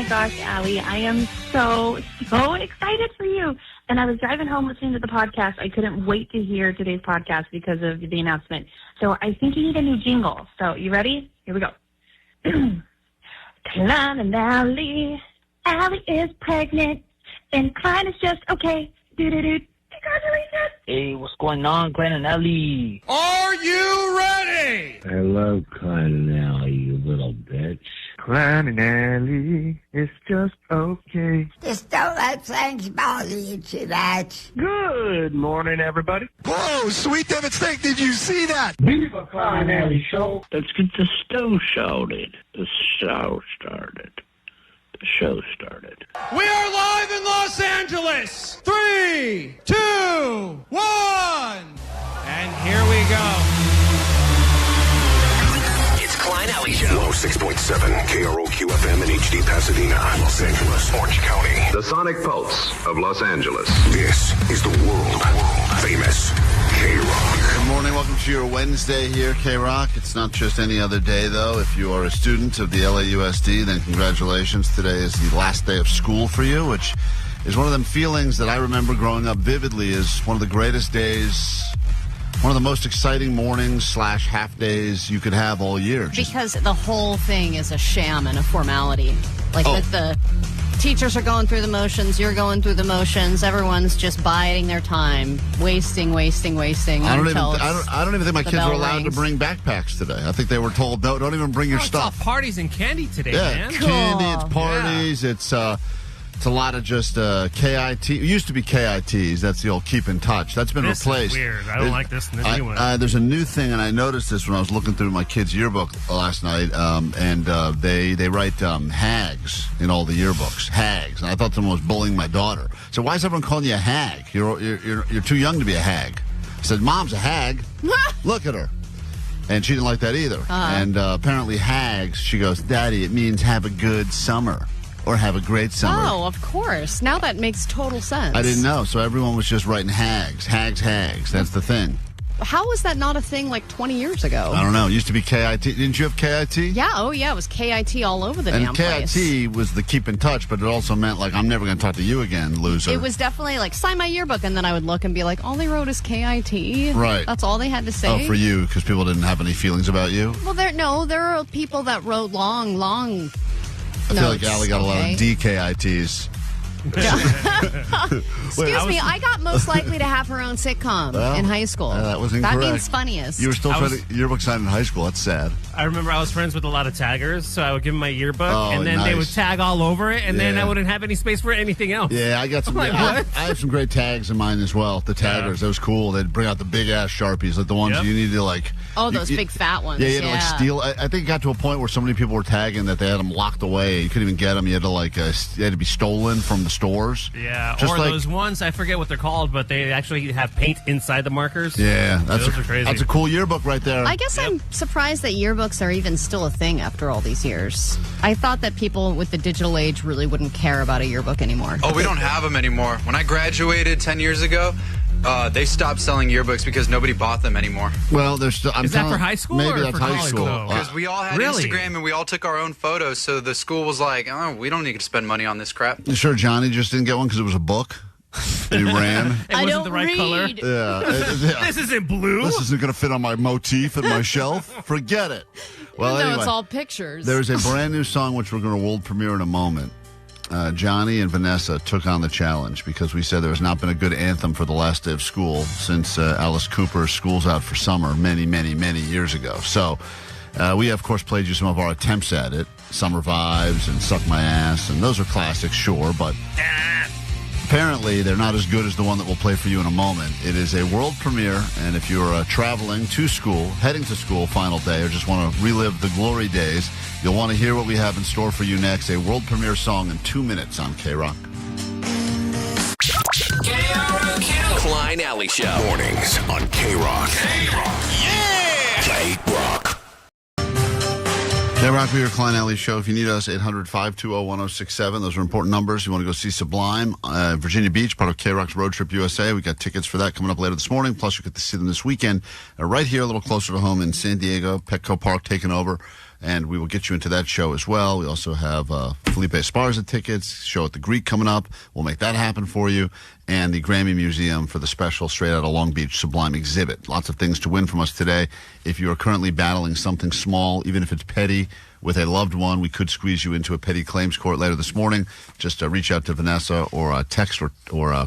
my gosh, Allie, I am so excited for you. And I was driving home listening to the podcast. I couldn't wait to hear today's podcast because of the announcement. So I think you need a new jingle. So you ready? Here we go. Klein and Allie. Allie is pregnant and Klein is just okay. Do-do-do. Congratulations. Hey, what's going on, Klein and Allie? Are you ready? Hello, Klein and Allie, you little bitch. Klein and Allie, it's just okay. Just don't let things bother you too much. Good morning, everybody. Whoa, sweet David Steak, did you see that? Viva Klein and Allie show. Let's get the show started. The show started. The show started. We are live in Los Angeles. 3, 2, 1. And here we go. It's Klein Alley Show. 106.7 KROQ FM in HD Pasadena, Los Angeles, Orange County. The sonic pulse of Los Angeles. This is the world famous KROQ. Good morning. Welcome to your Wednesday here, KROQ. It's not just any other day, though. If you are a student of the LAUSD, then congratulations. Today is the last day of school for you, which is one of them feelings that I remember growing up vividly as one of the greatest days, one of the most exciting mornings / half days you could have all year. Because the whole thing is a sham and a formality. Like the teachers are going through the motions, you're going through the motions, everyone's just biding their time, wasting. I don't even think my kids are allowed to bring backpacks today. I think they were told, no, don't even bring your stuff. It's all parties and candy today, man. Cool. Candy, it's parties, it's a lot of just KIT. It used to be KITs. That's the old keep in touch. That's been replaced. Is weird. I don't like this new one. There's a new thing, and I noticed this when I was looking through my kids' yearbook last night, and they write hags in all the yearbooks. Hags. And I thought someone was bullying my daughter. So why is everyone calling you a hag? You're too young to be a hag. I said, Mom's a hag. Look at her. And she didn't like that either. And apparently hags, she goes, Daddy, it means have a good summer. Or have a great summer. Oh, of course. Now that makes total sense. I didn't know, so everyone was just writing hags. That's the thing. How was that not a thing like 20 years ago? I don't know. It used to be KIT. Didn't you have KIT? Yeah, it was KIT all over the damn place. And KIT was the keep in touch, but it also meant, like, I'm never going to talk to you again, loser. It was definitely, like, sign my yearbook, and then I would look and be like, all they wrote is KIT? Right. That's all they had to say? Oh, for you, because people didn't have any feelings about you? Well, there are people that wrote long I feel like Allie got a lot of DKITs. Excuse me, I got most likely to have her own sitcom in high school. That was incorrect. That means funniest. You were still trying to yearbook sign in high school. That's sad. I remember I was friends with a lot of taggers, so I would give them my yearbook, and then nice. they would tag all over it, and then I wouldn't have any space for anything else. Yeah, I got some. Like, I have some great tags in mine as well. The taggers, that was cool. They'd bring out the big ass Sharpies, like the ones you need to like. Oh, those big fat ones. Yeah, you had to like steal. I think it got to a point where so many people were tagging that they had them locked away. You couldn't even get them. You had to like, they had to be stolen from the stores. Yeah, just or those ones, I forget what they're called, but they actually have paint inside the markers. Yeah, those are crazy. That's a cool yearbook right there. I guess I'm surprised that yearbooks are even still a thing after all these years. I thought that people with the digital age really wouldn't care about a yearbook anymore. Oh, we don't have them anymore. When I graduated 10 years ago, they stopped selling yearbooks because nobody bought them anymore. Well, there's still. Is that for high school? Maybe or that's for high school. Because we all had Instagram and we all took our own photos, so the school was like, "Oh, we don't need to spend money on this crap." You sure Johnny just didn't get one because it was a book? And he ran. It wasn't the right color. Yeah. This isn't blue. This isn't going to fit on my motif at my shelf. Forget it. Well, Even though anyway, it's all pictures. There's a brand new song which we're going to world premiere in a moment. Johnny and Vanessa took on the challenge because we said there has not been a good anthem for the last day of school since Alice Cooper's School's Out for Summer many, many, many years ago. So we, of course, played you some of our attempts at it. Summer Vibes and Suck My Ass, and those are classics, sure, but apparently they're not as good as the one that we'll play for you in a moment. It is a world premiere, and if you're traveling to school, heading to school final day, or just want to relive the glory days, you'll want to hear what we have in store for you next. A world premiere song in 2 minutes on KROQ. KROQ Klein Alley Show. Mornings on KROQ. Yeah! KROQ. KROQ, we are Klein Alley Show. If you need us, 800-520-1067. Those are important numbers. You want to go see Sublime, Virginia Beach, part of KROQ's Road Trip USA. We got tickets for that coming up later this morning. Plus, you get to see them this weekend right here, a little closer to home in San Diego, Petco Park taking over. and we will get you into that show as well. We also have Felipe Esparza tickets, show at the Greek coming up. We'll make that happen for you. And the Grammy Museum for the special Straight Outta Long Beach Sublime exhibit. Lots of things to win from us today. If you are currently battling something small, even if it's petty, with a loved one, we could squeeze you into a petty claims court later this morning. Just reach out to Vanessa or text or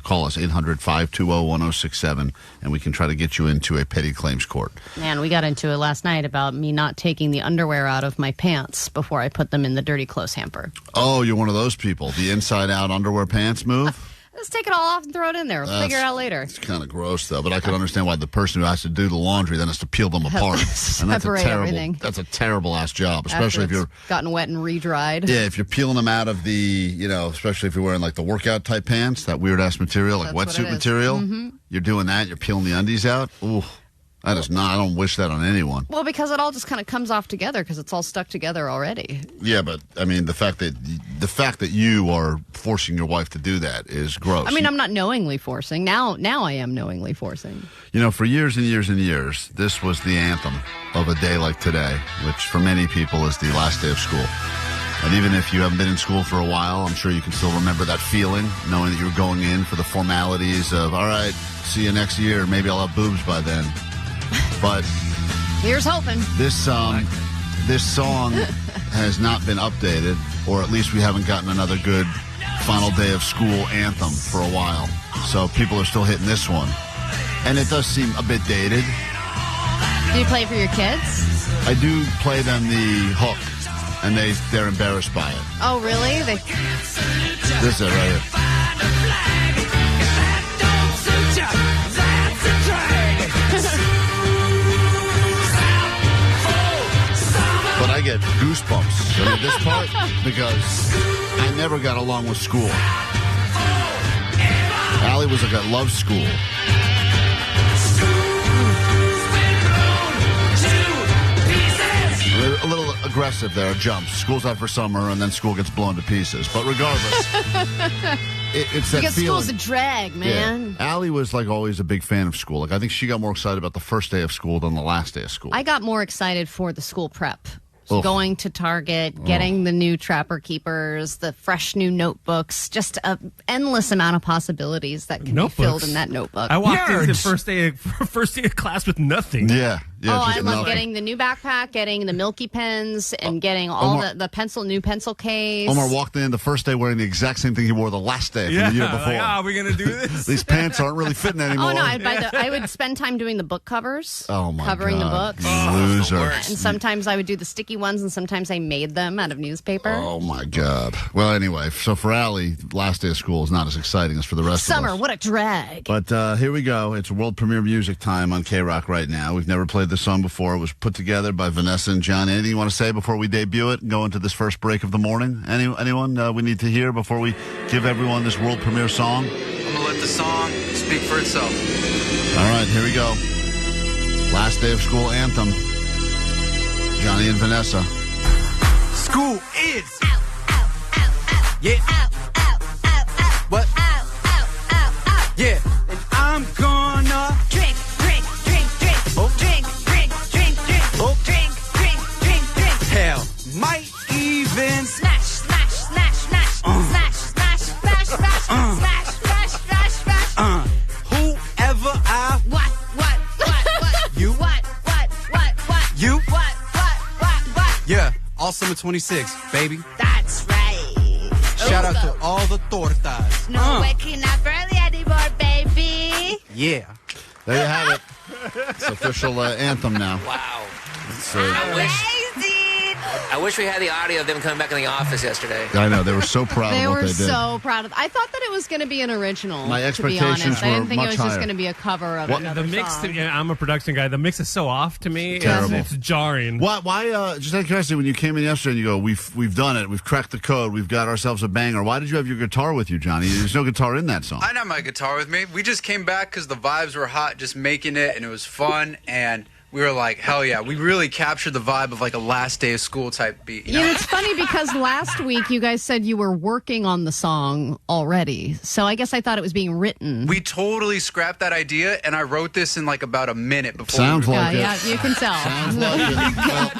call us 800-520-1067, and we can try to get you into a petty claims court. Man, we got into it last night about me not taking the underwear out of my pants before I put them in the dirty clothes hamper. Oh, you're one of those people. The inside-out underwear pants move? Let's take it all off and throw it in there. We'll figure it out later. It's kind of gross, though. But I can understand why the person who has to do the laundry then has to peel them apart. And that's a terrible ass job, especially if you're gotten wet and re-dried. Yeah, if you're peeling them out of the, especially if you're wearing like the workout type pants, that weird ass material, like wetsuit material. Mm-hmm. You're doing that. You're peeling the undies out. Ooh. That is not. I don't wish that on anyone. Well, because it all just kind of comes off together because it's all stuck together already. Yeah, but I mean, the fact that you are forcing your wife to do that is gross. I mean, I'm not knowingly forcing. Now I am knowingly forcing. For years and years and years, this was the anthem of a day like today, which for many people is the last day of school. And even if you haven't been in school for a while, I'm sure you can still remember that feeling, knowing that you're going in for the formalities of, all right, see you next year. Maybe I'll have boobs by then. But here's hoping. This song has not been updated, or at least we haven't gotten another good final day of school anthem for a while. So people are still hitting this one. And it does seem a bit dated. Do you play for your kids? I do play them the hook, and they're embarrassed by it. Oh, really? This is it right here. But I get goosebumps at this part because I never got along with school. Allie was like, I love school. A little aggressive there, jumps. School's out for summer, and then school gets blown to pieces. But regardless, it's that because feeling. School's a drag, man. Yeah. Allie was like always a big fan of school. Like I think she got more excited about the first day of school than the last day of school. I got more excited for the school prep. So going to Target, getting the new Trapper Keepers, the fresh new notebooks, just an endless amount of possibilities that can be filled in that notebook. I walked into first day of class with nothing. Yeah. I love getting the new backpack, getting the Milky pens, and getting all the new pencil case. Omar walked in the first day wearing the exact same thing he wore the last day from the year before. Are we going to do this? These pants aren't really fitting anymore. Oh, no, I would spend time doing the book covers. Oh, my covering God. the books. Loser. And sometimes I would do the sticky ones, and sometimes I made them out of newspaper. Oh, my God. Well, anyway, so for Allie, last day of school is not as exciting as for the rest of us. Summer, what a drag. But here we go. It's world premiere music time on KROQ right now. We've never played this song before. It was put together by Vanessa and John. Anything you want to say before we debut it and go into this first break of the morning? Anyone we need to hear before we give everyone this world premiere song? I'm going to let the song speak for itself. All right, here we go. Last day of school anthem. Johnny and Vanessa. School is what? Yeah, and I'm gonna drink. Oh. Drink. Oh. Drink. Hell, might even smash. Whoever I What? You What? You Yeah, all summer 26, baby. That's right. Shout out to all the tortas. No waking up early anymore, baby. Yeah. There you have it. It's official anthem now. Wow. I wish we had the audio of them coming back in the office yesterday. I know. They were so proud of what they did. They were so proud of it. I thought that it was going to be an original. My expectations to be honest. were I didn't think much it was higher. just going to be a cover of another The mix, song. I'm a production guy. The mix is so off to me. Terrible. It's jarring. Why just out of curiosity, when you came in yesterday and you go, we've done it, we've cracked the code, we've got ourselves a banger, why did you have your guitar with you, Johnny? There's no guitar in that song. I didn't have my guitar with me. We just came back because the vibes were hot, just making it, and it was fun, and we were like, hell yeah, we really captured the vibe of like a last day of school type beat. You know? Yeah, it's funny because last week you guys said you were working on the song already. So I guess I thought it was being written. We totally scrapped that idea, and I wrote this in like about a minute before. Sounds like it. Yeah, you can tell. Sounds like it. Well,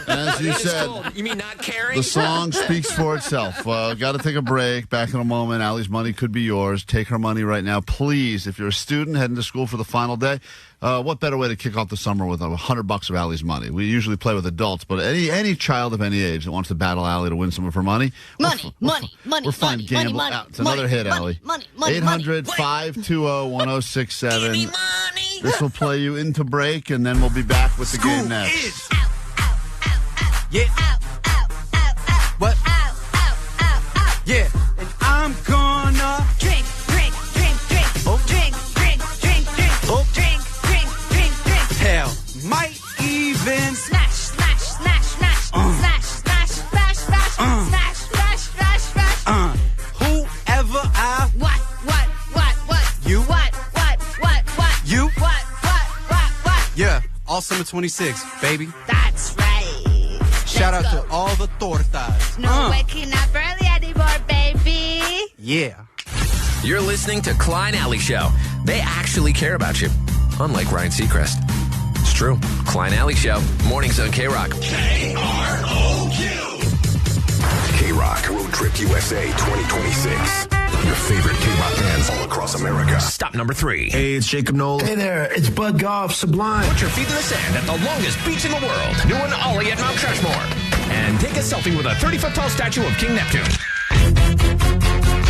as you said, You mean not caring? the song speaks for itself. Got to take a break. Back in a moment. Allie's money could be yours. Take her money right now, please. If you're a student heading to school for the final day, what better way to kick off the summer with $100 of Allie's money? We usually play with adults, but any child of any age that wants to battle Allie to win some of her money, we're fine. Gamble. It's another hit, Allie. 800-520-1067. This will play you into break, and then we'll be back with the game next. Yeah. What? Yeah. And I'm gonna Drink, drink, drink, drink. Oh. Drink, drink, drink, drink. Oh. Drink, drink, drink, drink. hell. Might even Smash, smash, smash, smash. Smash, smash, smash, smash. Smash, smash, smash, smash. whoever I What? You. What? You. What? Yeah, all summer 26, baby. That's right. Shout out Let's to go. all the tortas. No waking up early anymore, baby. Yeah. You're listening to Klein Alley Show. They actually care about you, unlike Ryan Seacrest. It's true. Klein Alley Show. Mornings on KROQ. KROQ Road Trip USA 2026. Your favorite K-pop fans all across America. Stop number 3. Hey, it's Jacob Noel. Hey there, it's Bud Goff, Sublime. Put your feet in the sand at the longest beach in the world, do an ollie at Mount Rushmore, and take a selfie with a 30-foot-tall statue of King Neptune.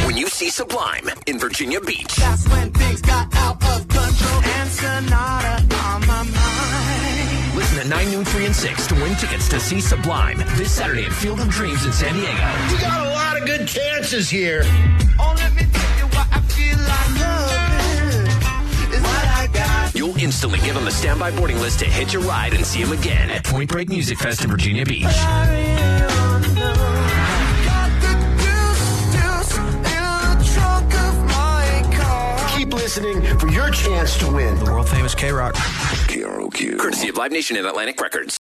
When you see Sublime in Virginia Beach. That's when things got out of control. And Sonata on my mind. Listen at 9, noon, 3, and 6 to win tickets to see Sublime this Saturday at Field of Dreamz in San Diego. You got a lot of good chances here. Oh, let me tell you what I feel like loving is what I got. You'll instantly give them a standby boarding list to hitch a ride and see them again at Point Break Music Fest in Virginia Beach. Keep listening for your chance to win the world famous KROQ. KROQ. Courtesy of Live Nation and Atlantic Records.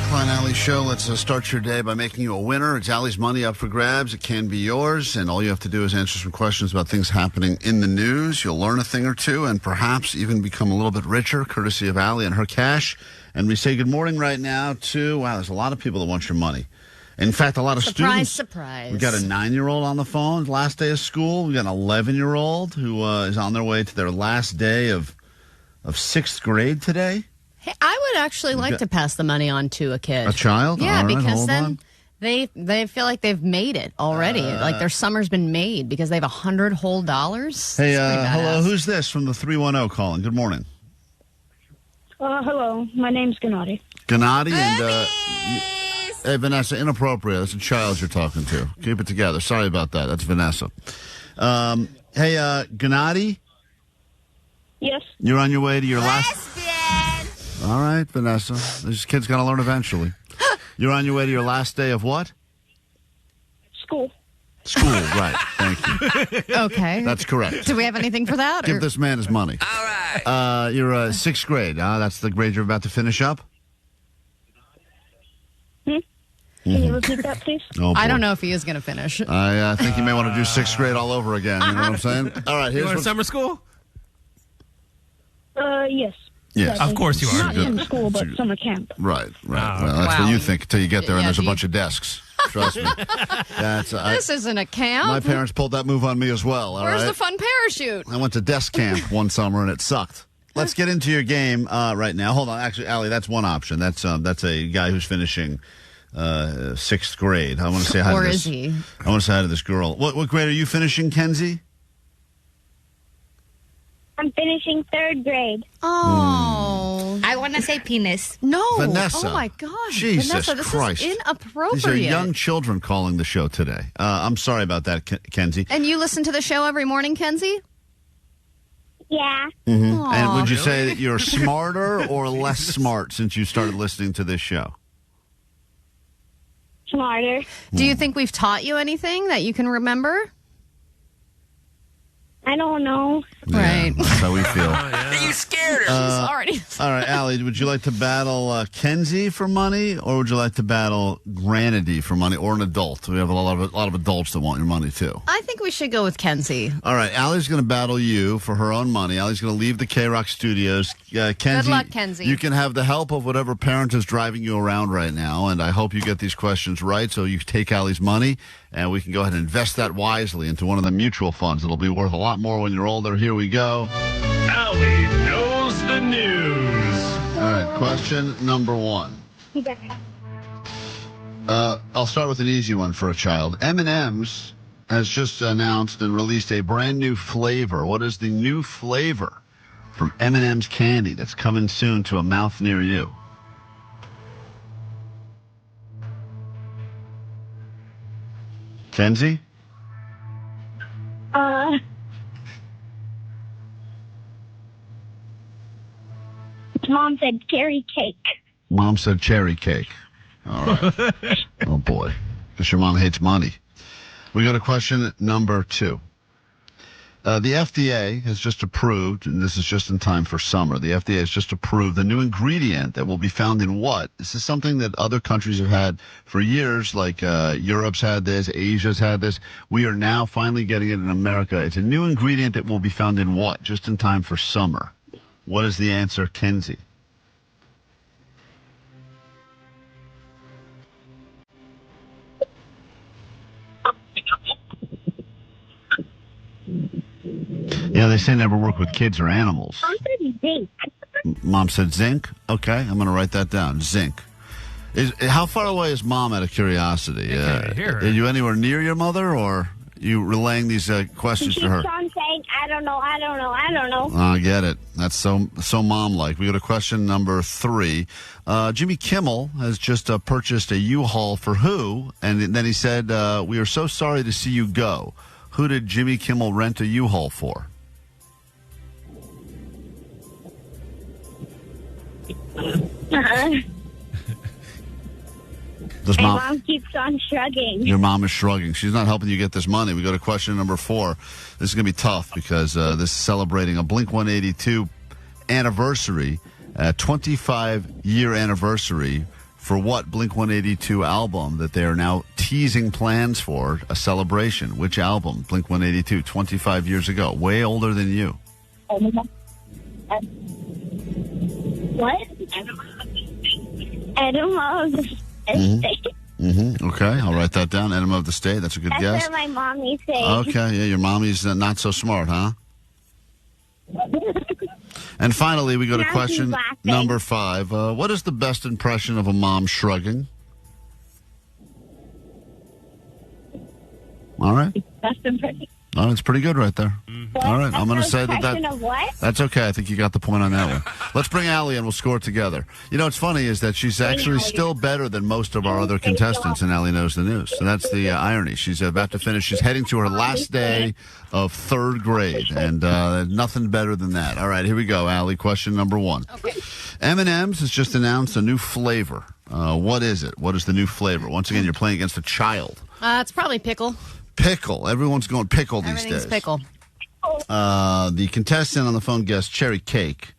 Klein Alley Show. Let's start your day by making you a winner. It's Allie's money up for grabs. It can be yours, and all you have to do is answer some questions about things happening in the news. You'll learn a thing or two and perhaps even become a little bit richer, courtesy of Allie and her cash. And we say good morning right now to, wow, there's a lot of people that want your money. In fact, a lot of students. Surprise. We got a 9-year-old on the phone, last day of school. We got an 11-year-old who is on their way to their last day of 6th grade today. Hey, I would actually like to pass the money on to a kid. A child? Yeah, All right, because hold then on. they feel like they've made it already. Like their summer's been made because they have $100 whole. Hey, hello, who's this from the 310 calling? Good morning. Hello, my name's Gennady. Gennady and hey, Vanessa, inappropriate. That's a child you're talking to. Keep it together. Sorry about that. That's Vanessa. Hey, Gennady? Yes. You're on your way to your last... All right, Vanessa. This kid's going to learn eventually. You're on your way to your last day of what? School. School, right. Thank you. Okay. That's correct. Do we have anything for that? Give this man his money. All right. You're 6th grade. That's the grade you're about to finish up? Can you repeat that, please? Oh, I don't know if he is going to finish. I think you may want to do 6th grade all over again. You know what I'm saying? All right, You here's going to summer school? Yes. Yes. Of course you are. Not in school, but summer camp. Right. Oh, Well, that's what you think until you get there and Yeah, there's a bunch of desks. Trust me. That's This isn't a camp. my parents pulled that move on me as well. All Where's right? the fun parachute? I went to desk camp one summer and it sucked. Let's get into your game right now. Hold on. Actually, Allie, that's one option. That's a guy who's finishing 6th grade. I want to say hi to this. Or is he? I want to say hi to this girl. What grade are you finishing, Kenzie? I'm finishing 3rd grade. Oh. I want to say penis. No. Vanessa. Oh, my gosh. Jesus Vanessa, this Christ. is inappropriate. These are young children calling the show today. I'm sorry about that, Kenzie. And you listen to the show every morning, Kenzie? Yeah. Mm-hmm. And would you say that you're smarter or less smart since you started listening to this show? Smarter. Do you think we've taught you anything that you can remember? I don't know. Right. That's how we feel. You scared her. She's already. All right, Allie, would you like to battle Kenzie for money, or would you like to battle Granady for money, or an adult? We have a lot of adults that want your money, too. I think we should go with Kenzie. All right, Allie's going to battle you for her own money. Allie's going to leave the KROQ studios. Kenzie, Good luck, Kenzie. You can have the help of whatever parent is driving you around right now, and I hope you get these questions right so you take Allie's money, and we can go ahead and invest that wisely into one of the mutual funds. It'll be worth a lot more when you're older. Here we go. Allie knows the news. All right, question number 1. I'll start with an easy one for a child. M&Ms has just announced and released a brand new flavor. What is the new flavor from M&M's candy that's coming soon to a mouth near you? Kenzie? Mom said cherry cake. Mom said cherry cake. All right. Oh, boy. Because your mom hates money. We go to question number 2. The FDA has just approved, and this is just in time for summer, the FDA has just approved the new ingredient that will be found in what? This is something that other countries have had for years, like Europe's had this, Asia's had this. We are now finally getting it in America. It's a new ingredient that will be found in what? Just in time for summer. What is the answer, Kenzie? Yeah, they say never work with kids or animals. Mom said zinc. Mom said zinc? Okay, I'm going to write that down. Zinc. How far away is Mom, out of curiosity? Are you anywhere near your mother, or you relaying these questions to her? She keeps on saying, I don't know. I get it. That's so mom-like. We go to question number 3. Jimmy Kimmel has just purchased a U-Haul for who? And then he said, we are so sorry to see you go. Who did Jimmy Kimmel rent a U-Haul for? My mom keeps on shrugging. Your mom is shrugging. She's not helping you get this money. We go to question number 4. This is going to be tough because this is celebrating a Blink-182 anniversary, 25-year anniversary for what Blink-182 album that they are now teasing plans for a celebration. Which album? Blink-182, 25 years ago. Way older than you. What? Enema of the State. Mm-hmm. Okay, I'll write that down. Enema of the State. That's a good guess. That's what my mommy said. Okay, yeah, your mommy's not so smart, huh? And finally, we go to question number 5. What is the best impression of a mom shrugging? All right. Best impression. Oh, it's pretty good right there. All right, I'm going to say that. Of what? That's okay. I think you got the point on that one. Let's bring Allie and we'll score together. You know, what's funny is that she's actually still better than most of our other contestants, and Allie knows the news. So that's the irony. She's about to finish. She's heading to her last day of 3rd grade, and nothing better than that. All right, here we go, Allie. Question number 1. Okay. M&M's has just announced a new flavor. What is it? What is the new flavor? Once again, you're playing against a child. It's probably pickle. Pickle. Everyone's going pickle these days. Everything's pickle. The contestant on the phone guessed cherry cake.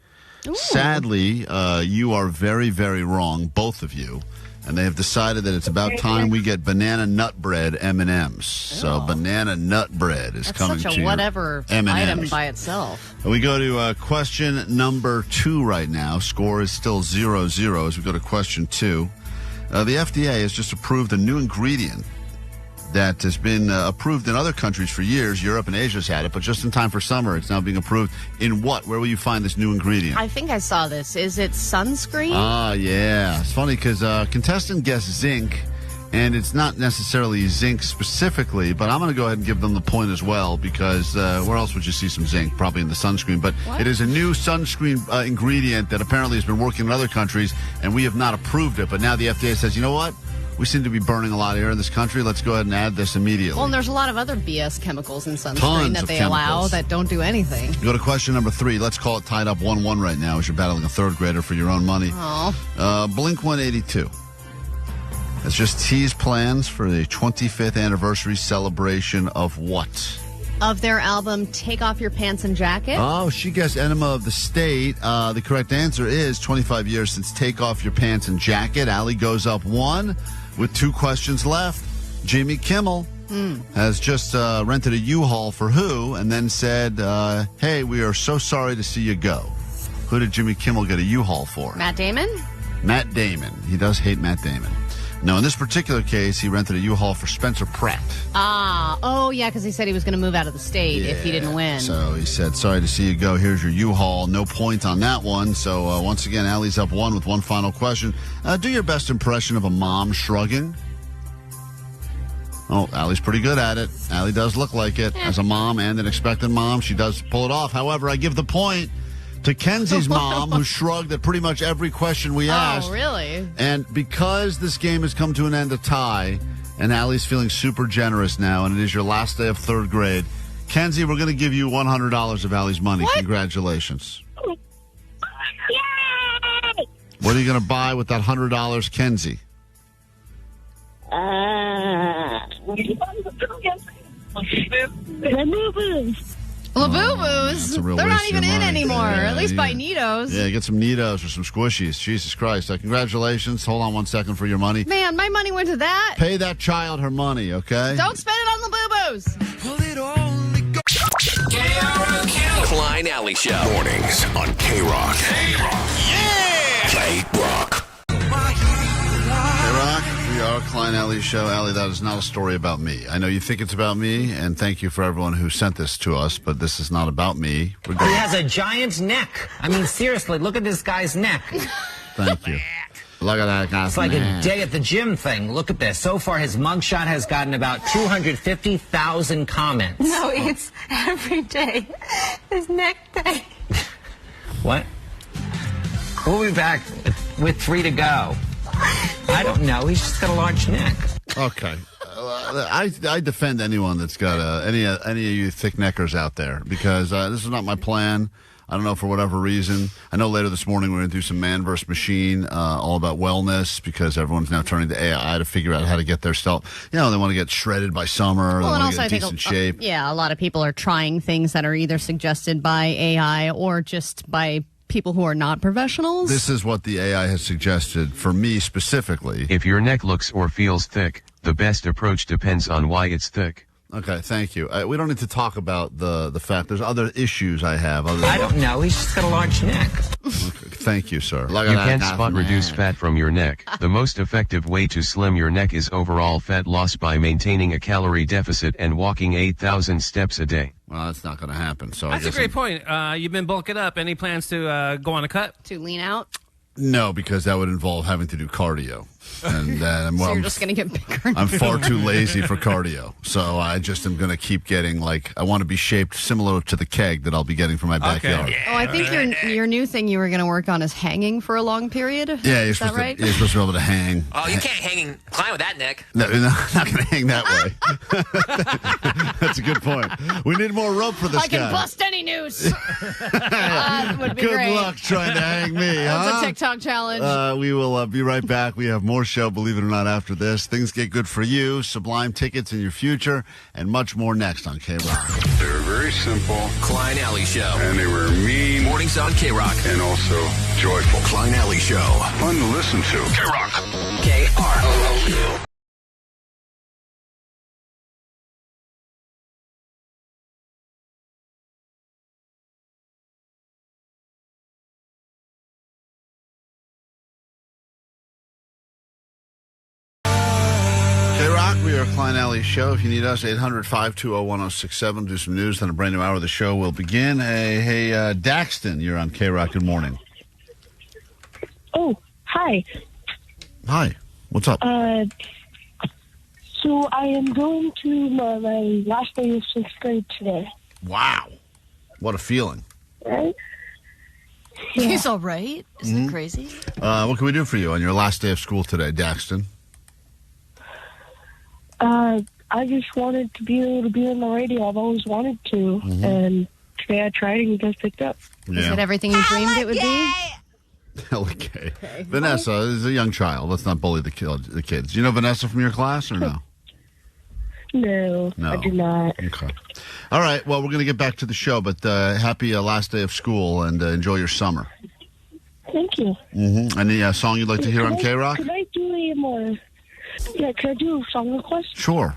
Ooh. Sadly, you are very, very wrong, both of you. And they have decided that it's about time we get banana nut bread M&Ms. So banana nut bread is coming to such a whatever item by itself. And we go to question number 2 right now. Score is still 0-0 as we go to question 2. The FDA has just approved a new ingredient that has been approved in other countries for years. Europe and Asia's had it, but just in time for summer, it's now being approved. In what? Where will you find this new ingredient? I think I saw this. Is it sunscreen? Ah, yeah. It's funny because contestant guessed zinc, and it's not necessarily zinc specifically, but I'm going to go ahead and give them the point as well because where else would you see some zinc? Probably in the sunscreen. But it is a new sunscreen ingredient that apparently has been working in other countries, and we have not approved it. But now the FDA says, you know what? We seem to be burning a lot of air in this country. Let's go ahead and add this immediately. Well, and there's a lot of other BS chemicals in sunscreen Tons that of they chemicals. allow that don't do anything. Go to question number 3. Let's call it tied up 1-1 right now as you're battling a third grader for your own money. Blink 182 has just teased plans for the 25th anniversary celebration of what? Of their album, Take Off Your Pants and Jacket. Oh, she guessed Enema of the State. The correct answer is 25 years since Take Off Your Pants and Jacket. Allie goes up 1 with 2 questions left. Jimmy Kimmel has just rented a U-Haul for who and then said, hey, we are so sorry to see you go. Who did Jimmy Kimmel get a U-Haul for? Matt Damon? Matt Damon. He does hate Matt Damon. No, in this particular case, he rented a U-Haul for Spencer Pratt. Oh, yeah, because he said he was going to move out of the state if he didn't win. So he said, sorry to see you go. Here's your U-Haul. No point on that one. So once again, Allie's up 1 with 1 final question. Do your best impression of a mom shrugging. Oh, Allie's pretty good at it. Allie does look like it. As a mom and an expectant mom, she does pull it off. However, I give the point to Kenzie's mom, who shrugged at pretty much every question we asked. Oh, really? And because this game has come to an end, a tie, and Allie's feeling super generous now, and it is your last day of third grade, Kenzie, we're going to give you $100 of Allie's money. What? Congratulations. Yay! What are you going to buy with that $100, Kenzie? Labubu's. They're They're not even in anymore. Yeah, At least buy Nitos. Yeah, get some Nitos or some Squishies. Jesus Christ. Congratulations. Hold on 1 second for your money. Man, my money went to that. Pay that child her money, okay? Don't spend it on Labubu's. KROQ. Klein Alley Show. Mornings on KROQ. Yeah! KROQ. K-Rock, we are Klein Alley Show. Allie, that is not a story about me. I know you think it's about me, and thank you for everyone who sent this to us, but this is not about me. He has a giant neck. I mean, seriously, look at this guy's neck. Thank you. Look at that guy's It's like neck. a day at the gym thing. Look at this. So far, his mugshot has gotten about 250,000 comments. No, it's every day. His neck day. What? We'll be back with 3 to go. I don't know. He's just got a large neck. Okay. I defend anyone that's got any of you thick neckers out there because this is not my plan. I don't know, for whatever reason. I know later this morning we're going to do some Man vs. Machine, all about wellness, because everyone's now turning to AI to figure out how to get their stuff. You know, they want to get shredded by summer. Well, they and want to also get in decent shape. Yeah, a lot of people are trying things that are either suggested by AI or just by people who are not professionals. This is what the AI has suggested for me specifically. If your neck looks or feels thick, the best approach depends on why it's thick. Okay, thank you. We don't need to talk about the fact there's other issues I have. I don't know. He's just got a large neck. Okay, thank you, sir. You can't spot reduce fat from your neck. The most effective way to slim your neck is overall fat loss by maintaining a calorie deficit and walking 8,000 steps a day. Well, that's not going to happen. So That's a great point. You've been bulking up. Any plans to go on a cut? To lean out? No, because that would involve having to do cardio. And then, So you're just going to get bigger. I'm far too lazy for cardio. So I just am going to keep getting, I want to be shaped similar to the keg that I'll be getting from my backyard. Oh, I think your new thing you were going to work on is hanging for a long period. Yeah, you're Is that supposed, right? you're supposed to be able to hang. Oh, you can't climb with that neck. No, not going to hang that way. That's a good point. We need more rope for this I guy. can bust any noose. That would be Good great. luck trying to hang me, That's huh? a TikTok challenge. We will be right back. We have more show, believe it or not, after this. Things get good for you, Sublime tickets in your future, and much more next on KROQ. They were very simple. Klein Alley Show. And they were mean. Mornings on KROQ. And also joyful. Klein Alley Show. Fun to listen to. KROQ. KROQ. KROQ, we are Klein Alley Show. If you need us, 800-520-1067. Do some news, then a brand new hour of the show will begin. Hey, Daxton, you're on KROQ. Good morning. Oh, hi. Hi. What's up? So I am going to my last day of 6th grade today. Wow. What a feeling. Right? He's all right. Isn't it crazy? What can we do for you on your last day of school today, Daxton? I just wanted to be able to be on the radio. I've always wanted to, and today I tried and you guys picked up. Yeah. Is it everything you dreamed it would be? Hella gay. Vanessa is a young child. Let's not bully the kids. You know Vanessa from your class or no? No, I do not. Okay. All right. Well, we're going to get back to the show, but happy last day of school and enjoy your summer. Thank you. Any song you'd like to hear on KROQ? Could I do a more... Yeah, could I do a song request? Sure.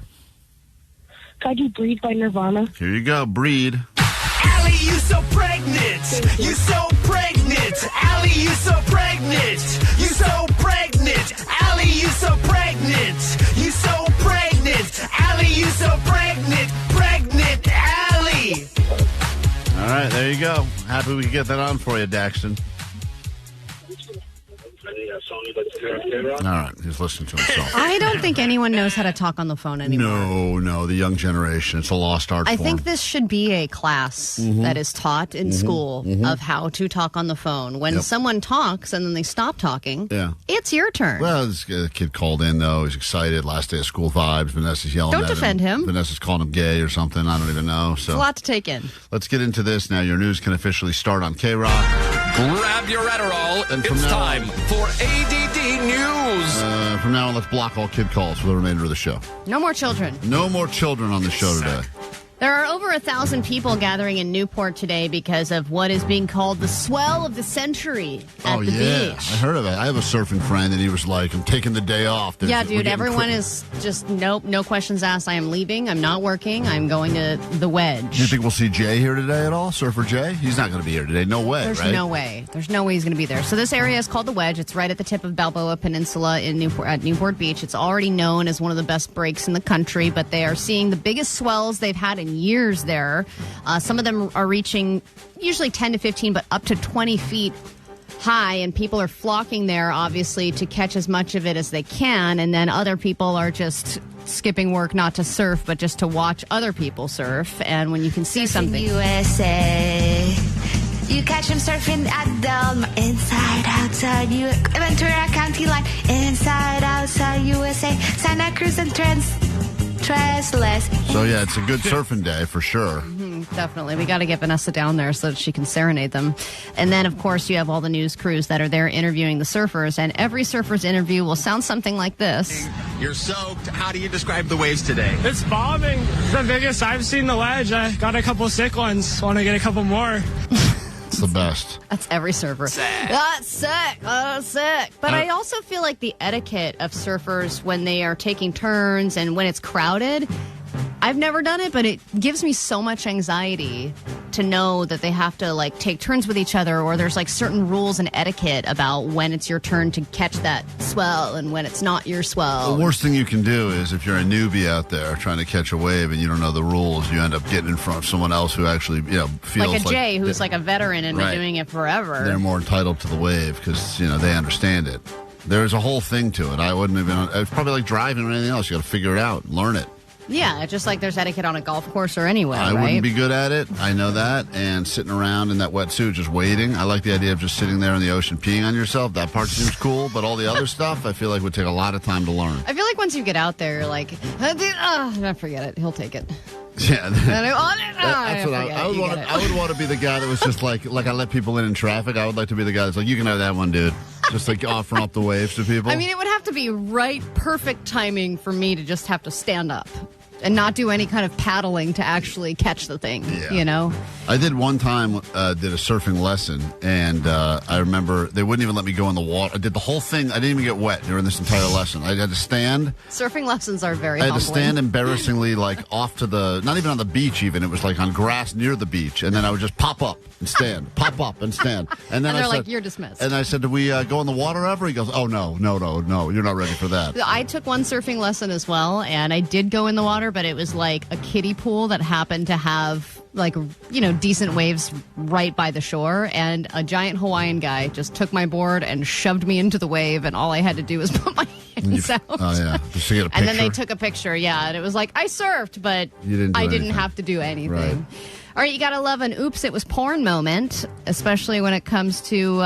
Could I do Breed by Nirvana? Here you go, Breed. Allie, you so pregnant. You so pregnant. Allie, you so pregnant. You so pregnant. Allie, you so pregnant. You so pregnant. Allie, you so pregnant. Pregnant Allie. All right, there you go. Happy we could get that on for you, Daxton. All right, he's listening to himself. I don't think anyone knows how to talk on the phone anymore. No, the young generation. It's a lost art I form. think this should be a class that is taught in school of how to talk on the phone. When someone talks and then they stop talking, it's your turn. Well, this kid called in, though. He's excited. Last day of school vibes. Vanessa's yelling Don't at defend him. Vanessa's calling him gay or something. I don't even know. So it's a lot to take in. Let's get into this now. Your news can officially start on KROQ. Grab your Adderall. And it's time for A.D.D. News. From now on, let's block all kid calls for the remainder of the show. No more children. No more children on the show today. There are over 1,000 people gathering in Newport today because of what is being called the swell of the century at the beach. I heard of it. I have a surfing friend, and he was like, I'm taking the day off. Yeah, dude, everyone is just, nope, no questions asked. I am leaving. I'm not working. I'm going to the Wedge. Do you think we'll see Jay here today at all? Surfer Jay? He's not going to be here today. No way, There's right? no way. There's no way he's going to be there. So this area is called the Wedge. It's right at the tip of Balboa Peninsula in Newport Beach. It's already known as one of the best breaks in the country, but they are seeing the biggest swells they've had in years there. Some of them are reaching usually 10 to 15, but up to 20 feet high, and people are flocking there, obviously, to catch as much of it as they can, and then other people are just skipping work not to surf, but just to watch other people surf, and when you can see something... USA. You catch them surfing at Del Mar, inside, outside, Ventura County line, inside, outside, USA, Santa Cruz and So, yeah, it's a good surfing day for sure. Definitely. We got to get Vanessa down there so that she can serenade them. And then, of course, you have all the news crews that are there interviewing the surfers, and every surfer's interview will sound something like this. You're soaked. How do you describe the waves today? It's bobbing. The biggest I've seen the Wedge. I got a couple sick ones. Want to get a couple more. It's the best. That's every surfer. That's sick. That's sick. But I also feel like the etiquette of surfers when they are taking turns and when it's crowded, I've never done it, but it gives me so much anxiety to know that they have to like take turns with each other, or there's like certain rules and etiquette about when it's your turn to catch that swell and when it's not your swell. The worst thing you can do is if you're a newbie out there trying to catch a wave and you don't know the rules, you end up getting in front of someone else who actually, feels like a Jay who's like a veteran and been doing it forever. They're more entitled to the wave because, they understand it. There's a whole thing to it. I wouldn't have been, it's probably like driving or anything else. You got to figure it out, learn it. Yeah, just like there's etiquette on a golf course or anywhere, I wouldn't be good at it. I know that. And sitting around in that wetsuit just waiting. I like the idea of just sitting there in the ocean peeing on yourself. That part seems cool. But all the other stuff, I feel like would take a lot of time to learn. I feel like once you get out there, you're like, forget it. He'll take it. Yeah. That's what I would want to be the guy that was just like I let people in traffic. I would like to be the guy that's like, you can have that one, dude. Just like offering up the waves to people. I mean, it would have to be perfect timing for me to just have to stand up and not do any kind of paddling to actually catch the thing, I did one time, did a surfing lesson, and I remember they wouldn't even let me go in the water. I did the whole thing. I didn't even get wet during this entire lesson. I had to stand. Surfing lessons are very humbling. humbling. I had to stand embarrassingly off to not even on the beach even. It was like on grass near the beach, and then I would just pop up and stand, pop up and stand. And then they're I said, like, you're dismissed. And I said, do we go in the water ever? He goes, oh, no, you're not ready for that. I took one surfing lesson as well, and I did go in the water, but it was like a kiddie pool that happened to have decent waves right by the shore, and a giant Hawaiian guy just took my board and shoved me into the wave, and all I had to do was put my hands out. Oh, yeah. Just to get a picture. And then they took a picture, and it was like, I surfed, but I didn't have to do anything. Right. All right, you got to love an oops, it was porn moment, especially when it comes to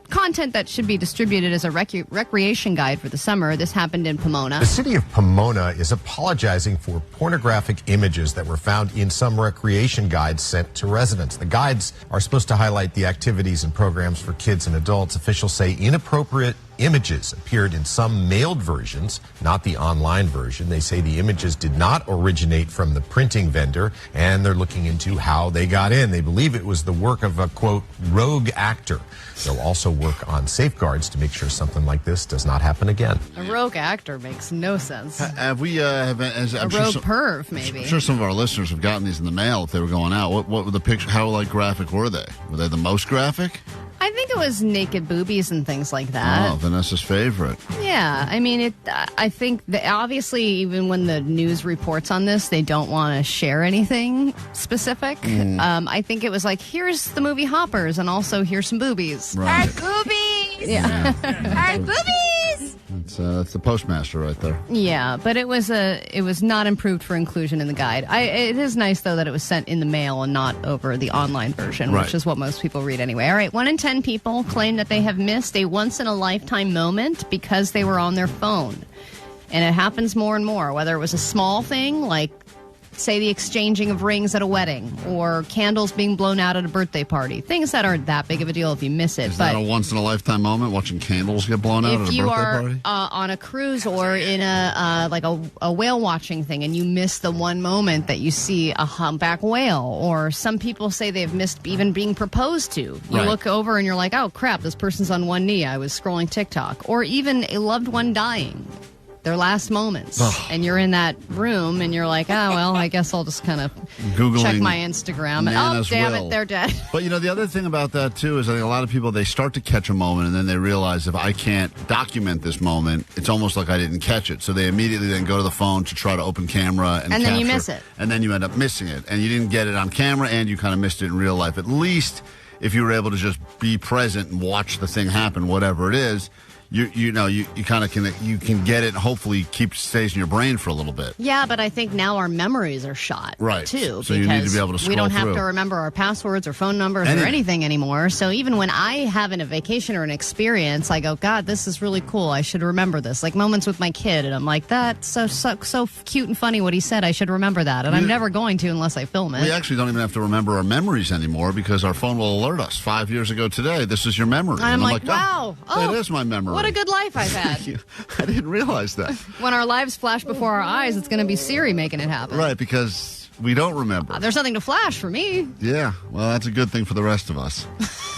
content that should be distributed as a recreation guide for the summer. This happened in Pomona. The city of Pomona is apologizing for pornographic images that were found in some recreation guides sent to residents. The guides are supposed to highlight the activities and programs for kids and adults. Officials say inappropriate images appeared in some mailed versions, not the online version. They say the images did not originate from the printing vendor, and they're looking into how they got in. They believe it was the work of a, quote, rogue actor. They'll also work on safeguards to make sure something like this does not happen again. A rogue actor makes no sense. Have we, a rogue perv, maybe. I'm sure some of our listeners have gotten these in the mail if they were going out. What were the pictures? How, graphic were they? Were they the most graphic? I think it was naked boobies and things like that. Oh, Vanessa's favorite. Yeah, I mean, I think that obviously, even when the news reports on this, they don't want to share anything specific. I think it was like, here's the movie Hoppers, and also here's some boobies. Right. Our boobies! Yeah. Our boobies! That's the postmaster right there. Yeah, but it was not improved for inclusion in the guide. It is nice, though, that it was sent in the mail and not over the online version, right, which is what most people read anyway. All right, 1 in 10 people claim that they have missed a once-in-a-lifetime moment because they were on their phone. And it happens more and more, whether it was a small thing like, say, the exchanging of rings at a wedding or candles being blown out at a birthday party. Things that aren't that big of a deal if you miss it. Is that a once-in-a-lifetime moment, watching candles get blown out at a birthday party? If you are on a cruise or in a whale watching thing and you miss the one moment that you see a humpback whale, or some people say they've missed even being proposed to. You Right. look over and you're like, oh, crap, this person's on one knee. I was scrolling TikTok. Or even a loved one dying. Their last moments. And you're in that room and you're like, oh, well, I guess I'll just kind of Googling check my Instagram. Nana's damn will. it, they're dead. But, the other thing about that, too, is I think a lot of people, they start to catch a moment and then they realize if I can't document this moment, it's almost like I didn't catch it. So they immediately then go to the phone to try to open camera and then you capture, miss it. And then you end up missing it. And you didn't get it on camera and you kind of missed it in real life. At least if you were able to just be present and watch the thing happen, whatever it is, you kind of can get it and hopefully stays in your brain for a little bit. Yeah, but I think now our memories are shot, right, too. So you need to be able to scroll we don't have through. to remember our passwords or phone numbers or anything anymore. So even when I have a vacation or an experience, I go, God, this is really cool. I should remember this. Like moments with my kid, and I'm like, that's so cute and funny what he said. I should remember that. And I'm never going to unless I film it. We actually don't even have to remember our memories anymore because our phone will alert us 5 years ago today. This is your memory. And I'm like, wow. That is my memory. What a good life I've had. I didn't realize that. When our lives flash before our eyes, it's going to be Siri making it happen. Right, because we don't remember. There's nothing to flash for me. Yeah, well, that's a good thing for the rest of us.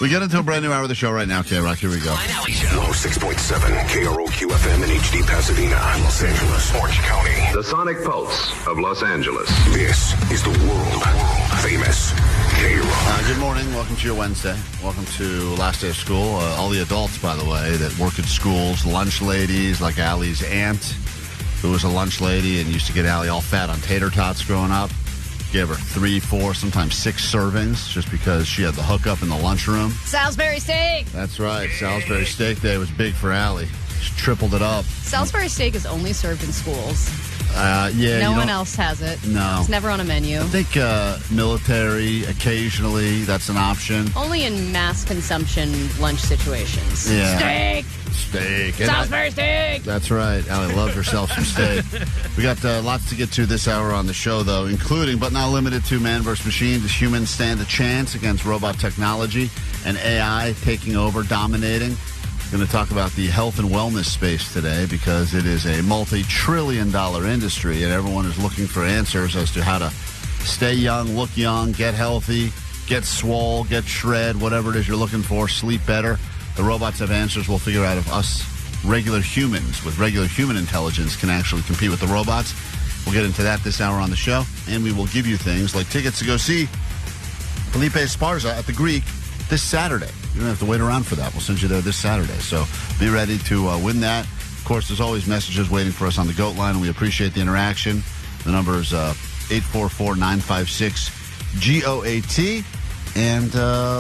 We get into a brand new hour of the show right now, KROQ. Here we go. 106.7 KROQ FM in HD Pasadena, Los Angeles, Orange County. The Sonic Pulse of Los Angeles. This is the world famous KROQ. Good morning. Welcome to your Wednesday. Welcome to last day of school. All the adults, by the way, that work at schools, lunch ladies, like Allie's aunt, who was a lunch lady and used to get Allie all fat on tater tots growing up. Gave her 3, 4, sometimes 6 servings just because she had the hookup in the lunchroom. Salisbury steak. That's right. Salisbury steak day was big for Allie. She tripled it up. Salisbury steak is only served in schools. Yeah. No one else has it. No. It's never on a menu. I think military, occasionally, that's an option. Only in mass consumption lunch situations. Yeah. Steak. Salisbury steak. That's right. Allie loves herself some steak. We got lots to get to this hour on the show, though, including, but not limited to, man versus machine. Does humans stand a chance against robot technology and AI taking over, dominating? Going to talk about the health and wellness space today because it is a multi-trillion-dollar industry and everyone is looking for answers as to how to stay young, look young, get healthy, get swole, get shred, whatever it is you're looking for, sleep better. The robots have answers. We'll figure out if us regular humans with regular human intelligence can actually compete with the robots. We'll get into that this hour on the show, and we will give you things like tickets to go see Felipe Esparza at the Greek this Saturday. You don't have to wait around for that. We'll send you there this Saturday. So be ready to win that. Of course, there's always messages waiting for us on the GOAT line, and we appreciate the interaction. The number is 844-956-GOAT. And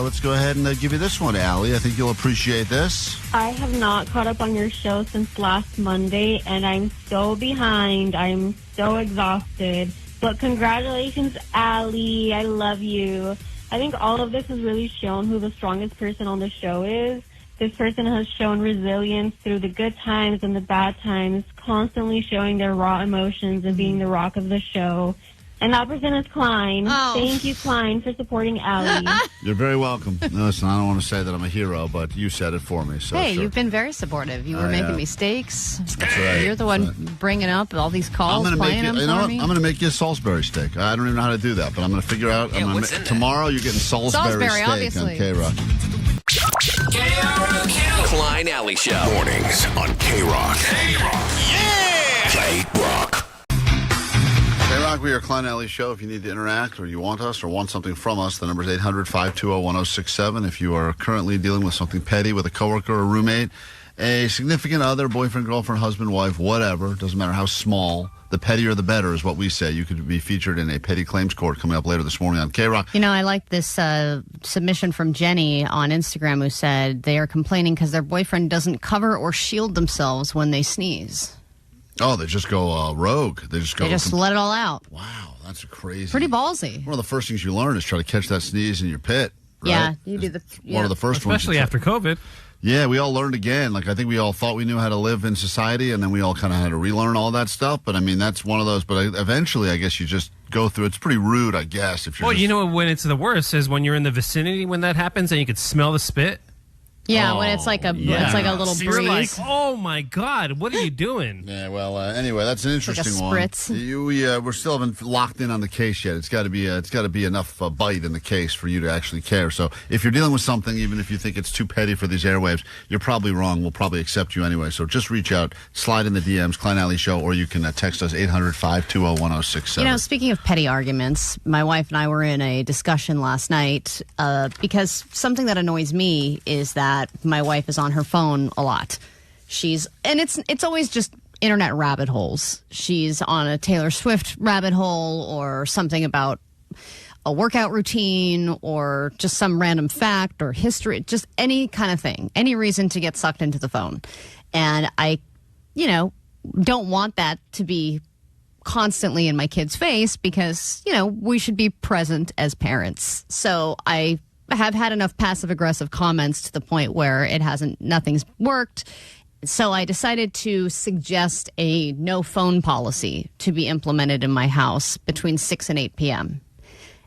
let's go ahead and give you this one, Allie. I think you'll appreciate this. I have not caught up on your show since last Monday, and I'm so behind. I'm so exhausted. But congratulations, Allie. I love you. I think all of this has really shown who the strongest person on the show is. This person has shown resilience through the good times and the bad times, constantly showing their raw emotions and being the rock of the show. And that person is Klein. Oh. Thank you, Klein, for supporting Allie. You're very welcome. Listen, I don't want to say that I'm a hero, but you said it for me. So Hey, sure. you've been very supportive. You were making mistakes. That's right. You're the one bringing up all these calls, playing them for me. I'm going to make you a Salisbury steak. I don't even know how to do that, but I'm going to figure out. Tomorrow you're getting Salisbury steak obviously. on KROQ. KROQ. Klein Alley Show. Mornings on KROQ. KROQ. KROQ, we are Klein Alley Show. If you need to interact or you want us or want something from us, the number is 800-520-1067. If you are currently dealing with something petty with a coworker or roommate, a significant other, boyfriend, girlfriend, husband, wife, whatever, doesn't matter how small, the pettier the better is what we say. You could be featured in a petty claims court coming up later this morning on KROQ. You know, I like this submission from Jenny on Instagram who said they are complaining because their boyfriend doesn't cover or shield themselves when they sneeze. Oh, they just go rogue. They just let it all out. Wow, that's crazy. Pretty ballsy. One of the first things you learn is try to catch that sneeze in your pit. Right? Yeah, you do One of the first ones. Especially after COVID. Yeah, we all learned again. Like, I think we all thought we knew how to live in society, and then we all kind of had to relearn all that stuff. But, I mean, that's one of those. But eventually, I guess you just go through. It's pretty rude, I guess. If you're you know when it's the worst is when you're in the vicinity when that happens and you can smell the spit. Yeah, when it's like a little so breeze. you're like, oh my God, what are you doing? Yeah, well, anyway, that's an interesting like a spritz. one. We're still haven't locked in on the case yet. It's got to be enough bite in the case for you to actually care. So if you're dealing with something, even if you think it's too petty for these airwaves, you're probably wrong. We'll probably accept you anyway. So just reach out, slide in the DMs, Klein Alley Show, or you can text us 800-520-1067. You know, speaking of petty arguments, my wife and I were in a discussion last night because something that annoys me is that my wife is on her phone a lot. It's always just internet rabbit holes. She's on a Taylor Swift rabbit hole or something about a workout routine or just some random fact or history, just any kind of thing, any reason to get sucked into the phone. And I, don't want that to be constantly in my kid's face because, we should be present as parents. So I have had enough passive-aggressive comments to the point where nothing's worked. So I decided to suggest a no-phone policy to be implemented in my house between 6 and 8 p.m.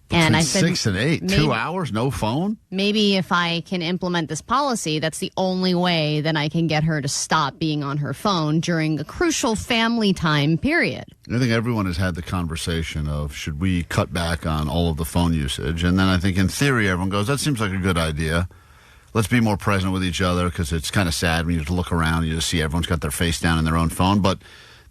And I said 6 and 8, 2 hours, no phone? Maybe if I can implement this policy, that's the only way that I can get her to stop being on her phone during a crucial family time period. I think everyone has had the conversation of should we cut back on all of the phone usage? And then I think in theory everyone goes, that seems like a good idea. Let's be more present with each other because it's kind of sad when you just look around and you just see everyone's got their face down in their own phone. But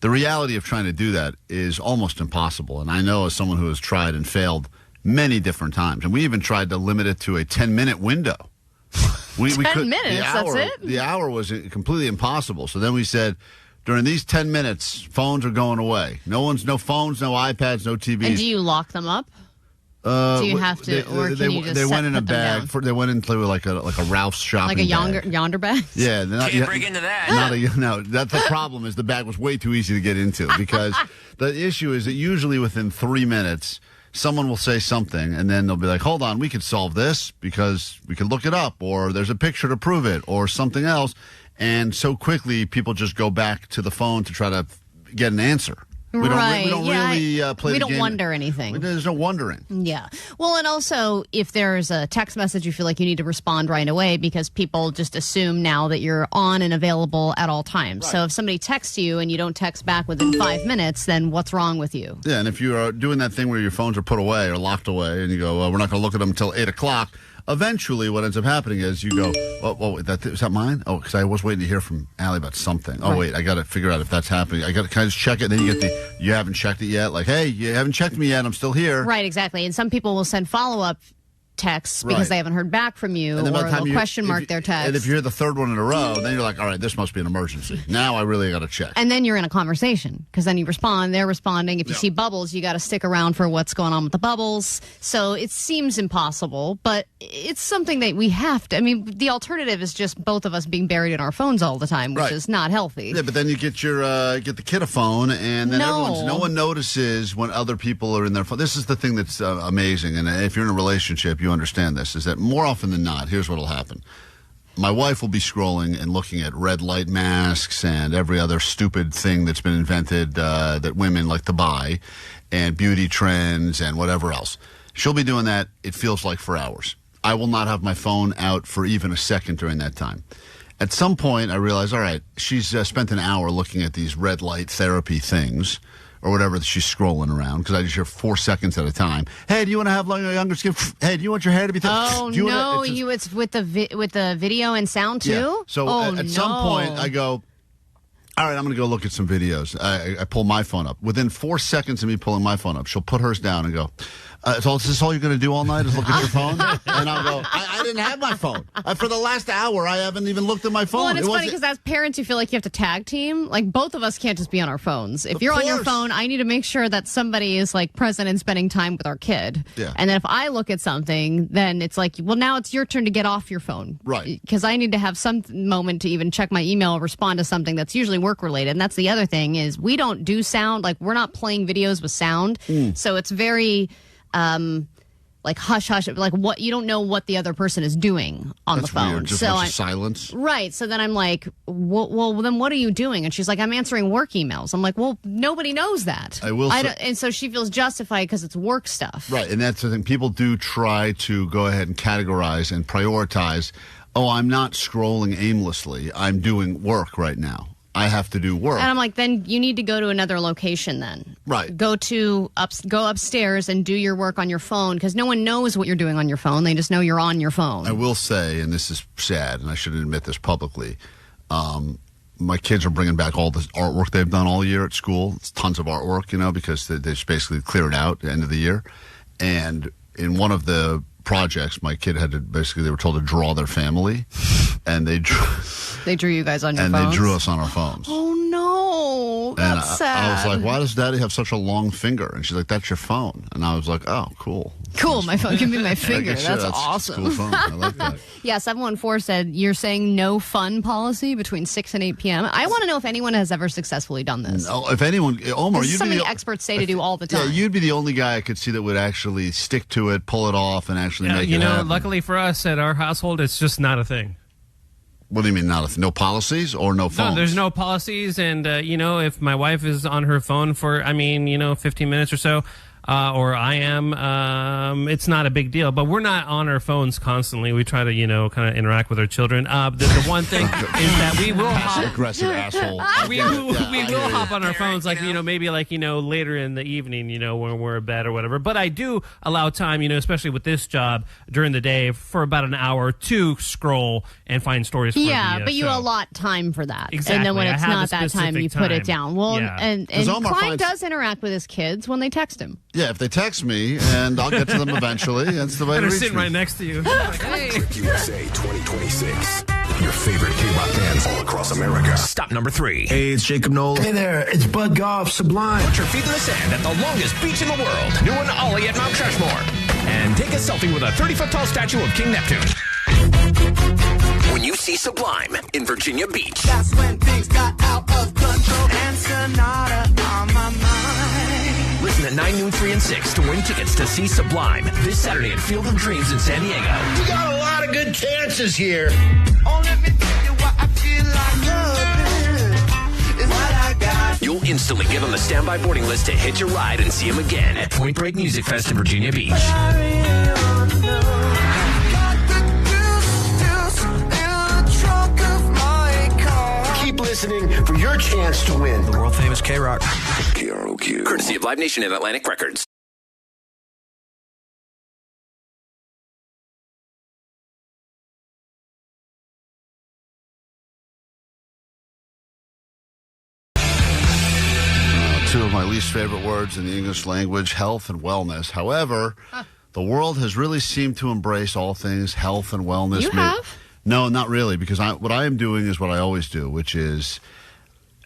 the reality of trying to do that is almost impossible. And I know as someone who has tried and failed many different times. And we even tried to limit it to a 10-minute window. 10 minutes, that's it? The hour was completely impossible. So then we said, during these 10 minutes, phones are going away. No phones, no iPads, no TVs. And do you lock them up? Do you have to, they went in a bag. They went into like a Ralph's shopping like a yonder bag? Yeah. Can't break into that. No, that's the problem is the bag was way too easy to get into because the issue is that usually within 3 minutes, someone will say something, and then they'll be like, hold on, we could solve this because we could look it up, or there's a picture to prove it, or something else. And so quickly, people just go back to the phone to try to get an answer. We don't really play the game. We don't wonder anything. There's no wondering. Yeah. Well, and also, if there's a text message you feel like you need to respond right away because people just assume now that you're on and available at all times. Right. So if somebody texts you and you don't text back within 5 minutes, then what's wrong with you? Yeah, and if you are doing that thing where your phones are put away or locked away and you go, well, we're not going to look at them until 8 o'clock, eventually what ends up happening is you go, is that mine? Oh, because I was waiting to hear from Allie about something. Oh, wait, I got to figure out if that's happening. Can I just check it? And then you get you haven't checked it yet? Like, hey, you haven't checked me yet. I'm still here. Right, exactly. And some people will send follow-up texts because Right. they haven't heard back from you, And then by or the time they'll question mark their text. And if you're the third one in a row, then you're like, all right, this must be an emergency. Now I really got to check. And then you're in a conversation because then you respond, they're responding. If you see bubbles, you got to stick around for what's going on with the bubbles. So it seems impossible, but it's something that we have to. I mean, the alternative is just both of us being buried in our phones all the time, which Right. is not healthy. Yeah, but then you get get the kid a phone, and then no one notices when other people are in their phone. This is the thing that's amazing, and if you're in a relationship, you understand this, is that more often than not, here's what will happen. My wife will be scrolling and looking at red light masks and every other stupid thing that's been invented that women like to buy, and beauty trends and whatever else. She'll be doing that, it feels like, for hours. I will not have my phone out for even a second during that time. At some point, I realized, all right, she's spent an hour looking at these red light therapy things or whatever that she's scrolling around, because I just hear 4 seconds at a time. Hey, do you want to have your younger skin? Hey, do you want your hair to be thick? Oh, do you no, wanna, it's with the video and sound, too? Yeah. So at some point, I go, all right, I'm going to go look at some videos. I pull my phone up. Within 4 seconds of me pulling my phone up, she'll put hers down and go, so is this all you're going to do all night is look at your phone? And I'll go, I didn't have my phone. For the last hour, I haven't even looked at my phone. Well, and it's funny because as parents, you feel like you have to tag team. Like, both of us can't just be on our phones. If you're on your phone, I need to make sure that somebody is, like, present and spending time with our kid. Yeah. And then if I look at something, then it's like, well, now it's your turn to get off your phone. Right. Because I need to have some moment to even check my email or respond to something that's usually work-related. And that's the other thing is we don't do sound. Like, we're not playing videos with sound. So it's very... like hush hush, like what you don't know what the other person is doing on the phone. Weird. Just so silence. Right. So then I'm like, well, then what are you doing? And she's like, I'm answering work emails. I'm like, well, nobody knows that. And so she feels justified because it's work stuff. Right. And that's the thing. People do try to go ahead and categorize and prioritize. Oh, I'm not scrolling aimlessly. I'm doing work right now. I have to do work. And I'm like, then you need to go to another location then. Right. Go upstairs and do your work on your phone because no one knows what you're doing on your phone. They just know you're on your phone. I will say, and this is sad, and I shouldn't admit this publicly, my kids are bringing back all this artwork they've done all year at school. It's tons of artwork, because they just basically clear it out at the end of the year. And in one of the projects, my kid had to they were told to draw their family, and they drew you guys on your phones? And they drew us on our phones. Oh, no. That's sad. I was like, why does Daddy have such a long finger? And she's like, that's your phone. And I was like, oh, cool. Cool, my phone can be my finger. That's awesome. It's a cool phone. I like that. Yeah, 714 said, you're saying no fun policy between 6 and 8 p.m. I want to know if anyone has ever successfully done this. No, if anyone, Omar, you'd so many experts say to do all the time. Yeah, you'd be the only guy I could see that would actually stick to it, pull it off, and actually make it happen. Luckily for us at our household, it's just not a thing. What do you mean, no policies or no phones? No, there's no policies, and, if my wife is on her phone for, 15 minutes or so, or I am, it's not a big deal. But we're not on our phones constantly. We try to, kind of interact with our children. The one thing is that we will hop... Aggressive asshole. We will hop on our phones, maybe later in the evening, when we're in bed or whatever. But I do allow time, especially with this job, during the day for about an hour to scroll and find stories for Yeah, the but you show. allot time for that. Exactly. And then when I it's have not a that time, you put it down. Well, Yeah. and Klein does interact with his kids when they text him. Yeah, if they text me, and I'll get to them eventually. That's the way to They're reach sitting me. right next to you. KROQ USA 2026. Your favorite K-Rock bands all across America. Stop number 3. Hey, it's Jacob Nolan. Hey there, it's Bud Goff, Sublime. Put your feet in the sand at the longest beach in the world, New and Ollie at Mount Trashmore. And take a selfie with a 30-foot-tall statue of King Neptune. When you see Sublime in Virginia Beach. That's when things got out of control. And Sonata on my mind. Listen at 9, noon, 3, and 6 to win tickets to see Sublime this Saturday at Field of Dreamz in San Diego. You got a lot of good chances here. Oh, let me tell you what I feel like loving is what I got. You'll instantly get on the standby boarding list to hitch a ride and see him again at Point Break Music Fest in Virginia Beach. Keep listening for your chance to win. The world famous KROQ. KROQ. Courtesy of Live Nation and Atlantic Records. Two of my least favorite words in the English language, health and wellness. However, The world has really seemed to embrace all things health and wellness. You have? No, not really, because what I am doing is what I always do, which is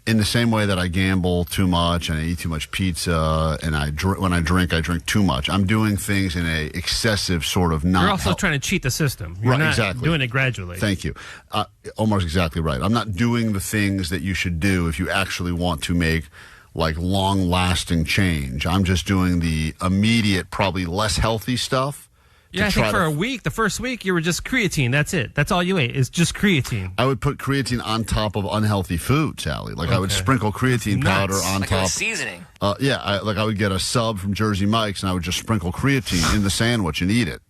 in the same way that I gamble too much and I eat too much pizza and when I drink too much. I'm doing things in a excessive sort of not. You're also trying to cheat the system. You're right, not exactly. doing it gradually. Thank you. Omar's exactly right. I'm not doing the things that you should do if you actually want to make like long-lasting change. I'm just doing the immediate, probably less healthy stuff. Yeah, I think for a week, the first week, you were just creatine. That's it. That's all you ate is just creatine. I would put creatine on top of unhealthy food, Sally. Like I would sprinkle creatine powder on like top. Seasoning. Yeah, I would get a sub from Jersey Mike's and I would just sprinkle creatine in the sandwich and eat it.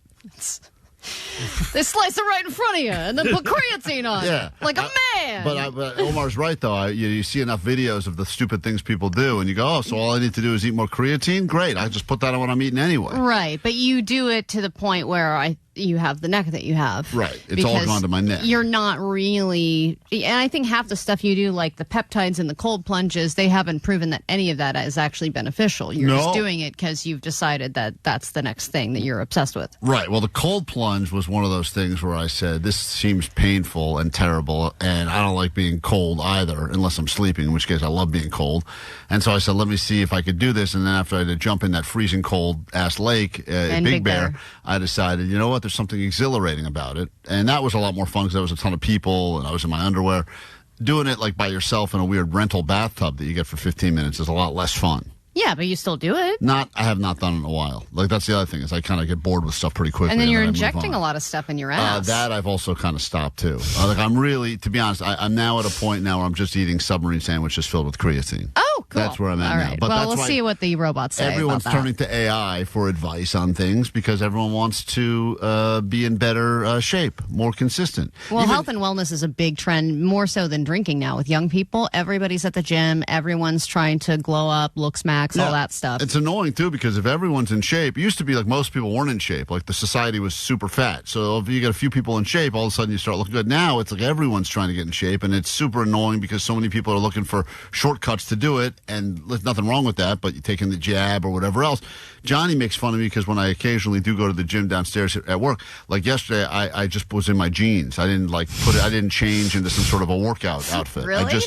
They slice it right in front of you and then put creatine on it. Like a man. But Omar's right, though. You see enough videos of the stupid things people do, and you go, oh, so all I need to do is eat more creatine? Great. I just put that on what I'm eating anyway. Right. But you do it to the point where you have the neck that you have. Right. It's all gone to my neck. You're not really... And I think half the stuff you do, like the peptides and the cold plunges, they haven't proven that any of that is actually beneficial. You're just doing it because you've decided that that's the next thing that you're obsessed with. Right. Well, the cold plunge was one of those things where I said, this seems painful and terrible, and I don't like being cold either, unless I'm sleeping, in which case I love being cold. And so I said, let me see if I could do this. And then after I had to jump in that freezing cold-ass lake at Big Bear, I decided, you know what, there's something exhilarating about it. And that was a lot more fun because there was a ton of people, and I was in my underwear. Doing it like by yourself in a weird rental bathtub that you get for 15 minutes is a lot less fun. Yeah, but you still do it. I have not done it in a while. Like, that's the other thing, is I kind of get bored with stuff pretty quickly. And then you're injecting a lot of stuff in your ass. That I've also kind of stopped, too. Like, I'm really, to be honest, I'm now at a point now where I'm just eating submarine sandwiches filled with creatine. Oh, cool. That's where I'm at All now. right. But well, that's we'll see what the robots say everyone's about that. turning to AI for advice on things because everyone wants to be in better shape, more consistent. Well, health and wellness is a big trend, more so than drinking now with young people. Everybody's at the gym. Everyone's trying to glow up, looks max, all that stuff. It's annoying, too, because if everyone's in shape, it used to be like most people weren't in shape. Like the society was super fat. So if you get a few people in shape, all of a sudden you start looking good. Now it's like everyone's trying to get in shape, and it's super annoying because so many people are looking for shortcuts to do it, and there's nothing wrong with that, but you're taking the jab or whatever else. Johnny makes fun of me because when I occasionally do go to the gym downstairs at work, like yesterday, I just was in my jeans. I didn't I didn't change into some sort of a workout outfit. Really?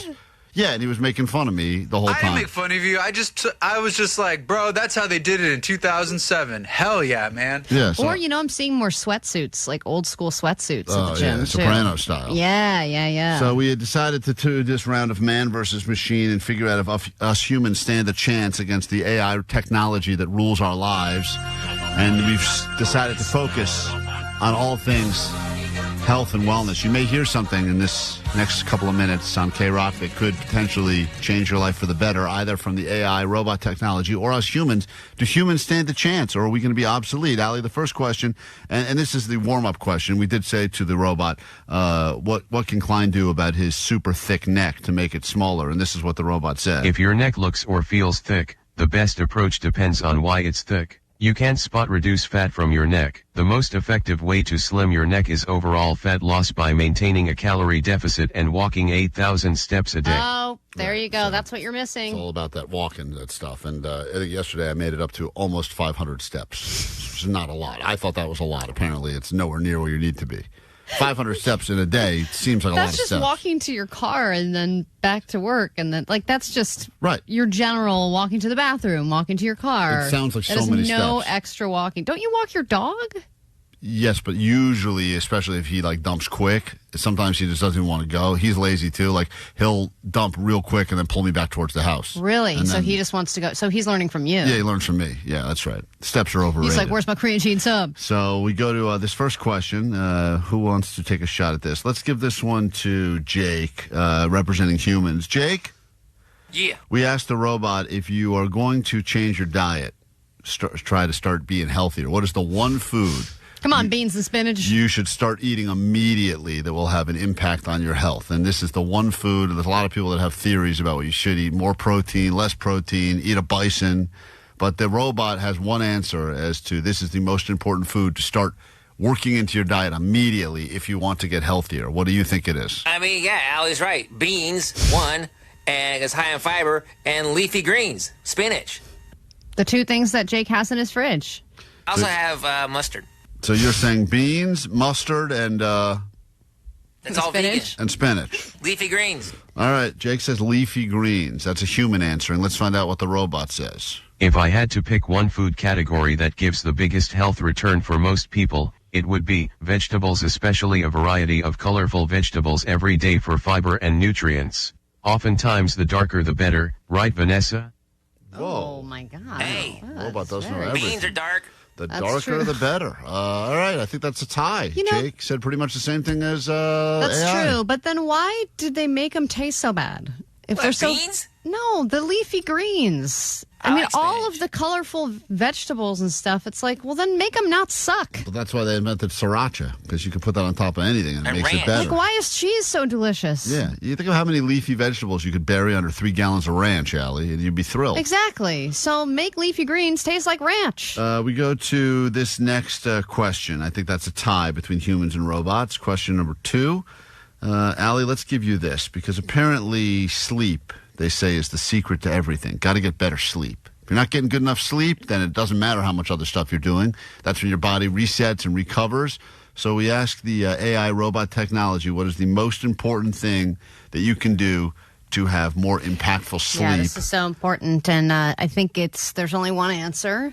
Yeah, and he was making fun of me the whole time. I didn't make fun of you. I was just like, bro, that's how they did it in 2007. Hell yeah, man. Yeah. Or, I'm seeing more sweatsuits, like old school sweatsuits at the gym, too. Soprano style. Yeah. So we had decided to do this round of man versus machine and figure out if us humans stand a chance against the AI technology that rules our lives. And we've decided to focus on all things health and wellness. You may hear something in this next couple of minutes on KROQ that could potentially change your life for the better, either from the AI, robot technology, or us humans. Do humans stand a chance, or are we going to be obsolete? Allie, the first question, and this is the warm-up question. We did say to the robot, what can Klein do about his super thick neck to make it smaller? And this is what the robot said. If your neck looks or feels thick, the best approach depends on why it's thick. You can't reduce fat from your neck. The most effective way to slim your neck is overall fat loss by maintaining a calorie deficit and walking 8,000 steps a day. Oh, there you go. That's what you're missing. It's all about that walking, that stuff. And I think yesterday I made it up to almost 500 steps, which is not a lot. I thought that was a lot. Apparently, it's nowhere near where you need to be. 500 steps in a day seems like a lot of steps. That's just walking to your car and then back to work. And then, that's just your general walking to the bathroom, walking to your car. It sounds like so That many is no steps. extra walking. Don't you walk your dog? Yes, but usually, especially if he dumps quick, sometimes he just doesn't even want to go. He's lazy too. Like he'll dump real quick and then pull me back towards the house. Really? So he just wants to go. So he's learning from you. Yeah, he learns from me. Yeah, that's right. Steps are overrated. He's like, "Where's my creatine sub?" So we go to this first question. Who wants to take a shot at this? Let's give this one to Jake, representing humans. Jake? Yeah. We asked the robot, if you are going to change your diet, try to start being healthier, what is the one food Come on, beans and spinach. you should start eating immediately that will have an impact on your health? And this is the one food. There's a lot of people that have theories about what you should eat: more protein, less protein, eat a bison. But the robot has one answer as to this is the most important food to start working into your diet immediately if you want to get healthier. What do you think it is? I mean, yeah, Allie's right. Beans, one, and it's high in fiber, and leafy greens, spinach. The two things that Jake has in his fridge. I also have mustard. So you're saying beans, mustard, and That's all vegan. And spinach. Leafy greens. All right, Jake says leafy greens. That's a human answering. Let's find out what the robot says. If I had to pick one food category that gives the biggest health return for most people, it would be vegetables, especially a variety of colorful vegetables every day for fiber and nutrients. Oftentimes the darker the better, right, Vanessa? Whoa. Oh, my God. Hey. Robot does know everything. Beans are dark. The That's darker, true. the better. All right, I think that's a tie. You know- Jake said pretty much the same thing as That's AI. true. But then why did they make them taste so bad? If they're so beans? No, the leafy greens. I mean, all of the colorful vegetables and stuff. It's like, well, then make them not suck. But that's why they invented sriracha, because you can put that on top of anything and it makes it better. Like, why is cheese so delicious? Yeah, you think of how many leafy vegetables you could bury under 3 gallons of ranch, Allie, and you'd be thrilled. Exactly. So make leafy greens taste like ranch. We go to this next question. I think that's a tie between humans and robots. Question number 2. Allie, let's give you this, because apparently sleep, they say, is the secret to everything. Got to get better sleep. If you're not getting good enough sleep, then it doesn't matter how much other stuff you're doing. That's when your body resets and recovers. So we ask the AI robot technology, what is the most important thing that you can do to have more impactful sleep? Yeah, this is so important. And I think there's only one answer,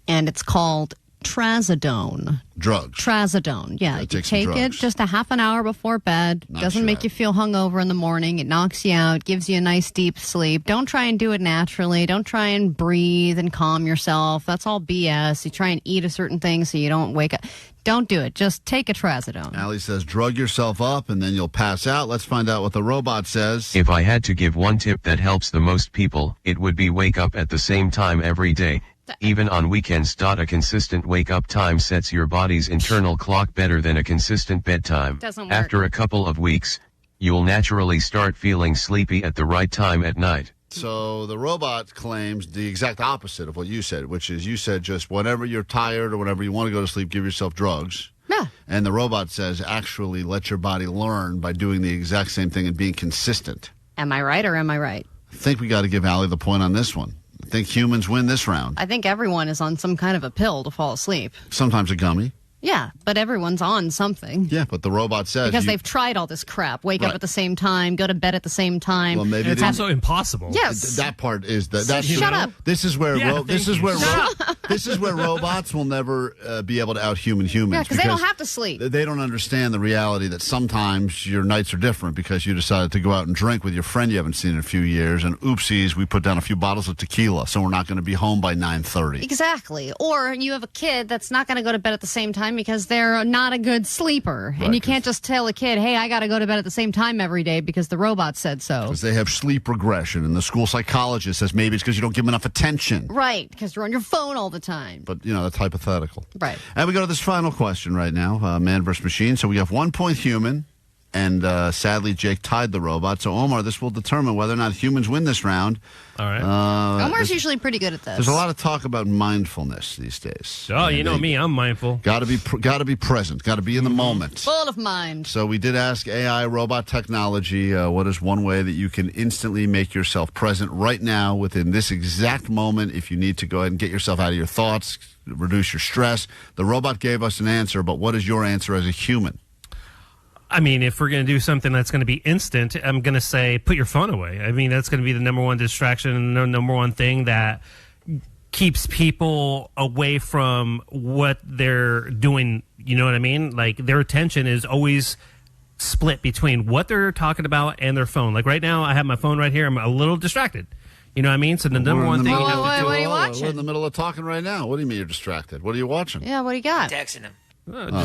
and it's called trazodone. Drugs. Trazodone. Yeah, you take some take it drugs. just a half an hour before bed. Doesn't make you feel hungover in the morning. It knocks you out, gives you a nice deep sleep. Don't try and do it naturally. Don't try and breathe and calm yourself. That's all BS. You try and eat a certain thing so you don't wake up. Don't do it. Just take a trazodone. Allie says, drug yourself up and then you'll pass out. Let's find out what the robot says. If I had to give one tip that helps the most people, it would be wake up at the same time every day. Even on weekends. A consistent wake-up time sets your body's internal clock better than a consistent bedtime. Doesn't work. After a couple of weeks, you'll naturally start feeling sleepy at the right time at night. So the robot claims the exact opposite of what you said, which is you said just whenever you're tired or whenever you want to go to sleep, give yourself drugs. Yeah. And the robot says actually let your body learn by doing the exact same thing and being consistent. Am I right or am I right? I think we got to give Allie the point on this one. I think humans win this round. I think everyone is on some kind of a pill to fall asleep. Sometimes a gummy. Yeah, but everyone's on something. Yeah, but the robot says... Because they've tried all this crap. Wake up Right. at the same time, go to bed at the same time. Well, maybe It's also impossible. Yes. That part is that's Shut up. This is where Yeah, this thank is you. where Shut this is where robots will never be able to outhuman humans. Yeah, because they don't have to sleep. They don't understand the reality that sometimes your nights are different because you decided to go out and drink with your friend you haven't seen in a few years, and oopsies, we put down a few bottles of tequila, so we're not going to be home by 9:30. Exactly. Or you have a kid that's not going to go to bed at the same time because they're not a good sleeper. Right, And you can't just tell a kid, hey, I got to go to bed at the same time every day because the robot said so. Because they have sleep regression, and the school psychologist says maybe it's because you don't give them enough attention. Right, because you're on your phone all the time. But, that's hypothetical. Right. And we go to this final question right now, man versus machine. So we have 1 point human, and sadly, Jake tied the robot. So, Omar, this will determine whether or not humans win this round. All right. Omar's usually pretty good at this. There's a lot of talk about mindfulness these days. Oh, you know me, I'm mindful. Got to be present. Got to be in the moment. Full of mind. So we did ask AI robot technology, what is one way that you can instantly make yourself present right now within this exact moment if you need to go ahead and get yourself out of your thoughts, reduce your stress. The robot gave us an answer, but what is your answer as a human? I mean, if we're going to do something that's going to be instant, I'm going to say put your phone away. I mean, that's going to be the number one distraction and the number one thing that keeps people away from what they're doing. You know what I mean? Like, their attention is always split between what they're talking about and their phone. Like, right now, I have my phone right here. I'm a little distracted. You know what I mean? So the number one thing you have to do... What are you watching? We're in the middle of talking right now. What do you mean you're distracted? What are you watching? Yeah, what do you got? Texting him.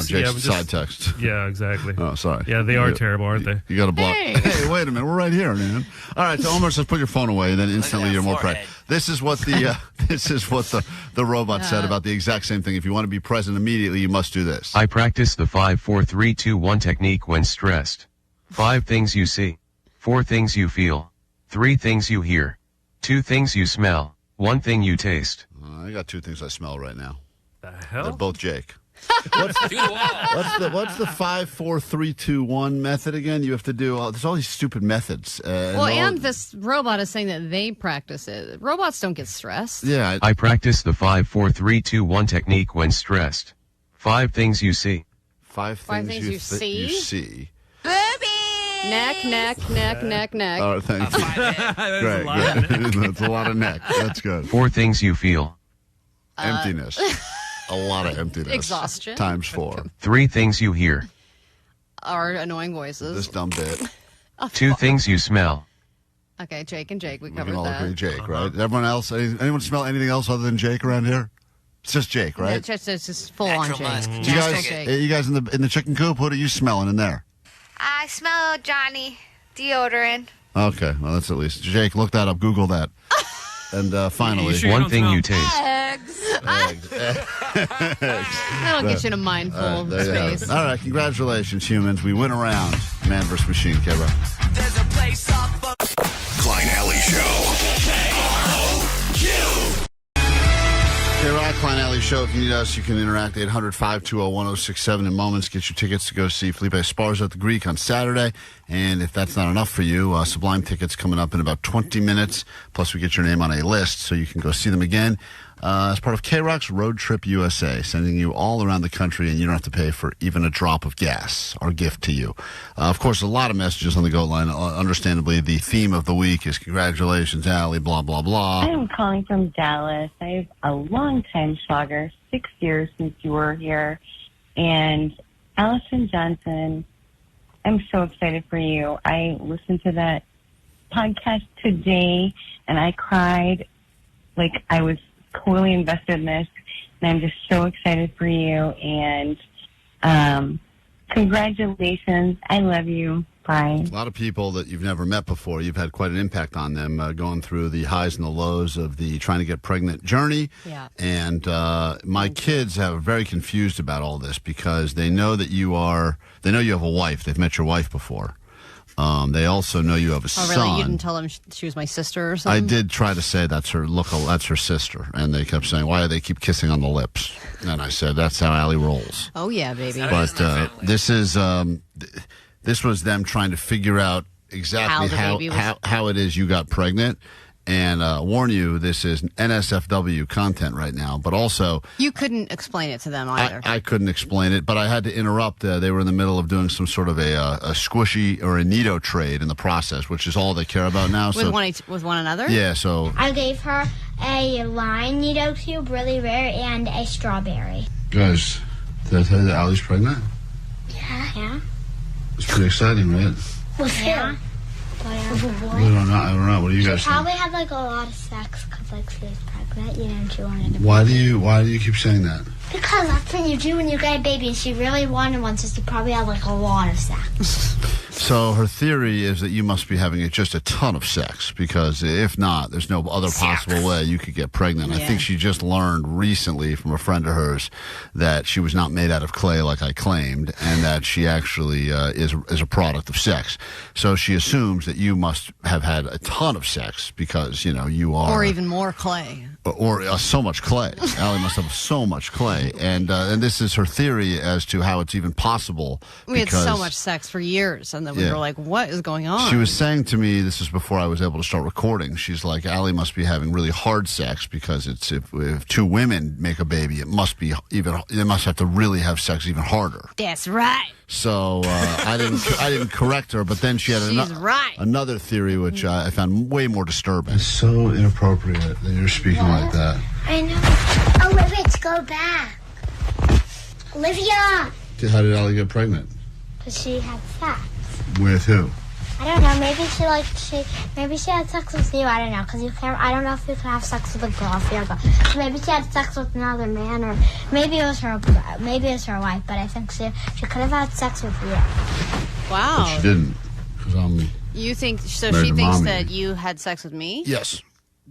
Jake's side text. Yeah, exactly. Oh, sorry. Yeah, they are terrible, aren't they? You got to block. Hey, wait a minute. We're right here, man. All right, so Omar says put your phone away, and then instantly you're more present. This is what the robot said about the exact same thing. If you want to be present immediately, you must do this. I practice the 5, 4, 3, 2, 1 technique when stressed. 5 things you see. 4 things you feel. 3 things you hear. 2 things you smell. 1 thing you taste. I got 2 things I smell right now. The hell? They're both Jake. What's the 5, 4, 3, 2, 1 method again? You have to do. There's all these stupid methods. And this robot is saying that they practice it. Robots don't get stressed. Yeah, I practice the 5, 4, 3, 2, 1 technique when stressed. 5 things you see. 5 things you see. Neck. Oh, thank you. Great. That's a lot of neck. That's good. 4 things you feel. Emptiness. A lot of emptiness. Exhaustion. Times 4. 3 things you hear. Our annoying voices. This dumb bit. 2 things you smell. Okay, Jake and Jake. We We covered can all that. agree Jake, right? Everyone else? Anyone smell anything else other than Jake around here? It's just Jake, right? It's just full on Jake. You guys in the chicken coop, what are you smelling in there? I smell Johnny deodorant. Okay, well, that's at least. Jake, look that up. Google that. And finally. One thing you taste. Eggs. That'll get you in a mindful space. All right, congratulations, humans. We went around. Man vs. Machine, Kara. There's a place off of Klein Alley Show. KROQ, Klein Alley Show. If you need us, you can interact 800-520-1067 in moments. Get your tickets to go see Felipe Esparza at the Greek on Saturday. And if that's not enough for you, Sublime tickets coming up in about 20 minutes. Plus, we get your name on a list so you can go see them again. As part of KROQ's Road Trip USA, sending you all around the country, and you don't have to pay for even a drop of gas. Our gift to you. Of course, a lot of messages on the GOAT line. Understandably, the theme of the week is congratulations, Allie, blah, blah, blah. I'm calling from Dallas. I have a long-time slogger, 6 years since you were here. And Allison Johnson, I'm so excited for you. I listened to that podcast today, and I cried like I was totally invested in this, and I'm just so excited for you, and congratulations. I love you. Bye. A lot of people that you've never met before. You've had quite an impact on them, going through the highs and the lows of the trying to get pregnant journey. Yeah. And my kids are very confused about all this because they know that you have a wife. They've met your wife before. They also know you have a son. Oh, really? You didn't tell them she was my sister or something? I did try to say that's her sister, and they kept saying, "Why do they keep kissing on the lips?" And I said, "That's how Allie rolls." Oh yeah, baby. But this was them trying to figure out exactly how it is you got pregnant. And warn you, this is NSFW content right now. But also, you couldn't explain it to them either. I couldn't explain it, but I had to interrupt. They were in the middle of doing some sort of a squishy or a Neato trade in the process, which is all they care about now. With one another? Yeah, so I gave her a lime Neato cube, really rare, and a strawberry. Guys, did I tell you that Allie's pregnant? Yeah. It's pretty exciting, right? With who? I don't know. What do you guys She probably had like a lot of sex because like she was pregnant, and she wanted to. Why do you keep saying that? Because that's what you do when you get a baby, and she really wanted one, so she probably had like a lot of sex. So her theory is that you must be having just a ton of sex, because if not, there's no other possible way you could get pregnant. Yeah. I think she just learned recently from a friend of hers that she was not made out of clay like I claimed, and that she actually is a product of sex. So she assumes that you must have had a ton of sex because, you are... Or even more clay. Or so much clay. Allie must have so much clay. And this is her theory as to how it's even possible. We had so much sex for years, and then we were like, what is going on? She was saying to me, this is before I was able to start recording, she's like, Allie must be having really hard sex because it's if two women make a baby, it must have to really have sex even harder. That's right. So I didn't correct her, but then she had another theory which I found way more disturbing. It's so inappropriate that you're speaking like that. I know. Olivia, go back. Olivia. How did Allie get pregnant? Because she had sex. With who? I don't know. Maybe she had sex with you. I don't know, because you can't. I don't know if you can have sex with a girl if you're a girl. So maybe she had sex with another man, or maybe it was her wife. But I think she could have had sex with you. Wow. But she didn't, because I'm. You think so? Married She to thinks mommy. that you had sex with me? Yes.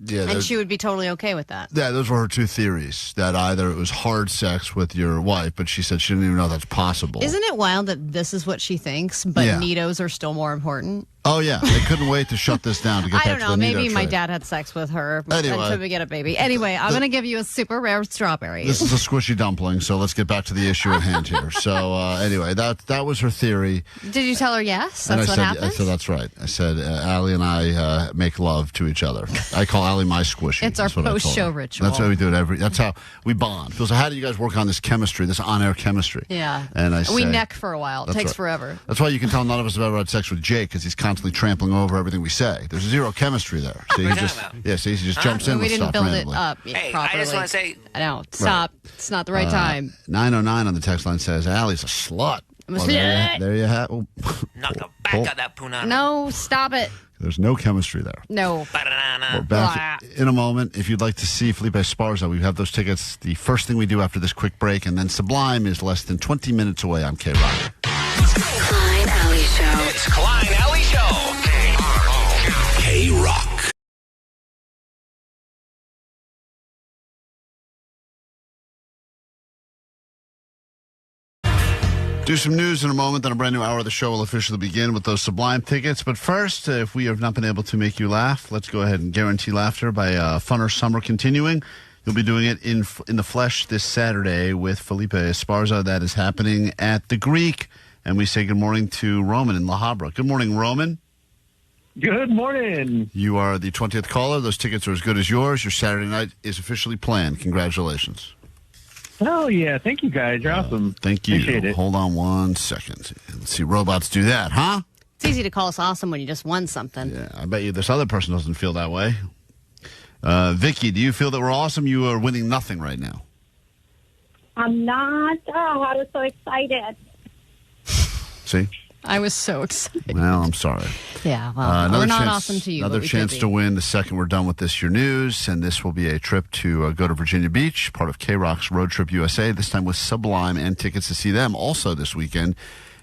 Yeah, And she would be totally okay with that. Yeah, those were her two theories, that either it was hard sex with your wife, but she said she didn't even know that's possible. Isn't it wild that this is what she thinks, but Yeah. neatos are still more important? Oh, yeah. They couldn't wait to shut this down to get I back don't to know. the Maybe Nito my trade. dad had sex with her Anyway. until we get a baby. Anyway, I'm going to give you a super rare strawberry. This is a squishy dumpling, so let's get back to the issue at hand here. So, anyway, that was her theory. Did you tell her yes? And That's what happened? I said, that's right. I said, Allie and I make love to each other. I call Allie my squishy. It's our That's what I told her. post-show ritual. That's how we do it that's how we bond. Phil, so how do you guys work on this chemistry, this on-air chemistry? Yeah. And we say, neck for a while. It That's takes right. forever. That's why you can tell none of us have ever had sex with Jake, because he's constantly trampling over everything we say. There's zero chemistry there. So he just jumps in We with didn't stuff build randomly. it up Hey, properly. I just want to say, No, stop. It's not the right time. 909 on the text line says, Allie's a slut. I'm a Well, slut. there you have it. knock the back of that punana. No, stop it. There's no chemistry there. No. We're back in a moment. If you'd like to see Felipe Esparza, we have those tickets. The first thing we do after this quick break, and then Sublime is less than 20 minutes away on KROQ. Klein Alley Show. It's Klein Alley Show. KROQ. Do some news in a moment, then a brand new hour of the show will officially begin with those Sublime tickets. But first, if we have not been able to make you laugh, let's go ahead and guarantee laughter by Funner Summer continuing. You'll be doing it in the flesh this Saturday with Felipe Esparza. That is happening at the Greek. And we say good morning to Roman in La Habra. Good morning, Roman. Good morning. You are the 20th caller. Those tickets are as good as yours. Your Saturday night is officially planned. Congratulations. Oh, yeah. Thank you, guys. You're awesome. Thank you. Appreciate it. Hold on 1 second. Let's see robots do that, huh? It's easy to call us awesome when you just won something. Yeah, I bet you this other person doesn't feel that way. Vicky, do you feel that we're awesome? You are winning nothing right now. I'm not. Oh, I was so excited. See? I was so excited. Well, I'm sorry. Yeah, well, we're not awesome to you. Another but we chance could to be. win the second we're done with this Your News, and this will be a trip to go to Virginia Beach, part of KROQ's Road Trip USA, this time with Sublime and tickets to see them also this weekend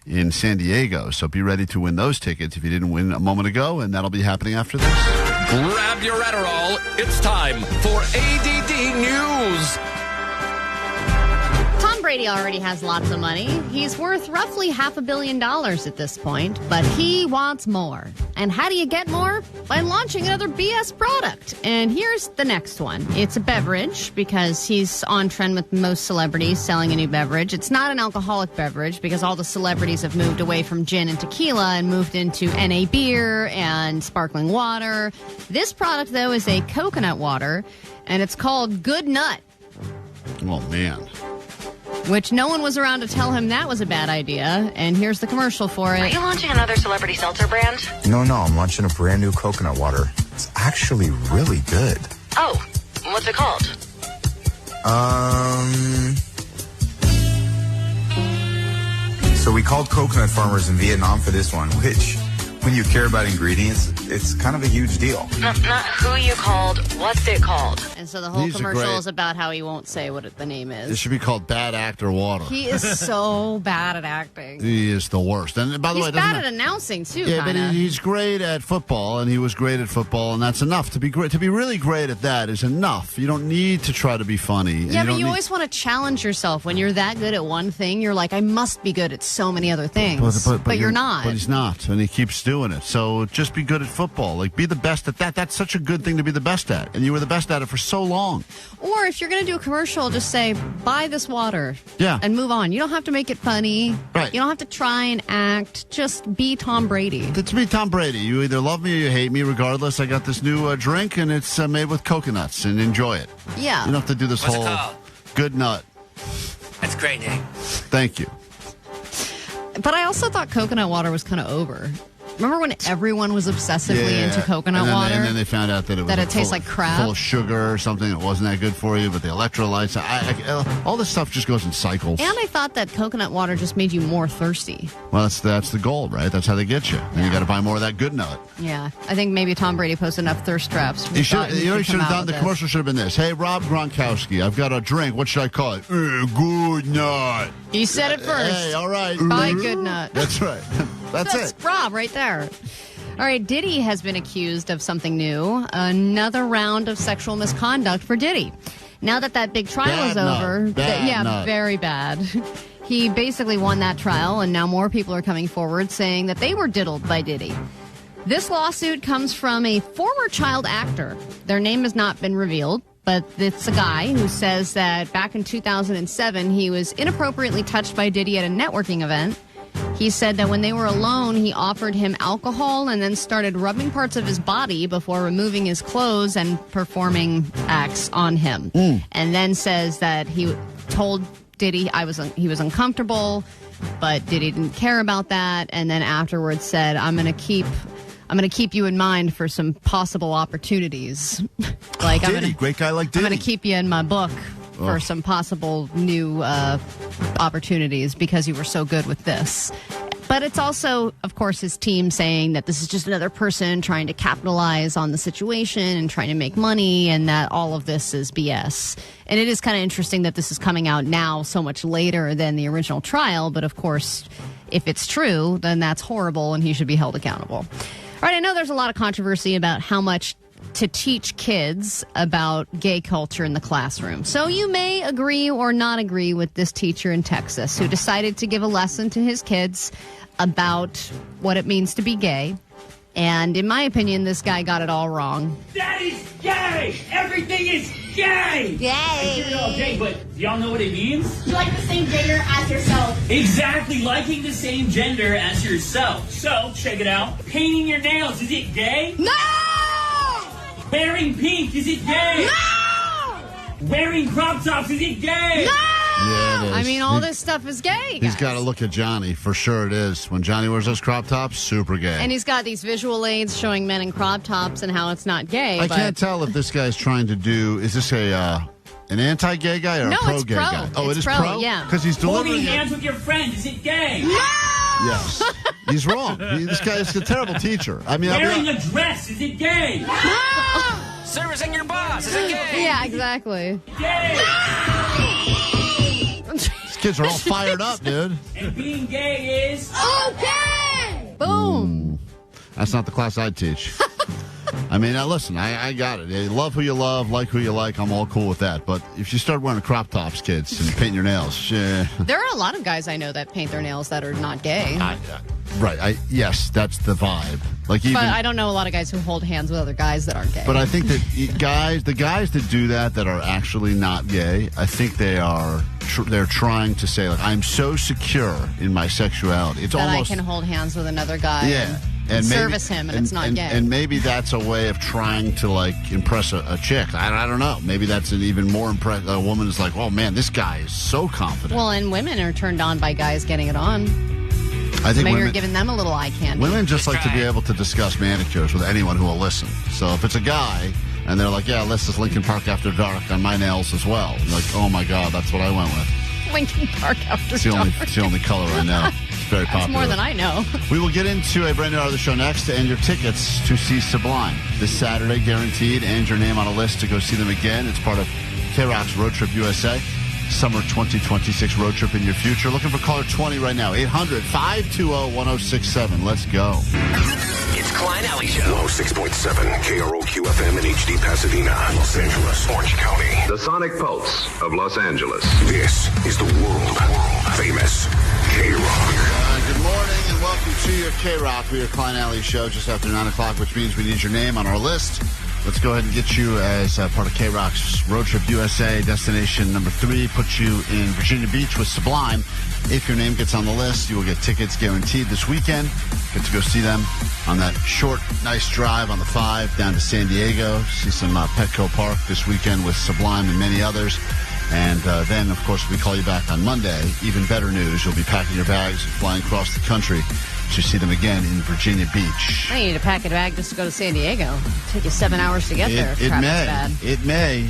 in San Diego. So be ready to win those tickets if you didn't win a moment ago, and that'll be happening after this. Grab your Adderall. It's time for A.D.D. News. Tom Brady already has lots of money. He's worth roughly $500 million at this point, but he wants more. And how do you get more? By launching another BS product. And here's the next one. It's a beverage because he's on trend with most celebrities selling a new beverage. It's not an alcoholic beverage because all the celebrities have moved away from gin and tequila and moved into NA beer and sparkling water. This product, though, is a coconut water, and it's called Good Nut. Oh, man. Which no one was around to tell him that was a bad idea. And here's the commercial for it. Are you launching another celebrity seltzer brand? No, I'm launching a brand new coconut water. It's actually really good. Oh, what's it called? So we called coconut farmers in Vietnam for this one, which, when you care about ingredients, it's kind of a huge deal. Not who you called, what's it called? And so the whole These are commercial great. is about how he won't say what the name This is. should be called Bad Actor Water. He is so bad at acting. He is the worst. And by the He's way, it doesn't bad at matter. announcing, too, Yeah, but kind of. he's great at football, and he was great at football, and that's enough. To be great, to be really great at that is enough. You don't need to try to be funny. and Yeah, but don't you need- always want to challenge yourself. When you're that good at one thing, you're like, I must be good at so many other things. But you're not. But he's not, and he keeps doing it. So just be good at football. Like, be the best at that. That's such a good thing to be the best at, and you were the best at it for so long. Or if you're going to do a commercial, just say, buy this water. Yeah. And move on. You don't have to make it funny. Right. You don't have to try and act. Just be Tom Brady. To be Tom Brady, you either love me or you hate me. Regardless, I got this new drink, and it's made with coconuts, and enjoy it. Yeah. You don't have to do this What's it whole called? Good Nut. That's a great name. Thank you. But I also thought coconut water was kind of over. Remember when everyone was obsessively into coconut water? And then they found out that it was That it full tastes of- like crap? full of sugar or something. It wasn't that good for you, but the electrolytes, all this stuff just goes in cycles. And I thought that coconut water just made you more thirsty. Well, that's the goal, right? That's how they get you. And you got to buy more of that Good Nut. Yeah. I think maybe Tom Brady posted enough thirst traps. You know, you should have done the commercial. Should have been this. Hey, Rob Gronkowski, I've got a drink. What should I call it? Good Nut. He said it first. Hey, all right. Buy Good Nut. That's right. That's it. Rob right there. All right, Diddy has been accused of something new. Another round of sexual misconduct for Diddy. Now that big trial is over, very bad. He basically won that trial, and now more people are coming forward saying that they were diddled by Diddy. This lawsuit comes from a former child actor. Their name has not been revealed, but it's a guy who says that back in 2007, he was inappropriately touched by Diddy at a networking event. He said that when they were alone, he offered him alcohol and then started rubbing parts of his body before removing his clothes and performing acts on him. And then says that he told Diddy he was uncomfortable, but Diddy didn't care about that. And then afterwards said, I'm going to keep you in mind for some possible opportunities. Like Diddy, great guy like Diddy. I'm going to keep you in my book for some possible new opportunities because you were so good with this. But it's also, of course, his team saying that this is just another person trying to capitalize on the situation and trying to make money, and that all of this is BS. And it is kind of interesting that this is coming out now so much later than the original trial. But, of course, if it's true, then that's horrible and he should be held accountable. All right, I know there's a lot of controversy about how much to teach kids about gay culture in the classroom. So you may agree or not agree with this teacher in Texas who decided to give a lesson to his kids about what it means to be gay. And in my opinion, this guy got it all wrong. That is gay! Everything is gay! Gay! I hear it all day, but do y'all know what it means? You like the same gender as yourself. Exactly, liking the same gender as yourself. So, check it out. Painting your nails, is it gay? No! Wearing pink, is it gay? No! Wearing crop tops, is it gay? No! Yeah, it is. I mean, all this stuff is gay, He's guys. got to look at Johnny. For sure it is. When Johnny wears those crop tops, super gay. And he's got these visual aids showing men in crop tops and how it's not gay. I can't tell if this guy's trying to do, is this an anti-gay guy or No, a it's pro-gay pro. guy? Oh, It's it is pro, pro? yeah. Because he's delivering Holding it. hands with your friend, is it gay? No! Yes. He's wrong. This guy is a terrible teacher. I mean, Wearing a dress, is it gay? No! Servicing your boss, is it gay? Yeah, exactly. Gay! These kids are all fired up, dude. And being gay is... Okay! Boom. That's not the class I teach. I mean, now listen, I got it. You love who you love, like who you like. I'm all cool with that. But if you start wearing crop tops, kids, and painting your nails, There are a lot of guys I know that paint their nails that are not gay. Right. Yes, that's the vibe. Like even, But I don't know a lot of guys who hold hands with other guys that aren't gay. But I think that the guys that do that are actually not gay, I think they're trying to say, like, I'm so secure in my sexuality. It's that almost I can hold hands with another guy. yeah. And service him, and it's not gay. And maybe that's a way of trying to, like, impress a chick. I don't know. Maybe that's an even more impressive. A woman is like, oh, man, this guy is so confident. Well, and women are turned on by guys getting it on. I think Maybe women, you're giving them a little eye candy. Women just like to be able to discuss manicures with anyone who will listen. So if it's a guy and they're like, yeah, let's just Lincoln Park After Dark on my nails as well. I'm like, oh my God, that's what I went with. Lincoln Park After Dark. It's the only color I know. It's very popular. That's more than I know. We will get into a brand new hour of the show next and your tickets to see Sublime this Saturday, guaranteed, and your name on a list to go see them again. It's part of KROQ's Road Trip USA. Summer 2026 road trip in your future. Looking for caller 20 right now. 800-520-1067. Let's go. It's Klein Alley Show. 106.7 KROQ FM in HD Pasadena, Los Angeles, Orange County. The Sonic Pulse of Los Angeles. This is the world famous KROQ. Good morning and welcome to your KROQ. We are Klein Alley Show just after 9 o'clock, which means we need your name on our list. Let's go ahead and get you as part of KROQ's Road Trip USA destination number 3. Put you in Virginia Beach with Sublime. If your name gets on the list, you will get tickets guaranteed this weekend. Get to go see them on that short, nice drive on the 5 down to San Diego. See some Petco Park this weekend with Sublime and many others. And then, of course, we call you back on Monday. Even better news, you'll be packing your bags and flying across the country to see them again in Virginia Beach. I need to pack a bag just to go to San Diego. It'll take you 7 hours to get there. It may,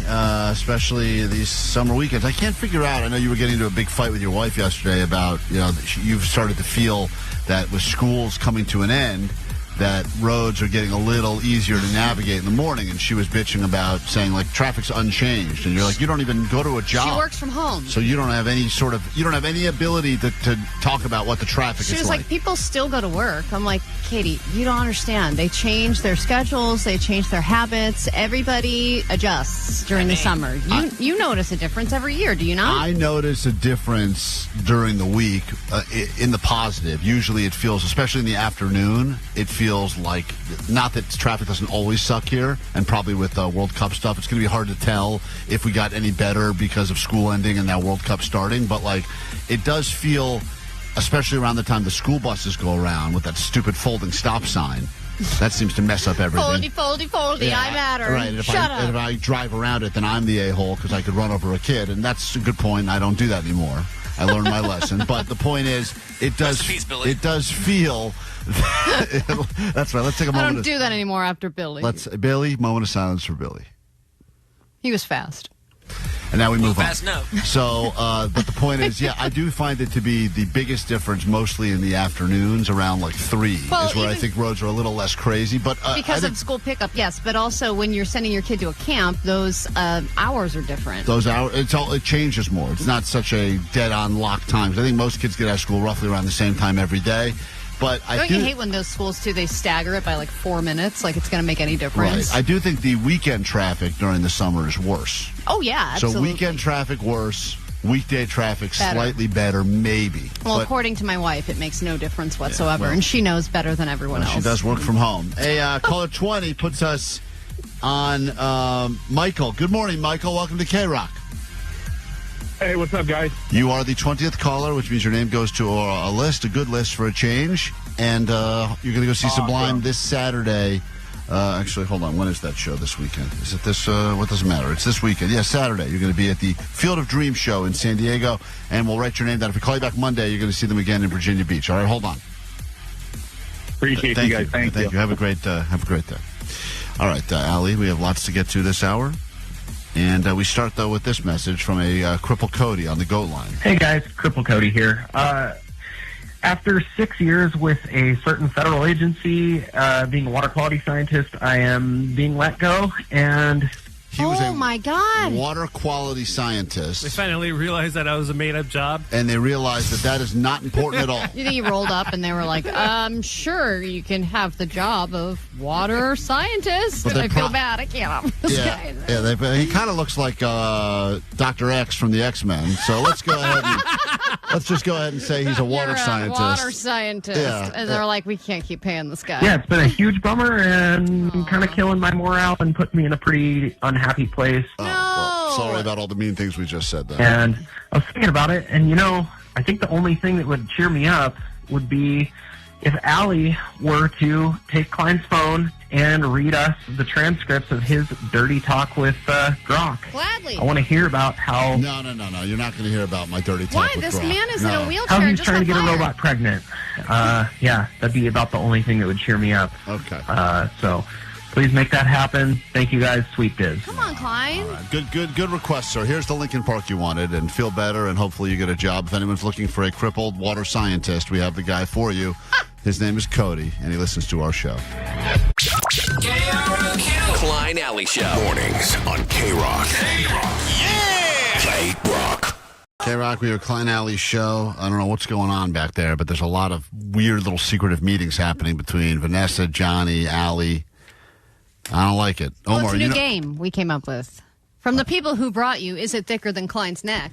especially these summer weekends. I can't figure out. I know you were getting into a big fight with your wife yesterday about, you've started to feel that with schools coming to an end, that roads are getting a little easier to navigate in the morning, and she was bitching about saying, like, traffic's unchanged, and you're like, you don't even go to a job. She works from home. So you don't have any ability to talk about what the traffic She is was like, people still go to work. I'm like, Katie, you don't understand. They change their schedules. They change their habits. Everybody adjusts during the summer. You notice a difference every year, do you not? I notice a difference during the week in the positive. Usually it feels, especially in the afternoon, it feels like, not that traffic doesn't always suck here, and probably with World Cup stuff, it's going to be hard to tell if we got any better because of school ending and now World Cup starting, but like, it does feel, especially around the time the school buses go around with that stupid folding stop sign. That seems to mess up everything. Foldy, Yeah, I matter. Right. If Shut up. If I drive around it, then I'm the a-hole because I could run over a kid, and that's a good point. I don't do that anymore. I learned my lesson. But the point is, it does feel. That's right. Let's take a moment. I don't do that anymore after Billy. Billy, moment of silence for Billy. He was fast. And now we move on. Fast enough. So, but the point is, I do find it to be the biggest difference mostly in the afternoons around like 3 is where I think roads are a little less crazy. But because of school pickup, yes. But also when you're sending your kid to a camp, those hours are different. Those hours, it changes more. It's not such a dead-on lock time. I think most kids get out of school roughly around the same time every day. But Don't you hate when those schools, too, they stagger it by like 4 minutes? Like it's going to make any difference? Right. I do think the weekend traffic during the summer is worse. Oh, yeah, absolutely. So weekend traffic worse, weekday traffic Better. Slightly better, maybe. Well, but according to my wife, it makes no difference whatsoever, and she knows better than everyone else. She does work from home. Hey, caller 20 puts us on Michael. Good morning, Michael. Welcome to KROQ. Hey, what's up, guys? You are the 20th caller, which means your name goes to a list, a good list for a change. And you're going to go see Sublime this Saturday. Actually, hold on. When is that show this weekend? Is it this? What doesn't matter? It's this weekend. Yeah, Saturday. You're going to be at the Field of Dreamz show in San Diego, and we'll write your name down. If we call you back Monday, you're going to see them again in Virginia Beach. All right, hold on. Appreciate you guys. Thank you. Have a great day. All right, Allie, we have lots to get to this hour. And we start, though, with this message from a Cripple Cody on the GOAT line. Hey, guys. Cripple Cody here. After 6 years with a certain federal agency, being a water quality scientist, I am being let go, and... He was my God. Water quality scientist. They finally realized that I was a made-up job. And they realized that is not important at all. You think he rolled up and they were like, sure, you can have the job of water scientist. I feel bad. I can't have this guy. Yeah, he kind of looks like Dr. X from the X-Men. So let's go ahead and just go ahead and say he's a water scientist. Water scientist. Yeah, and they're like, we can't keep paying this guy. Yeah, it's been a huge bummer and kind of killing my morale and put me in a pretty unhappy place. Well, sorry about all the mean things we just said, though. And I was thinking about it, and I think the only thing that would cheer me up would be if Allie were to take Klein's phone and read us the transcripts of his dirty talk with Grok. Gladly. I want to hear about how... No. You're not going to hear about my dirty talk Why? with This Grok. man is in a wheelchair. How he's trying to get a robot pregnant. Yeah, that'd be about the only thing that would cheer me up. Okay. So... please make that happen. Thank you, guys. Sweet biz. Come on, Klein. All right. Good request, sir. Here's the Lincoln Park you wanted, and feel better, and hopefully you get a job. If anyone's looking for a crippled water scientist, we have the guy for you. His name is Cody, and he listens to our show. KROQ. Klein Alley Show. Mornings on KROQ. Yeah! KROQ. KROQ, we have a Klein Alley Show. I don't know what's going on back there, but there's a lot of weird little secretive meetings happening between Vanessa, Johnny, Allie. I don't like it. Well, Omar, it's a new game we came up with. From the people who brought you Is It Thicker Than Klein's Neck,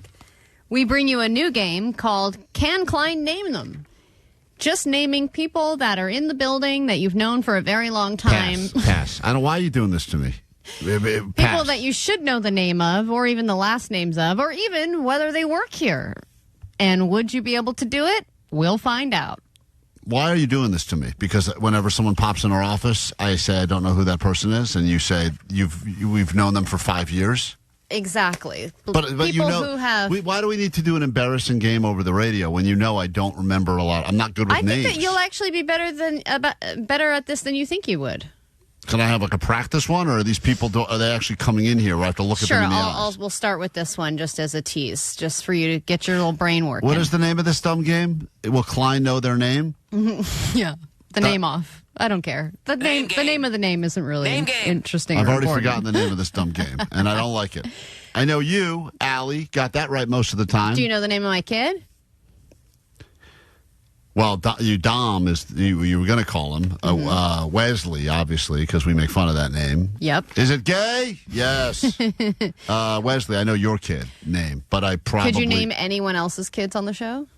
we bring you a new game called Can Klein Name Them? Just naming people that are in the building that you've known for a very long time. Pass. I don't know why are you doing this to me. People that you should know the name of, or even the last names of, or even whether they work here. And would you be able to do it? We'll find out. Why are you doing this to me? Because whenever someone pops in our office, I say I don't know who that person is, and you say we've known them for 5 years. Exactly. But people who have. Why do we need to do an embarrassing game over the radio when you know I don't remember a lot? I'm not good with names. I think that you'll actually be better at this than you think you would. Can I have like a practice one, or are these people? Are they actually coming in here where I have to look at them in the eyes? We'll start with this one just as a tease, just for you to get your little brain working. What is the name of this dumb game? Will Klein know their name? Yeah. the name off. I don't care. The name of the name isn't really interesting. I've or already important. forgotten the name of this dumb game, and I don't like it. I know you, Allie, got that right most of the time. Do you know the name of my kid? Well, Dom is you were going to call him Wesley, obviously, because we make fun of that name. Yep. Is it gay? Yes. Wesley, I know your kid name, but I probably Could you name anyone else's kids on the show,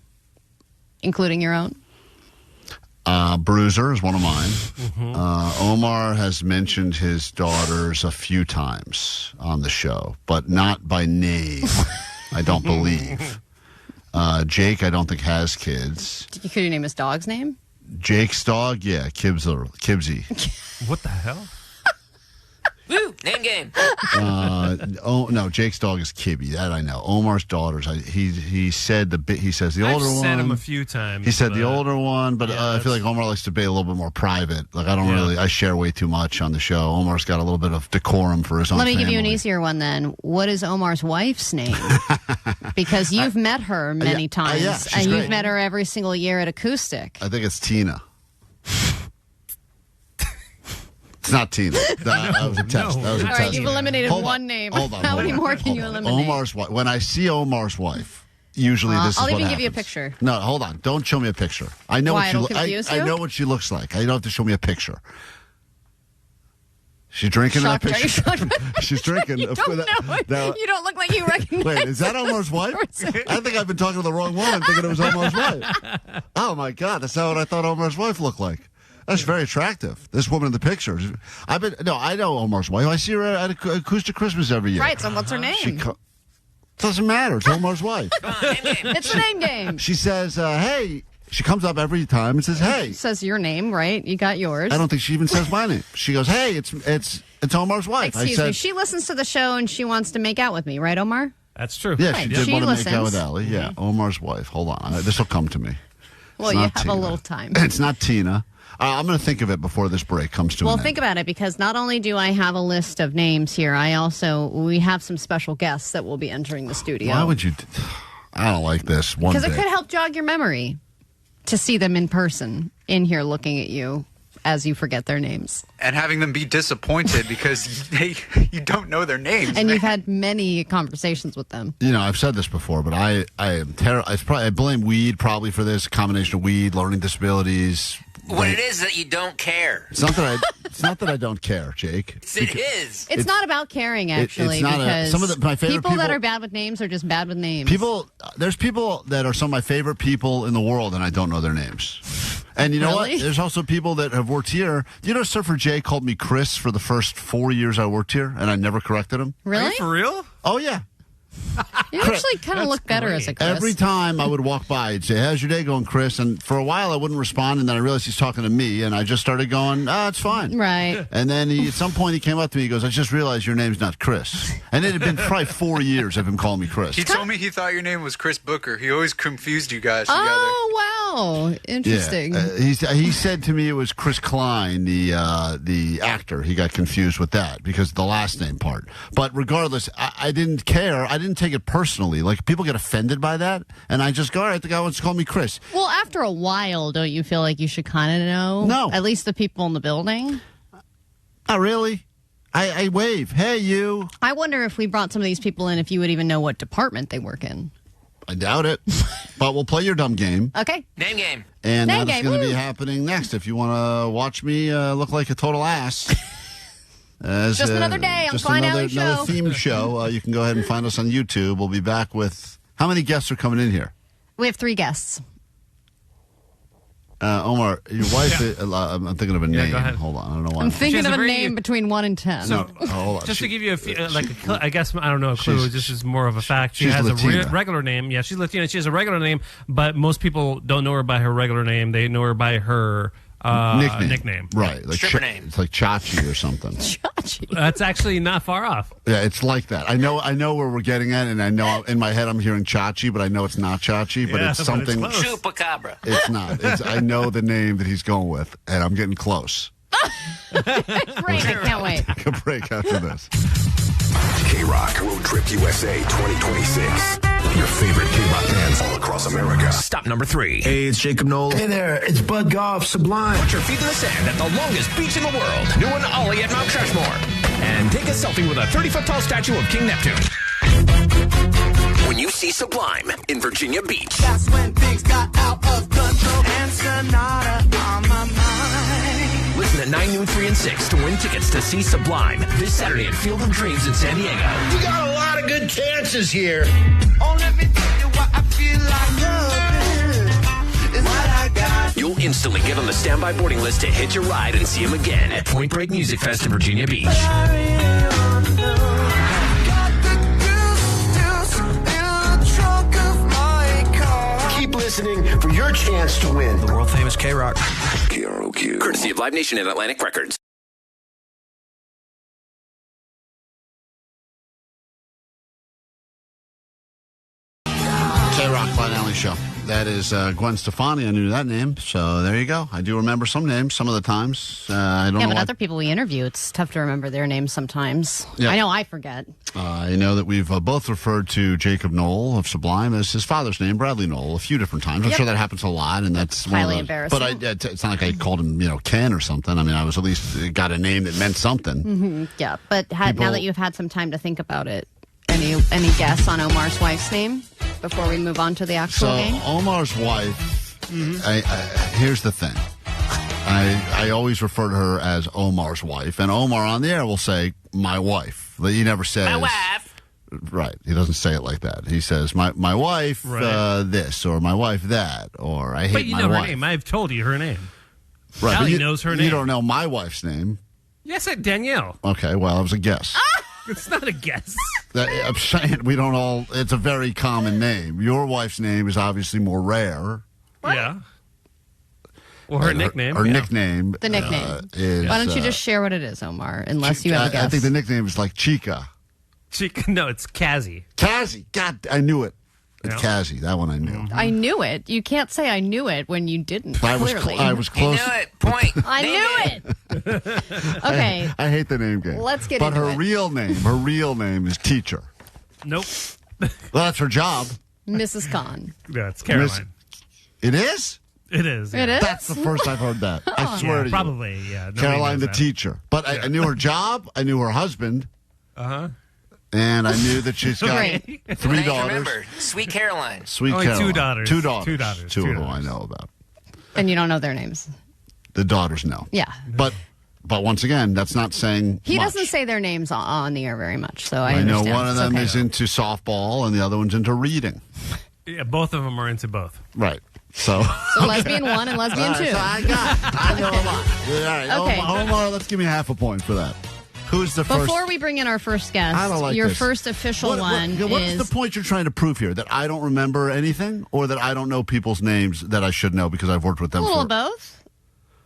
including your own? Bruiser is one of mine. Omar has mentioned his daughters a few times on the show, but not by name. I don't believe. Jake, I don't think has kids. Could you name his dog's name? Jake's dog, yeah, Kibsy. What the hell? Woo! Name game. No, Jake's dog is Kibby. That I know. Omar's daughters. He says the older one. I've said him a few times. He said the older one, but I feel like Omar likes to be a little bit more private. Like I share way too much on the show. Omar's got a little bit of decorum for his own. Let me give you an family. easier one then. What is Omar's wife's name? Because you've met her many times, she's and great. you've met her every single year at Acoustic. I think it's Tina. It's not Tina. That was a test. That was a All test. right, you've eliminated Hold on. one name. Hold on. How many more can you eliminate? Omar's wife. When I see Omar's wife, usually this is I'll what even happens. give you a picture. No, hold on. Don't show me a picture. I know Why, what it'll she confuse I you? know what she looks like. You don't have to show me a picture. She's drinking Shocked, that are you picture. shocked? She's drinking. You don't know it. Now- You don't look like you recognize. Wait, is that Omar's wife? I think I've been talking to the wrong woman, thinking it was Omar's wife. Oh my God, that's not what I thought Omar's wife looked like. That's very attractive. This woman in the picture. I know Omar's wife. I see her at Acoustic Christmas every year. Right. So what's her name? Doesn't matter. It's Omar's wife. It's the name game. She says, "Hey." She comes up every time and says, "Hey." Says your name, right? You got yours. I don't think she even says my name. She goes, "Hey, it's Omar's wife." Excuse me. She listens to the show and she wants to make out with me, right, Omar? That's true. Yeah, Right. she did She want to listens. make out with Allie. Yeah, Omar's wife. Hold on. This will come to me. Well, It's you not have Tina. a little time. It's not Tina. I'm going to think of it before this break comes to Well, an end. think about it, because not only do I have a list of names here, we have some special guests that will be entering the studio. Why would you? I don't like this one Because it bit. could help jog your memory to see them in person in here looking at you as you forget their names. And having them be disappointed because you don't know their names. And you've had many conversations with them. You know, I've said this before, but I am terrible. I blame weed probably for this. A combination of weed, learning disabilities. What it is that you don't care. It's not that I don't care, Jake. It is. It's not about caring, actually, it's not because some of my favorite people that are bad with names are just bad with names. There's people that are some of my favorite people in the world, and I don't know their names. And you know Really? what? There's also people that have worked here. You know, Surfer Jay called me Chris for the first 4 years I worked here, and I never corrected him. Really? For real? Oh, yeah. You actually kind of look better as a Chris. Every time I would walk by, he'd say, "How's your day going, Chris?" And for a while, I wouldn't respond, and then I realized he's talking to me, and I just started going, it's fine. Right. And then at some point, he came up to me, he goes, "I just realized your name's not Chris." And it had been probably 4 years of him calling me Chris. He told me he thought your name was Chris Booker. He always confused you guys together. Oh, wow. Interesting. Yeah. He said to me it was Chris Klein, the actor. He got confused with that because of the last name part. But regardless, I didn't care. I didn't take it personally. Like, people get offended by that, and I just go, all right, the guy wants to call me Chris. Well, after a while, don't you feel like you should kind of know? No. At least the people in the building? Not really. I wave. Hey, you. I wonder if we brought some of these people in, if you would even know what department they work in. I doubt it. But we'll play your dumb game. Okay. Name game. And Name that's game, going to be woo. happening next. If you want to watch me look like a total ass. Just another day on just Klein another Show. themed show. You can go ahead and find us on YouTube. We'll be back with... How many guests are coming in here? We have 3 guests. Omar, your wife... I'm thinking of a name. go ahead. Hold on. I don't know why. I'm She thinking has of a a very- name between 1 and 10. So, hold on. just to give you a few, I guess, I don't know, a clue. She's- This is more of a fact. She she's has Latina. a regular name. Yeah, she's Latina. She has a regular name, but most people don't know her by her regular name. They know her by her nickname. Right. Like Stripper name. It's like Chachi or something. That's actually not far off. Yeah, it's like that. I know where we're getting at, and I know in my head I'm hearing Chachi, but I know it's not Chachi, but Yeah, it's but something. close. Chupacabra. It's not. I know the name that he's going with, and I'm getting close. Great, I can't wait. Take a break after this. KROQ Road Trip USA 2026. Your favorite K-Rock bands all across America. Stop number 3. Hey, it's Jacob Nolan. Hey there, it's Bud Goff, Sublime. Put your feet in the sand at the longest beach in the world, New and Ollie at Mount Trashmore. And take a selfie with a 30-foot-tall statue of King Neptune. When you see Sublime in Virginia Beach. That's when things got out of control. And Sonata on my mind. Listen at 9, noon, 3, and 6 to win tickets to see Sublime this Saturday at Field of Dreamz in San Diego. You got a lot of good chances here. Oh, let me tell you what I feel like loving is what I got. You'll instantly get on the standby boarding list to hitch a ride and see him again at Point Break Music Fest in Virginia Beach. Keep listening for your chance to win. The world famous KROQ. KROQ. Courtesy of Live Nation and Atlantic Records. KROQ Klein Alley Show. That is Gwen Stefani. I knew that name, so there you go. I do remember some names some of the times. I don't know. But other people we interview, it's tough to remember their names sometimes. Yeah. I know I forget. I know that we've both referred to Jacob Knoll of Sublime as his father's name, Bradley Knoll, a few different times. I'm sure that happens a lot, and that's highly embarrassing. But it's not like I called him, Ken or something. I mean, I was at least got a name that meant something. Mm-hmm. Yeah, but now that you've had some time to think about it, any guess on Omar's wife's name before we move on to the actual game? So Omar's wife, here's the thing. I always refer to her as Omar's wife, and Omar on the air will say, my wife. He never says... My wife. Right. He doesn't say it like that. He says, my wife this, or my wife that, or I hate my wife. But you know her name. I've told you her name. Right. Allie knows her name. You don't know my wife's name. Yes, Danielle. Okay, well, it was a guess. It's not a guess. I'm saying we don't all... It's a very common name. Your wife's name is obviously more rare. What? Yeah. Well, her nickname. Her nickname. The nickname. Is, why don't you just share what it is, Omar, unless you have a guess? I think the nickname is like Chica. No, it's Kazzy. Kazzy. God, I knew it. It's Yeah. Kazzy. That one I knew. I knew it. You can't say I knew it when you didn't. I was close. You knew it. Point. I knew it. Okay. I hate the name game. Let's get but into her it. Her real name is Teacher. Nope. Well, that's her job. Mrs. Khan. Yeah, it's Caroline. It is? It is. It is? That's the first I've heard that. I swear to you. Probably, yeah. Nobody Caroline knows the that. teacher. But I knew her job. I knew her husband. Uh-huh. And I knew that she's got Right. 3 Now you daughters. remember, Sweet Caroline. Sweet Only Caroline. 2 daughters. 2 daughters. 2 daughters. 2 2 of them I daughters. know about. And you don't know their names. The daughters know. Yeah. But once again, that's not saying He much. doesn't say their names on the air very much, so I I know understand. one of It's them okay. is into softball and the other one's into reading. Yeah, both of them are into both. Right. So, So lesbian 1 and lesbian 2. So I know a lot. All right. Okay. Omar, let's give me half a point for that. Who's the first? Before we bring in our first guest, I don't like your this. first official one What's is... the point you're trying to prove here? That I don't remember anything, or that I don't know people's names that I should know because I've worked with them A little for of both.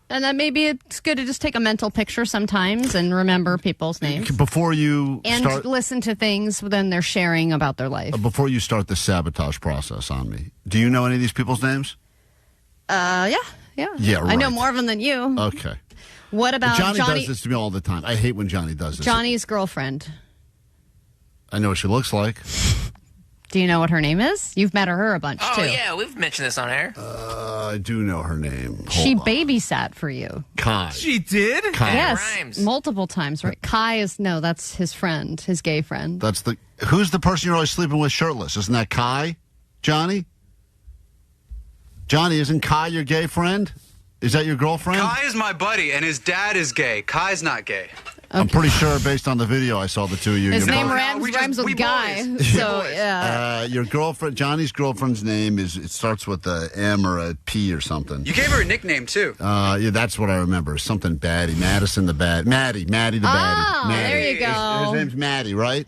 And then maybe it's good to just take a mental picture sometimes and remember people's names. Before you And start, listen to things when they're sharing about their life. before you start the sabotage process on me, do you know any of these people's names? Yeah. Yeah, I know right. more of them than you. Okay. What about Johnny does this to me all the time. I hate when Johnny does this. Johnny's girlfriend? I know what she looks like. Do you know what her name is? You've met her a bunch, Oh, too. yeah, we've mentioned this on air. I do know her name. She Hold on. babysat for you. Kai. She did? Kai. Yes, Rhymes. multiple times, right? Kai is, no, that's his friend, his gay friend. Who's the person you're always sleeping with shirtless? Isn't that Kai? Johnny? Johnny, isn't Kai your gay friend? Is that your girlfriend? Kai is my buddy, and his dad is gay. Kai's not gay. I'm pretty sure, based on the video I saw the two of you. His you're name both- rhymes with guy. So, yeah. Your girlfriend, Johnny's girlfriend's name it starts with a M or a P or something. You gave her a nickname, too. Yeah, that's what I remember. Something Baddie. Madison the Bad. Maddie the Baddie. Oh, Maddie. there you go. His name's Maddie, right?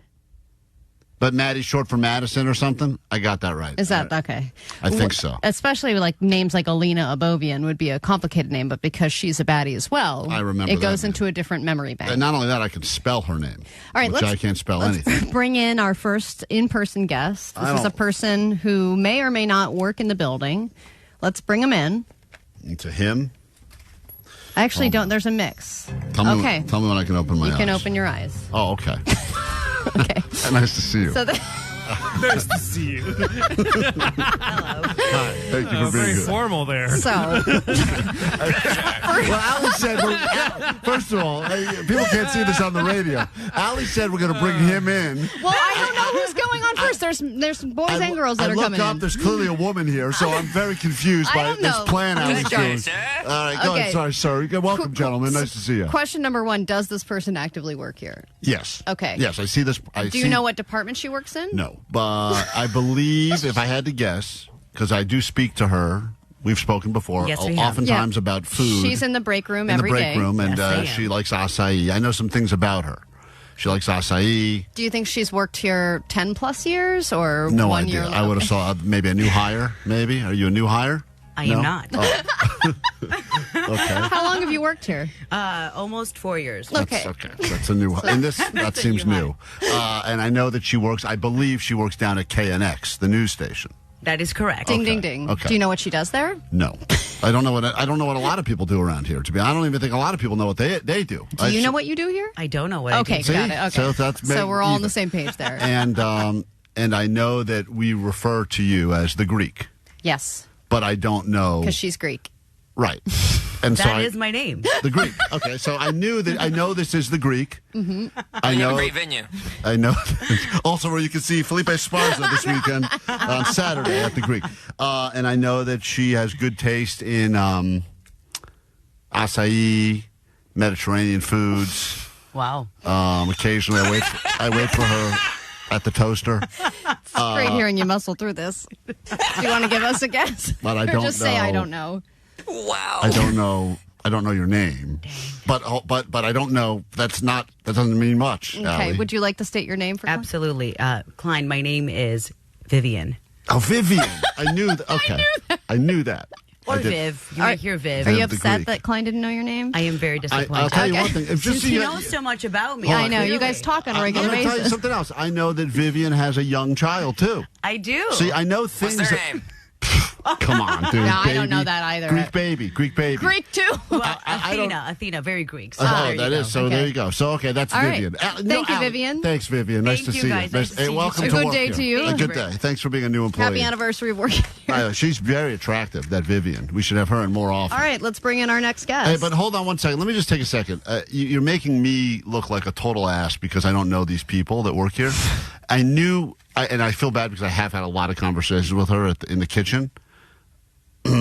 But Maddie's short for Madison or something? I got that right. Is that okay? I think so. Especially like names like Alina Abovian would be a complicated name, but because she's a baddie as well, I remember it that goes name. into a different memory bank. And not only that, I can spell her name. All right, which I can't spell anything. Bring in our first in-person guest. This is a person who may or may not work in the building. Let's bring him in. To him? I actually don't. There's a mix. Tell me okay. Tell me when I can open my eyes. You can open your eyes. Oh, okay. Okay. Nice to see you. So Nice to see you. Hello. Hi. Thank you for being very here. formal there. So, well, Allie said, first of all, people can't see this on the radio. Allie said we're going to bring him in. well, I don't know who's going on first. There's boys and girls that are coming in. There's clearly a woman here, so I'm very confused by this plan Allie's doing. All right, go ahead. Sorry. Welcome, gentlemen. Nice to see you. Question number 1, does this person actively work here? Yes. Okay. Yes, I see this. Do you know what department she works in? No, but I believe, if I had to guess, because I do speak to her, we've spoken before, Yes, we have. oftentimes about food. She's in the break room in every the day. break room, and she likes acai. I know some things about her. She likes acai. Do you think she's worked here 10 plus years or No 1 idea. year? I would have thought maybe a new hire. Maybe. Are you a new hire? I am not. Oh. Okay. How long have you worked here? Almost 4 years. Okay. That's a new one. And that seems new. And I know that I believe she works down at KNX, the news station. That is correct. Ding, ding, ding. Okay. Do you know what she does there? No. I don't know what a lot of people do around here. I don't even think a lot of people know what they do. Do you know what you do here? I don't know what I do. Okay, got it. Okay. So we're all on the same page there. And I know that we refer to you as the Greek. Yes. But I don't know. Because she's Greek. Right. And that is my name. The Greek. Okay, so I know this is the Greek. Mm-hmm. I know. Great venue. I know. Also, where you can see Felipe Esparza this weekend on Saturday at the Greek. And I know that she has good taste in acai, Mediterranean foods. Wow. Occasionally, I wait for her at the toaster. It's great hearing you muscle through this. Do you want to give us a guess? But I or don't just say know. I don't know. Wow. I don't know your name. But I don't know. That doesn't mean much. Okay. Allie. Would you like to state your name for Absolutely. Klein, my name is Vivian. Oh, Vivian. I knew that. Okay. I knew that. Or I did. Viv. You might hear Viv. Are you upset that Klein didn't know your name? I am very disappointed. I'll tell you one thing. Since you know so much about me. Yeah, I know. You guys talk on a regular I'm going to tell you basis. something else. I know that Vivian has a young child, too. I do. See, I know things. What's their name? Come on, dude. No, baby. I don't know that either. Greek baby. Greek, too. Well, Athena, very Greek. So Oh, there that you is. go. So there you go. So, okay, that's All right. Vivian. Thank you, Vivian. Thanks, Vivian. Nice Thank to you, see guys. you. Nice to see Hey, you. welcome A to good work day here. to you. A Thank good day. Thanks for being a new employee. Happy anniversary of working here. She's very attractive, that Vivian. We should have her in more often. All right, let's bring in our next guest. Hey, but hold on one second. Let me just take a second. You're making me look like a total ass because I don't know these people that work here. I knew, and I feel bad because I have had a lot of conversations with her in the kitchen.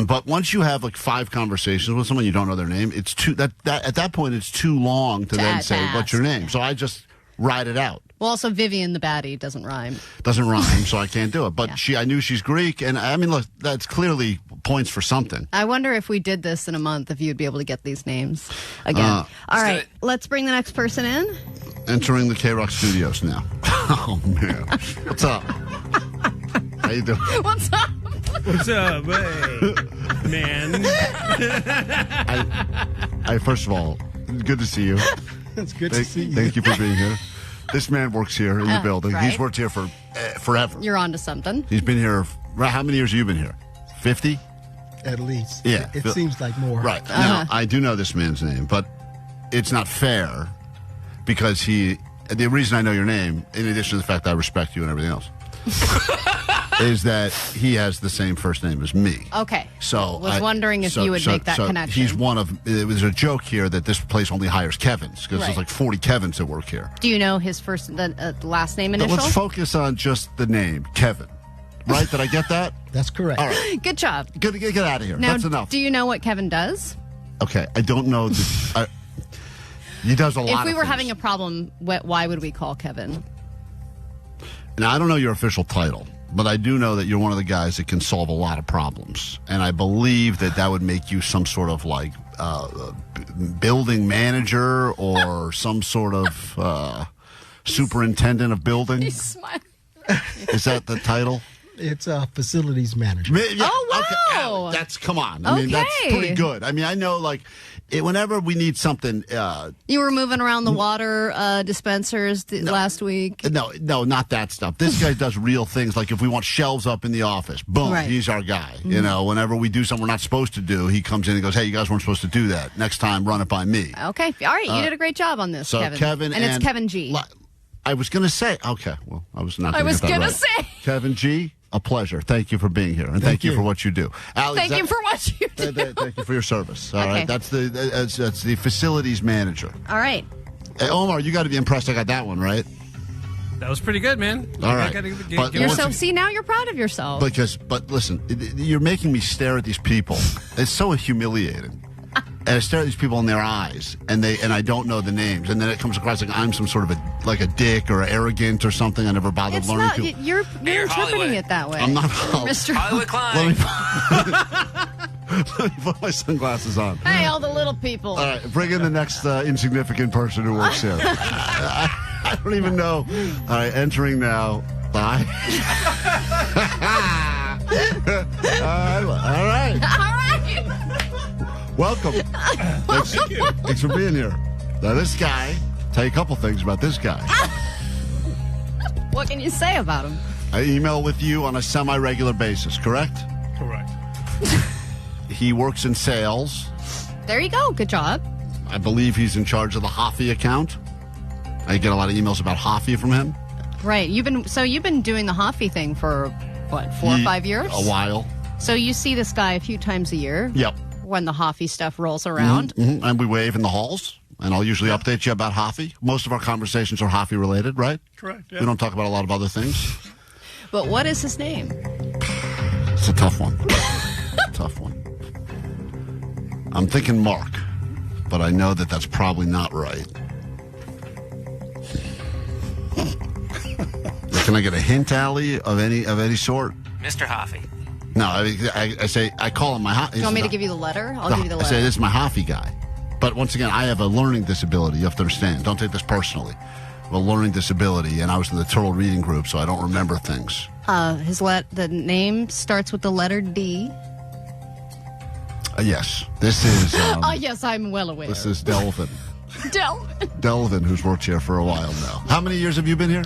But once you have like 5 conversations with someone you don't know their name, it's too at that point it's too long to then say what's your name. So I just write it out. Well, also Vivian the baddie doesn't rhyme. Doesn't rhyme, so I can't do it. But I knew she's Greek, and I mean, look, that's clearly points for something. I wonder if we did this in a month, if you'd be able to get these names again. All right, let's bring the next person in. Entering the KROQ studios now. Oh man, what's up? How you doing? What's up? What's up, hey, man? I first of all, good to see you. It's good to see you. Thank you for being here. This man works here in the building. Right. He's worked here for forever. You're on to something. He's been here. How many years have you been here? 50? At least. Yeah. It seems like more. Right. Now, I do know this man's name, but it's not fair because the reason I know your name, in addition to the fact that I respect you and everything else, is that he has the same first name as me. Okay. So was wondering if you would make that connection. He's one of. It was a joke here that this place only hires Kevins because there's like 40 Kevins that work here. Do you know his the last name initial? Let's focus on just the name, Kevin. Right? Did I get that? That's correct. All right. Good job. Good. Get out of here. Now, That's enough. do you know what Kevin does? Okay, I don't know. He does a lot. If we of were things. having a problem, why would we call Kevin? Now, I don't know your official title, but I do know that you're one of the guys that can solve a lot of problems. And I believe that would make you some sort of like building manager or some sort of superintendent of building. He's smiling. Is that the title? It's facilities manager. Yeah, oh, wow. Okay. Come on. I mean, that's pretty good. I mean, I know, like, whenever we need something. You were moving around the water dispensers last week. No, not that stuff. This guy does real things. Like if we want shelves up in the office, boom, he's our guy. Mm-hmm. You know, whenever we do something we're not supposed to do, he comes in and goes, hey, you guys weren't supposed to do that. Next time, run it by me. Okay. All right. You did a great job on this, so Kevin. And it's Kevin G. I was going to say, okay, well, I was not I was going gonna to say. say. Kevin G., a pleasure. Thank you for being here, and thank you for what you do. Alex, Thank you for what you do. Thank you for your service. All Okay. right, that's the facilities manager. All right. Hey, Omar, you got to be impressed I got that one right. That was pretty good, man. All right. See, now you're proud of yourself. But listen, you're making me stare at these people. It's so humiliating. And I stare at these people in their eyes, and I don't know the names, and then it comes across like I'm some sort of a dick or arrogant or something. I never bothered It's learning. not. You're interpreting it that way. I'm not Mr. Hollywood Klein. Let me put my sunglasses on. Hey, all the little people. All right, bring in the next insignificant person who works here. I don't even know. All right, entering now. Bye. All right. Welcome. Thanks for being here. Now, this guy, tell you a couple things about this guy. What can you say about him? I email with you on a semi-regular basis, correct? Correct. He works in sales. There you go. Good job. I believe he's in charge of the Hoffy account. I get a lot of emails about Hoffy from him. Right. You've been doing the Hoffy thing for what, 4 or 5 years? A while. So you see this guy a few times a year. Yep. When the Hoffy stuff rolls around. Mm-hmm. And we wave in the halls, and I'll usually update you about Hoffy. Most of our conversations are Hoffy related, right? Correct. We don't talk about a lot of other things. But what is his name? It's a tough one. Tough one. I'm thinking Mark, but I know that that's probably not right. Can I get a hint, Allie, of any sort? Mr. Hoffy. No, I call him my Hoffy. Do you want me to give you the letter? I'll give you the I letter. say, this is my Hoffy guy. But once again, I have a learning disability. You have to understand. Don't take this personally. I have a learning disability, and I was in the Turtle Reading Group, so I don't remember things. The name starts with the letter D. Yes. This is... yes, I'm well aware. This is Delvin. Delvin, who's worked here for a while now. How many years have you been here?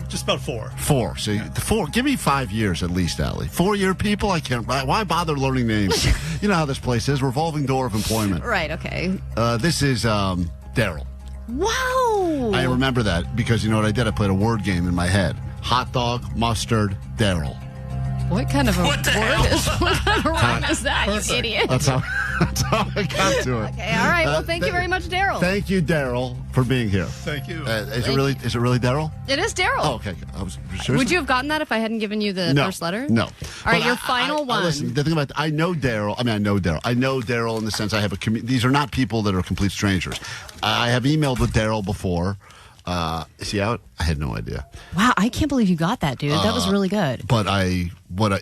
Just about 4. 4. So 4. Give me 5 years at least, Allie. 4-year people. I can't. Why bother learning names? You know how this place is. Revolving door of employment. Right. Okay. This is Daryl. Wow. I remember that because you know what I did? I played a word game in my head. Hot dog, mustard, Daryl. What kind of what kind of rhyme is that, you idiot? That's how I got to it. Okay. All right. Well, thank you very much, Daryl. Thank you, Daryl, for being here. Thank you. Is it really Daryl? It is Daryl. Oh, okay. Would you have gotten that if I hadn't given you the first letter? No. All right, your final one. Listen, the thing about I know Daryl. I know Daryl in the sense I have these are not people that are complete strangers. I have emailed with Daryl before. Is he out? I had no idea. Wow, I can't believe you got that, dude. That was really good. But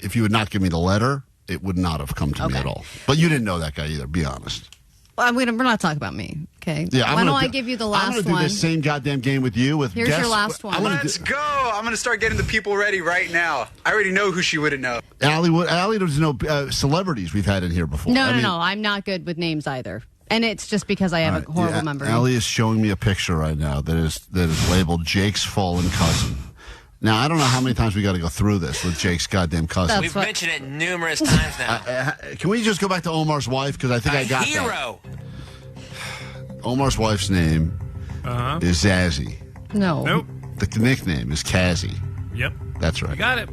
if you would not give me the letter, it would not have come to me at all. But you didn't know that guy either, be honest. Well, we're not talking about me, okay? Yeah, Why don't I give you the last one? I'm going to do this same goddamn game with you. Here's your last one. Let's go. I'm going to start getting the people ready right now. I already know who she wouldn't know. Allie doesn't know celebrities we've had in here before. No. I'm not good with names either. And it's just because I have a horrible memory. Allie is showing me a picture right now that is labeled Jake's fallen cousin. Now, I don't know how many times we got to go through this with Jake's goddamn cousin. We've mentioned it numerous times now. Can we just go back to Omar's wife? Because I think I got hero. that. Omar's wife's name is Zazzy. No. Nope. The nickname is Kazzy. Yep. That's right. You got it.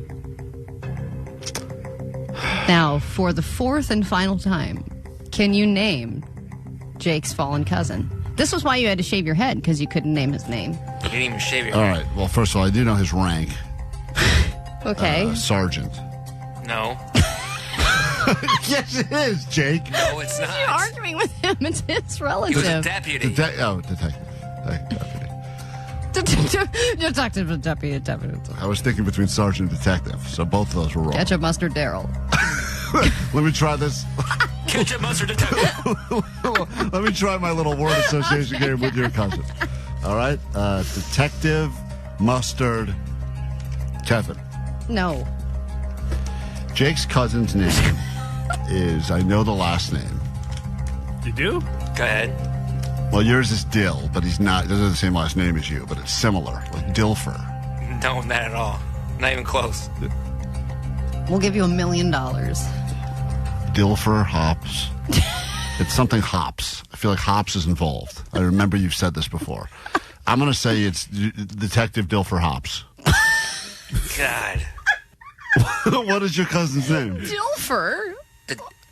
Now, for the fourth and final time, can you name Jake's fallen cousin? This was why you had to shave your head, because you couldn't name his name. You didn't even shave your All right. Well, first of all, I do know his rank. Okay. Sergeant. No. Yes, it is, Jake. No, it's not. You're arguing with him. It's his relative. He was a deputy. Detective. Detective. I was thinking between sergeant and detective, so both of those were wrong. Ketchup, mustard, Daryl. Let me try this. Ketchup, mustard, detective. Let me try my little word association game with your cousin. All right? Detective, mustard, Kevin. No. Jake's cousin's name is, I know the last name. You do? Go ahead. Well, yours is Dill, but he doesn't have the same last name as you, but it's similar, like Dilfer. No, not at all. Not even close. We'll give you $1 million. Dilfer Hops. It's something Hops. I feel like Hops is involved. I remember you've said this before. I'm going to say it's Detective Dilfer Hops. God. What is your cousin's name? Dilfer.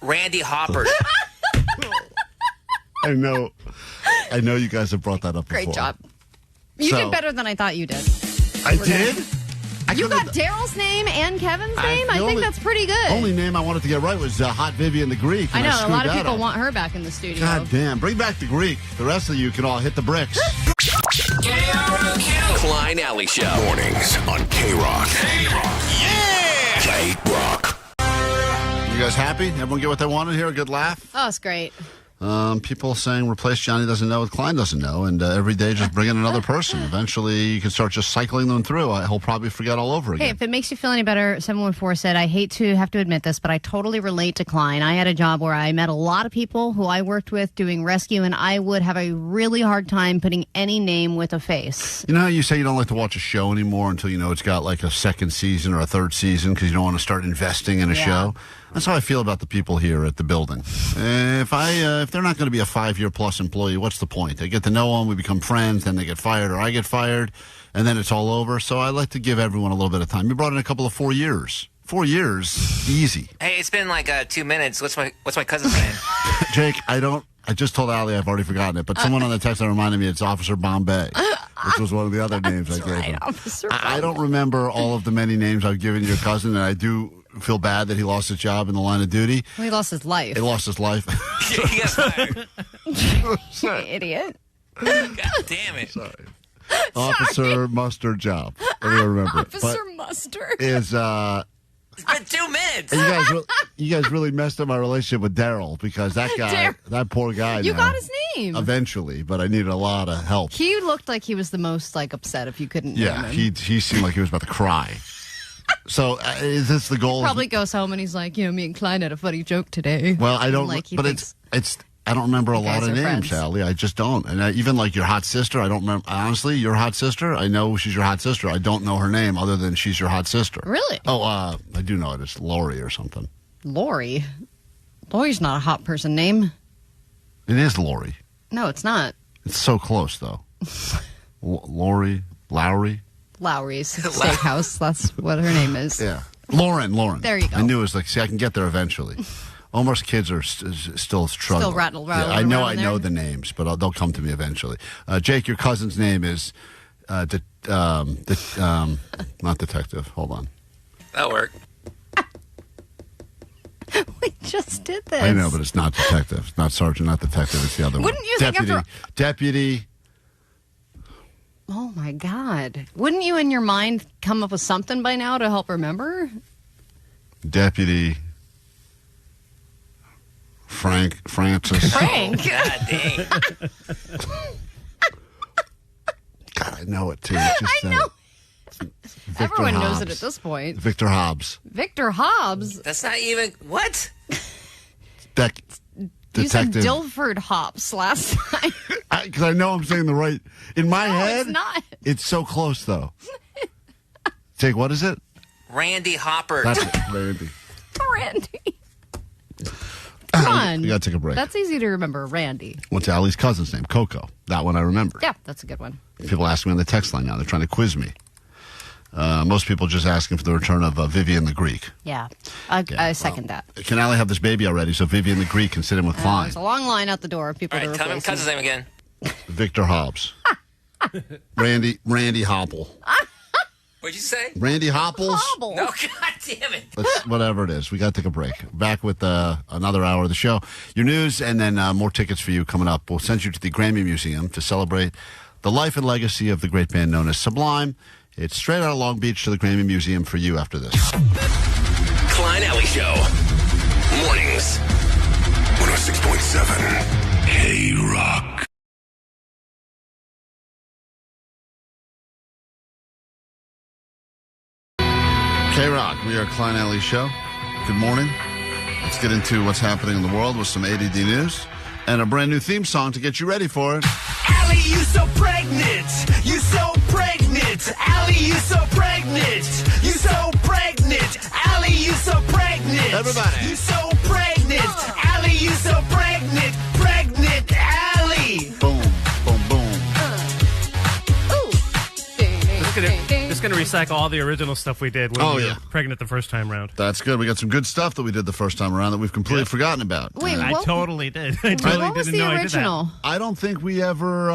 Randy Hopper. I know you guys have brought that up before. Great job. You did better than I thought you did. I did? You got Daryl's name and Kevin's name? I think that's pretty good. Only name I wanted to get right was Hot Vivian the Greek. I know, a lot of people want. want her back in the studio. God damn. Bring back the Greek. The rest of you can all hit the bricks. KROQ. Klein Alley Show. Mornings on KROQ. Yeah! KROQ. You guys happy? Everyone get what they wanted here? A good laugh? Oh, it's great. People saying replace Johnny doesn't know with Klein doesn't know, and every day just bring in another person. Eventually, you can start just cycling them through. He'll probably forget all over again. Hey, if it makes you feel any better, 714 said, I hate to have to admit this, but I totally relate to Klein. I had a job where I met a lot of people who I worked with doing rescue, and I would have a really hard time putting any name with a face. You know how you say you don't like to watch a show anymore until you know it's got like a second season or a third season because you don't want to start investing in a show? That's how I feel about the people here at the building. If they're not going to be a 5-year plus employee, what's the point? I get to know them, we become friends, then they get fired or I get fired, and then it's all over. So I like to give everyone a little bit of time. You brought in a couple of 4 years. 4 years, easy. Hey, it's been like 2 minutes. What's my cousin's name? Jake, I just told Allie I've already forgotten it, but someone on the text reminded me it's Officer Bombay, which was one of the other names I gave him. Officer I don't remember all of the many names I've given your cousin, and I do feel bad that he lost his job in the line of duty. Well, he lost his life. He lost his life. He got fired. You idiot. God damn it. Sorry. Officer Mustard job. I don't remember it. Officer Mustard. Is It's been 2 minutes. and you guys really messed up my relationship with Daryl because that guy, that poor guy. You now, got his name. Eventually, but I needed a lot of help. He looked like he was the most upset if you couldn't name him. he seemed like he was about to cry. So is this the goal? Probably goes home and he's like, me and Klein had a funny joke today. Well, I don't. But thinks it's. I don't remember a lot of names, friends. Allie. I just don't. And even like your hot sister, I don't remember. Honestly, your hot sister, I know she's your hot sister. I don't know her name other than she's your hot sister. Really? Oh, I do know it. It's Lori or something. Lori? Lori's not a hot person name. It is Lori. No, it's not. It's so close, though. Lowry's Steakhouse. That's what her name is. Yeah. Lauren. There you go. I knew it was like, see, I can get there eventually. Omar's kids are still struggling. Still rattled I know around know there. the names, but they'll come to me eventually. Jake, your cousin's name is not detective. Hold on. That'll work. We just did this. I know, but it's not detective. It's not sergeant, not detective. It's the other Wouldn't one. you think Deputy. Oh, my God. Wouldn't you in your mind come up with something by now to help remember? Deputy. Francis. Frank. God dang. God, I know it too. I know. Victor Everyone knows Hobbs. it at this point. Victor Hobbs. Victor Hobbs. That's not even what? You said Detective. Dilford Hops last time. Because I know I'm saying the right. In my head, it's not. It's so close though. Jake, what is it? Randy Hopper. That's it, Randy. Randy. Come on. We got to take a break. That's easy to remember. Randy. What's Allie's cousin's name? Coco. That one I remember. Yeah, that's a good one. People ask me on the text line now. They're trying to quiz me. Most people just asking for the return of Vivian the Greek. Yeah. I second that. Can Allie have this baby already so Vivian the Greek can sit in with Klein? It's a long line out the door of people All right, to tell me replace cousin's name again. Victor Hobbs. Randy Hopple. What'd you say? Randy Hopples? No, God damn it. Whatever it is. We got to take a break. Back with another hour of the show. Your news and then more tickets for you coming up. We'll send you to the Grammy Museum to celebrate the life and legacy of the great band known as Sublime. It's straight out of Long Beach to the Grammy Museum for you after this. Klein Alley Show. Mornings. 106.7 KROQ. KROQ, we are Klein Alley Show. Good morning. Let's get into what's happening in the world with some A.D.D news and a brand new theme song to get you ready for it. Allie, you so pregnant. You so pregnant. Allie, you so pregnant. You so pregnant. Allie, you so pregnant. Everybody. You so pregnant. Allie, you so pregnant. Pregnant Allie. Boom, boom, boom. recycle all the original stuff we did when we were pregnant the first time around. That's good. We got some good stuff that we did the first time around that we've completely forgotten about. Wait, I totally did. What was the original? I don't think we ever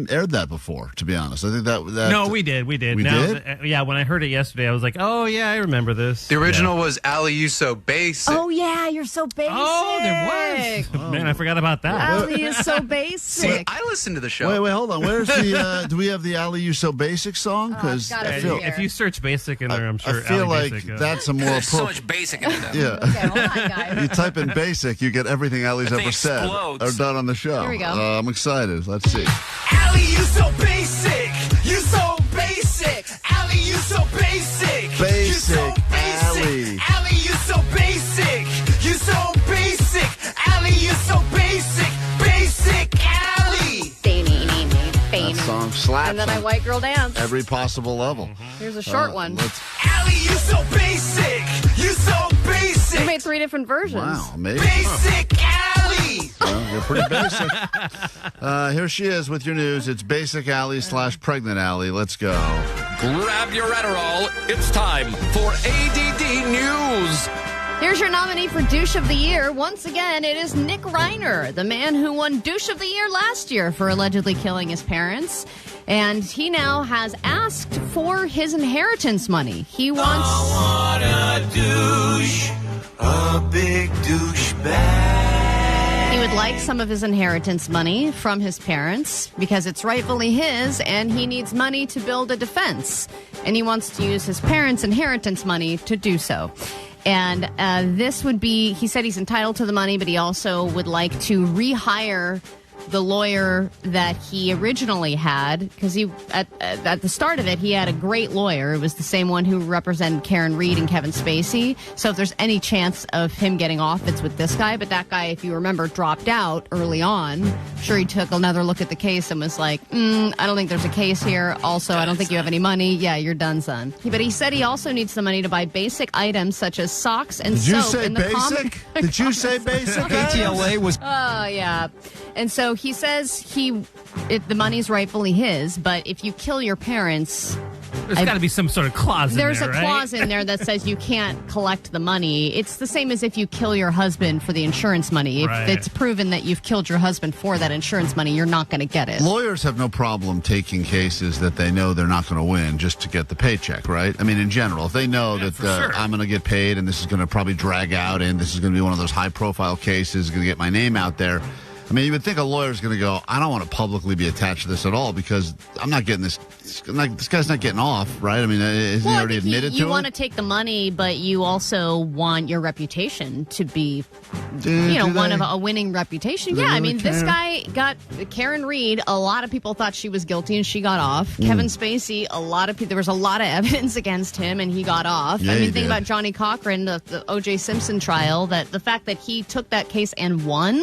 aired that before, to be honest. I think that No, we did. We did. We did? Yeah, when I heard it yesterday, I was like, oh, yeah, I remember this. The original was Allie, You So Basic. Oh, yeah, you're so basic. Oh, there was. Man, I forgot about that. Allie is so basic. I listened to the show. Wait, hold on. Where's the, do we have the Allie You So Basic song? Because if you search basic in there, I'm sure I feel Allie like Basic, that's a more There's so appropriate. much basic in it. Yeah. Okay, hold on, guys. You type in basic, you get everything Allie's That thing ever said explodes. or done on the show. Here we go. I'm excited. Let's see. Allie, you so basic. You so basic. Allie, you so basic. You so Basic Allie. Allie, you so basic. You so basic. Allie, you so basic. Basic Allie. That song slaps And then I on white girl dance. every possible level. Here's a short one. Allie, you so basic. You so basic. We made 3 different versions. Wow, amazing. Basic Allie. Well, you're pretty basic. Here she is with your news. It's Basic Allie / Pregnant Allie. Let's go. Grab your Adderall. It's time for ADD News. Here's your nominee for Douche of the Year. Once again, it is Nick Reiner, the man who won Douche of the Year last year for allegedly killing his parents. And he now has asked for his inheritance money. He wants... I want a douche, a big douchebag. He would like some of his inheritance money from his parents because it's rightfully his, and he needs money to build a defense. And he wants to use his parents' inheritance money to do so. And this would be, he said he's entitled to the money, but he also would like to rehire the lawyer that he originally had, because he at the start of it, he had a great lawyer. It was the same one who represented Karen Reed and Kevin Spacey. So if there's any chance of him getting off, it's with this guy. But that guy, if you remember, dropped out early on. I'm sure he took another look at the case and was like, I don't think there's a case here. Also, I don't think you have any money. Yeah, you're done, son. But he said he also needs the money to buy basic items such as socks and Did you soap. say in the basic? Did you say basic? KTLA was... Oh, yeah. And so he says the money's rightfully his, but if you kill your parents... There's got to be some sort of clause in there, There's a clause in there that says you can't collect the money. It's the same as if you kill your husband for the insurance money. If it's proven that you've killed your husband for that insurance money, you're not going to get it. Lawyers have no problem taking cases that they know they're not going to win just to get the paycheck, right? I mean, in general, if they know that I'm going to get paid and this is going to probably drag out and this is going to be one of those high-profile cases, going to get my name out there. I mean, you would think a lawyer's going to go, I don't want to publicly be attached to this at all because I'm not getting this. This guy's not getting off, right? I mean, isn't he already admitted to it? You want to take the money, but you also want your reputation to be, one of a winning reputation. Yeah, I mean, this guy got Karen Reed. A lot of people thought she was guilty and she got off. Kevin Spacey, there was a lot of evidence against him and he got off. Yeah, I mean, think about Johnny Cochran, the O.J. Simpson trial, that the fact that he took that case and won.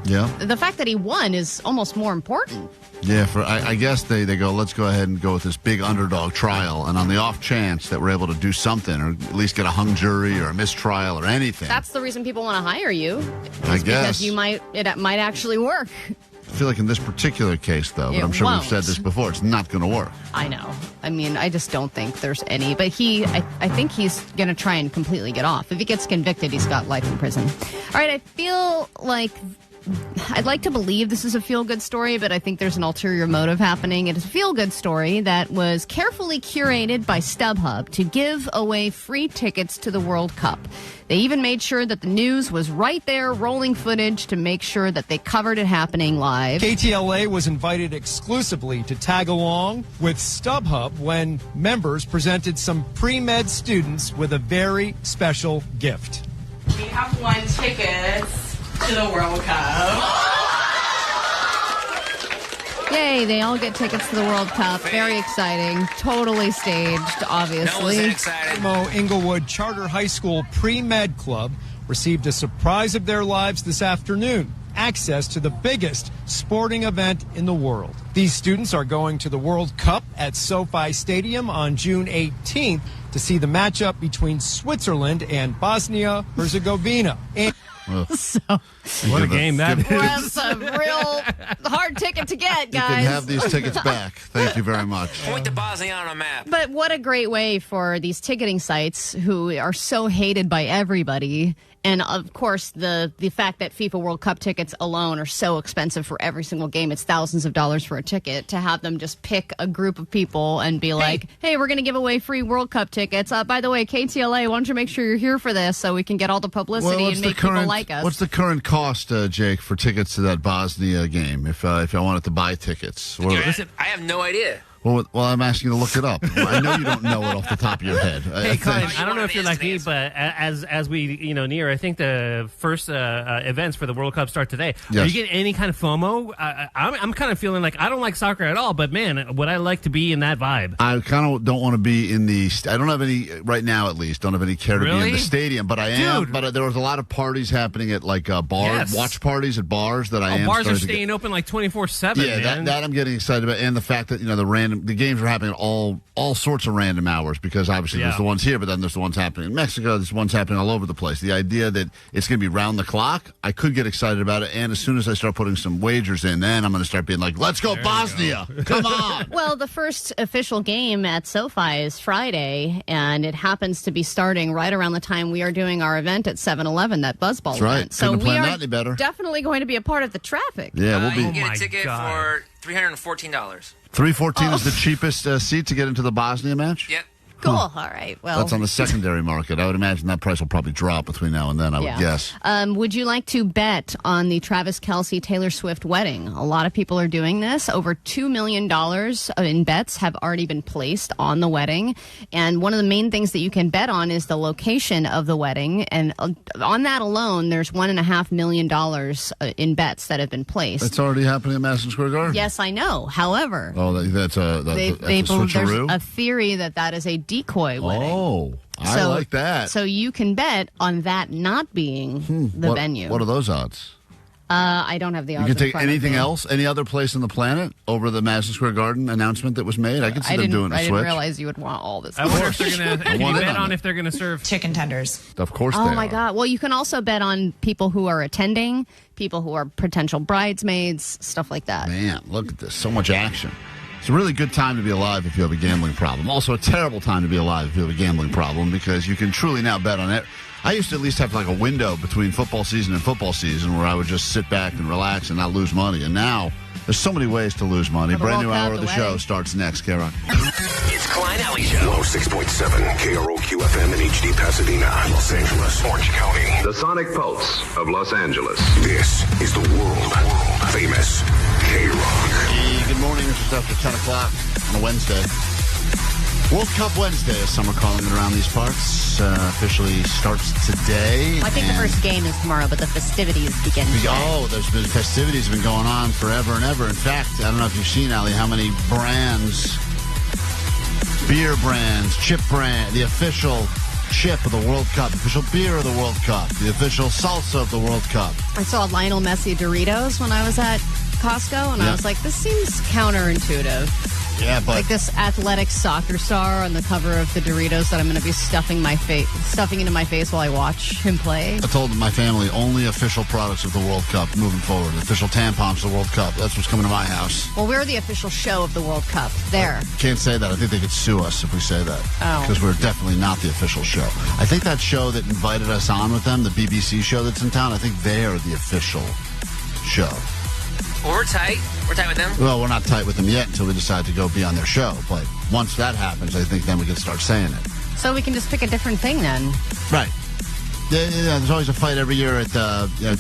Yeah. The fact that he won is almost more important. Yeah, I guess they go, let's go ahead and go with this big underdog trial. And on the off chance that we're able to do something or at least get a hung jury or a mistrial or anything. That's the reason people want to hire you. I guess. Because it might actually work. I feel like in this particular case, though, but I'm sure we've said this before, it's not going to work. I know. I mean, I just don't think there's any. But I think he's going to try and completely get off. If he gets convicted, he's got life in prison. All right, I feel like... I'd like to believe this is a feel-good story, but I think there's an ulterior motive happening. It is a feel-good story that was carefully curated by StubHub to give away free tickets to the World Cup. They even made sure that the news was right there, rolling footage to make sure that they covered it happening live. KTLA was invited exclusively to tag along with StubHub when members presented some pre-med students with a very special gift. We have won tickets to the World Cup. Yay, they all get tickets to the World Cup. Very exciting. Totally staged, obviously. Inglewood Charter High School Pre-Med Club received a surprise of their lives this afternoon. Access to the biggest sporting event in the world. These students are going to the World Cup at SoFi Stadium on June 18th to see the matchup between Switzerland and Bosnia-Herzegovina. So, what a game that is. That's a real hard ticket to get, You guys. can have these tickets back. Thank you very much. Point to Bosnia on a map. But what a great way for these ticketing sites who are so hated by everybody. And, of course, the fact that FIFA World Cup tickets alone are so expensive for every single game. It's thousands of dollars for a ticket. To have them just pick a group of people and be like, hey, we're going to give away free World Cup tickets. By the way, KTLA, why don't you make sure you're here for this so we can get all the publicity and make people like us. What's the current cost, Jake, for tickets to that Bosnia game if I wanted to buy tickets? I have no idea. Well, I'm asking you to look it up. I know you don't know it off the top of your head. Hey, Klein, I don't know if you're like me, but as we near, I think the first events for the World Cup start today. Yes. Are you getting any kind of FOMO? I'm kind of feeling like I don't like soccer at all, but man, would I like to be in that vibe? I kind of don't want to be in the. I don't have any right now, at least. Don't have any care to be in the stadium, but I am. Dude. But there was a lot of parties happening at like bars, watch parties at bars that I am. Bars are staying open like 24/7. Yeah, man. that I'm getting excited about, and the fact that the games are happening at all sorts of random hours because obviously there's the ones here, but then there's the ones happening in Mexico. There's ones happening all over the place. The idea that it's going to be round the clock, I could get excited about it. And as soon as I start putting some wagers in, then I'm going to start being like, "Let's go Bosnia! Come on!" Well, the first official game at SoFi is Friday, and it happens to be starting right around the time we are doing our event at 7-Eleven, that Buzzball That's right. event. So Couldn't have we planned are that any better. definitely going to be a part of the traffic. Yeah, we'll be. You can get a ticket for $314. $314 is the cheapest seat to get into the Bosnia match? Yep. Cool. All right. Well, That's on the secondary market. I would imagine that price will probably drop between now and then, I would guess. Would you like to bet on the Travis Kelce Taylor Swift wedding? A lot of people are doing this. Over $2 million in bets have already been placed on the wedding. And one of the main things that you can bet on is the location of the wedding. And on that alone, there's $1.5 million in bets that have been placed. It's already happening at Madison Square Garden? Yes, I know. However, that's a believe switcheroo? there's a theory that is a decoy wedding. Oh, I like that. So you can bet on that not being the venue. What are those odds? I don't have the odds. You can in take front of anything me. else, any other place on the planet over the Madison Square Garden announcement that was made? I could see them doing a I switch. didn't realize you would want all this. I wonder if they're going to I want in bet on on it. if they're going to serve chicken tenders. Of course they Oh are. my God. Well, you can also bet on people who are attending, people who are potential bridesmaids, stuff like that. Man, look at this. So much action. It's a really good time to be alive if you have a gambling problem. Also a terrible time to be alive if you have a gambling problem because you can truly now bet on it. I used to at least have like a window between football season and football season where I would just sit back and relax and not lose money. And now there's so many ways to lose money. For the Brand new World hour Cup, of the the show wedding. starts next, KROQ. It's Klein Alley Show. 106.7 KROQ FM in HD Pasadena, Los Angeles, Orange County. The Sonic Pulse of Los Angeles. This is the world famous KROQ. Hey, good morning. It's just after 10 o'clock on a Wednesday. World Cup Wednesday, as some are calling it around these parts, officially starts today. I think the and- first game is tomorrow, but the festivities begin today. Oh, there's been festivities have been going on forever and ever. In fact, I don't know if you've seen, Ali, how many brands, beer brands, chip brand, the official chip of the World Cup, official beer of the World Cup, the official salsa of the World Cup. I saw Lionel Messi Doritos when I was at Costco, and I was like, this seems counterintuitive. Yeah, but Like this athletic soccer star on the cover of the Doritos that I'm going to be stuffing into my face while I watch him play. I told my family only official products of the World Cup moving forward. Official tampons of the World Cup. That's what's coming to my house. Well, we're the official show of the World Cup. There. Can't say that. I think they could sue us if we say that. Oh. Because we're definitely not the official show. I think that show that invited us on with them, the BBC show that's in town, I think they are the official show. Well, we're tight. We're tight with them. Well, we're not tight with them yet until we decide to go be on their show. But once that happens, I think then we can start saying it. So we can just pick a different thing then. Right. Yeah, there's always a fight every year at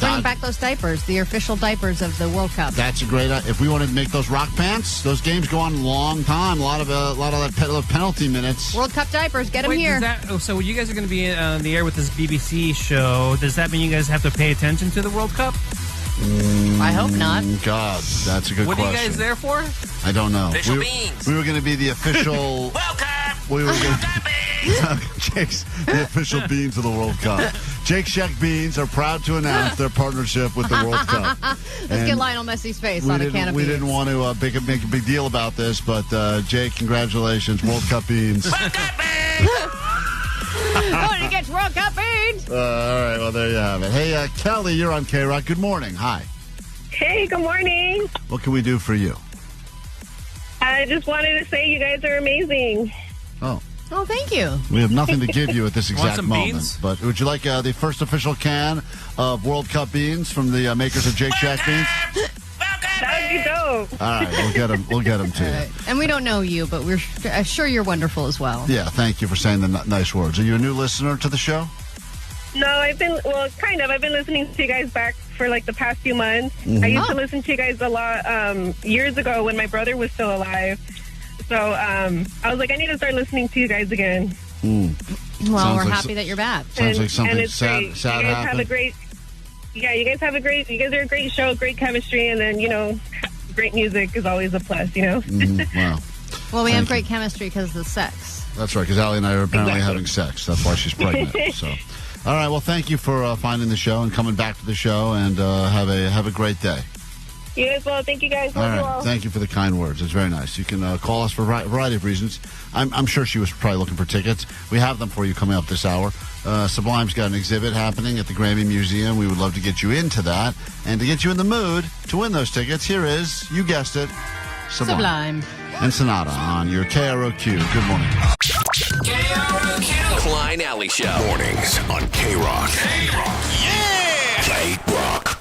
Bring back those diapers, the official diapers of the World Cup. That's a great. If we want to make those rock pants, those games go on a long time. A lot of that penalty minutes. World Cup diapers, get them Wait, here. So you guys are going to be on the air with this BBC show. Does that mean you guys have to pay attention to the World Cup? I hope not. God, that's a good What question. are you guys there for? I don't know. Official beans. We were going to be the official. We were Jake's the official beans of the World Cup. Jake Sheck Beans are proud to announce their partnership with the World Cup. Let's get Lionel Messi's face on a can of we beans. didn't want to make a big deal about this, but Jake, congratulations, World Cup Beans. Oh, he gets World Cup beans. All right, Well, there you have it. Hey, Kelly, you're on KROQ. Good morning. Hi. Hey, good morning. What can we do for you? I just wanted to say you guys are amazing. Oh. Oh, thank you. We have nothing to give you at this Want exact some moment. beans? But would you like the first official can of World Cup beans from the makers of Jake Shack beans? That would be dope. All right, we'll get them to you. Right. And we don't know you, but we're sure you're wonderful as well. Yeah, thank you for saying the nice words. Are you a new listener to the show? No, I've been listening to you guys back for like the past few months. Mm-hmm. I used to listen to you guys a lot years ago when my brother was still alive. So I was like, I need to start listening to you guys again. Well, Sounds we're like happy that you're back. Sounds like something it's sad great. You guys happened. have a great. Yeah, you guys are a great show, great chemistry, and then great music is always a plus. Wow. Well, we have great chemistry because of the sex. That's right, because Allie and I are apparently having sex. That's why she's pregnant. So, all right. Well, thank you for finding the show and coming back to the show, and have a great day. You as well. Thank you guys. All Love you right. all. Thank you for the kind words. It's very nice. You can call us for a variety of reasons. I'm sure she was probably looking for tickets. We have them for you coming up this hour. Sublime's got an exhibit happening at the Grammy Museum. We would love to get you into that. And to get you in the mood to win those tickets, here is, you guessed it, Sublime. And Sonata on your KROQ. Good morning. KROQ. Klein Alley Show. Mornings on KROQ. KROQ. Yeah! KROQ.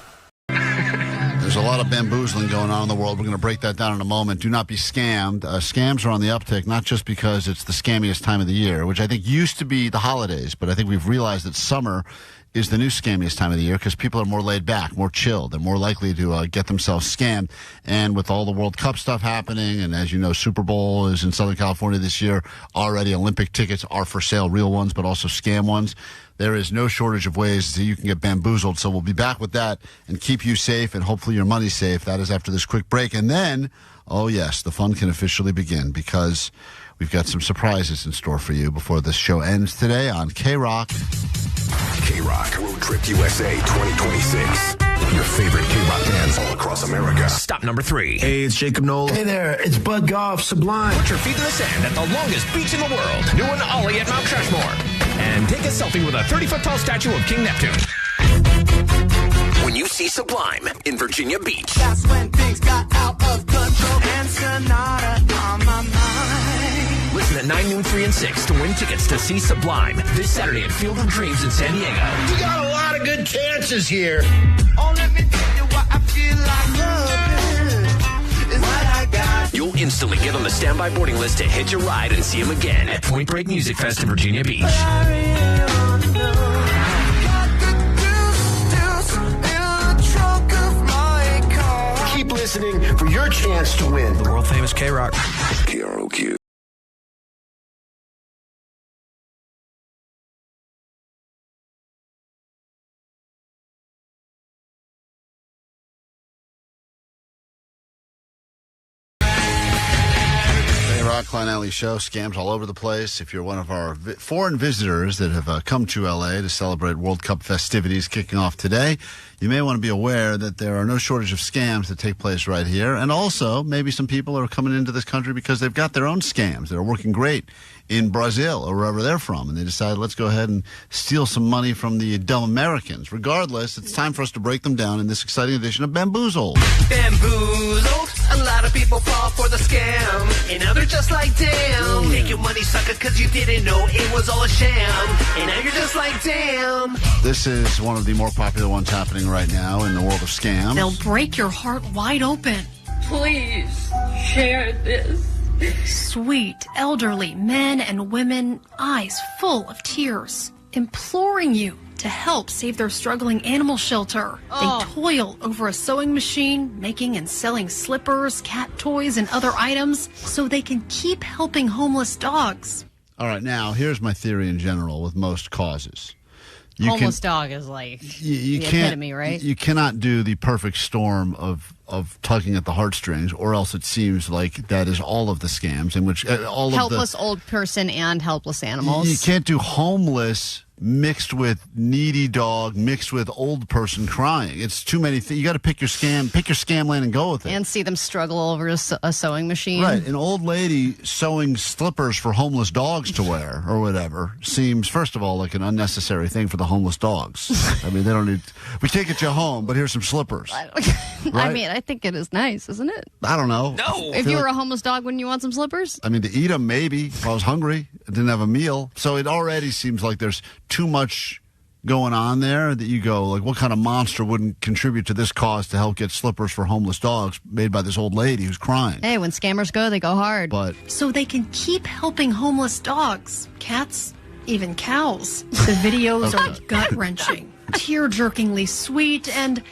There's a lot of bamboozling going on in the world. We're going to break that down in a moment. Do not be scammed. Scams are on the uptick, not just because it's the scammiest time of the year, which I think used to be the holidays, but I think we've realized that summer is the new scammiest time of the year because people are more laid back, more chill. They're more likely to get themselves scammed. And with all the World Cup stuff happening, and as you know, Super Bowl is in Southern California this year. Already Olympic tickets are for sale, real ones, but also scam ones. There is no shortage of ways that you can get bamboozled. So we'll be back with that and keep you safe and hopefully your money safe. That is after this quick break. And then, oh yes, the fun can officially begin because we've got some surprises in store for you before this show ends today on KROQ. KROQ Road Trip USA 2026. Your favorite KROQ bands all across America. Stop number 3. Hey, it's Jacob Noel. Hey there, it's Bud Goff, Sublime. Put your feet to the sand at the longest beach in the world, New and Ollie at Mount Trashmore. And take a selfie with a 30-foot tall statue of King Neptune. When you see Sublime in Virginia Beach. That's when things got out of control. And Sonata on my mind. Listen at 9, noon, 3, and 6 to win tickets to see Sublime this Saturday at Field of Dreamz in San Diego. You got a lot of good chances here. Oh, let me tell you what I feel like loving is what I got. You'll instantly get on the standby boarding list to hitch a ride and see him again at Point Break Music Fest in Virginia Beach. Keep listening for your chance to win. The world famous KROQ. KROQ. Klein Alley Show, scams all over the place. If you're one of our foreign visitors that have come to L.A. to celebrate World Cup festivities kicking off today, you may want to be aware that there are no shortage of scams that take place right here. And also, maybe some people are coming into this country because they've got their own scams that are working great in Brazil or wherever they're from. And they decided, let's go ahead and steal some money from the dumb Americans. Regardless, it's time for us to break them down in this exciting edition of Bamboozled. Bamboozled. A lot of people fall for the scam. And now they're just like, damn. Make your money, sucker, because you didn't know it was all a sham. And now you're just like, damn. This is one of the more popular ones happening right now in the world of scams. They'll break your heart wide open. Please share this. Sweet, elderly men and women, eyes full of tears, imploring you to help save their struggling animal shelter. Oh. They toil over a sewing machine, making and selling slippers, cat toys, and other items so they can keep helping homeless dogs. All right, now, here's my theory in general with most causes. Homeless dog is like you the can't, epitome, right? You cannot do the perfect storm of of tugging at the heartstrings, or else it seems like that is all of the scams in which all helpless of old person and helpless the animals. you can't do homeless mixed with needy dog mixed with old person crying. It's too many things. You got to pick your scam lane and go with it. And see them struggle over a sewing machine. Right, an old lady sewing slippers for homeless dogs to wear or whatever seems, first of all, like an unnecessary thing for the homeless dogs. I mean, they don't need. We can't get you home, but here's some slippers. I mean, I think it is nice, isn't it? I don't know. No. If you were a homeless dog, wouldn't you want some slippers? I mean, to eat them, maybe. If I was hungry, I didn't have a meal. So it already seems like there's too much going on there that you go, like, what kind of monster wouldn't contribute to this cause to help get slippers for homeless dogs made by this old lady who's crying? Hey, when scammers go, they go hard. But so they can keep helping homeless dogs, cats, even cows. The videos are gut-wrenching, tear-jerkingly sweet, and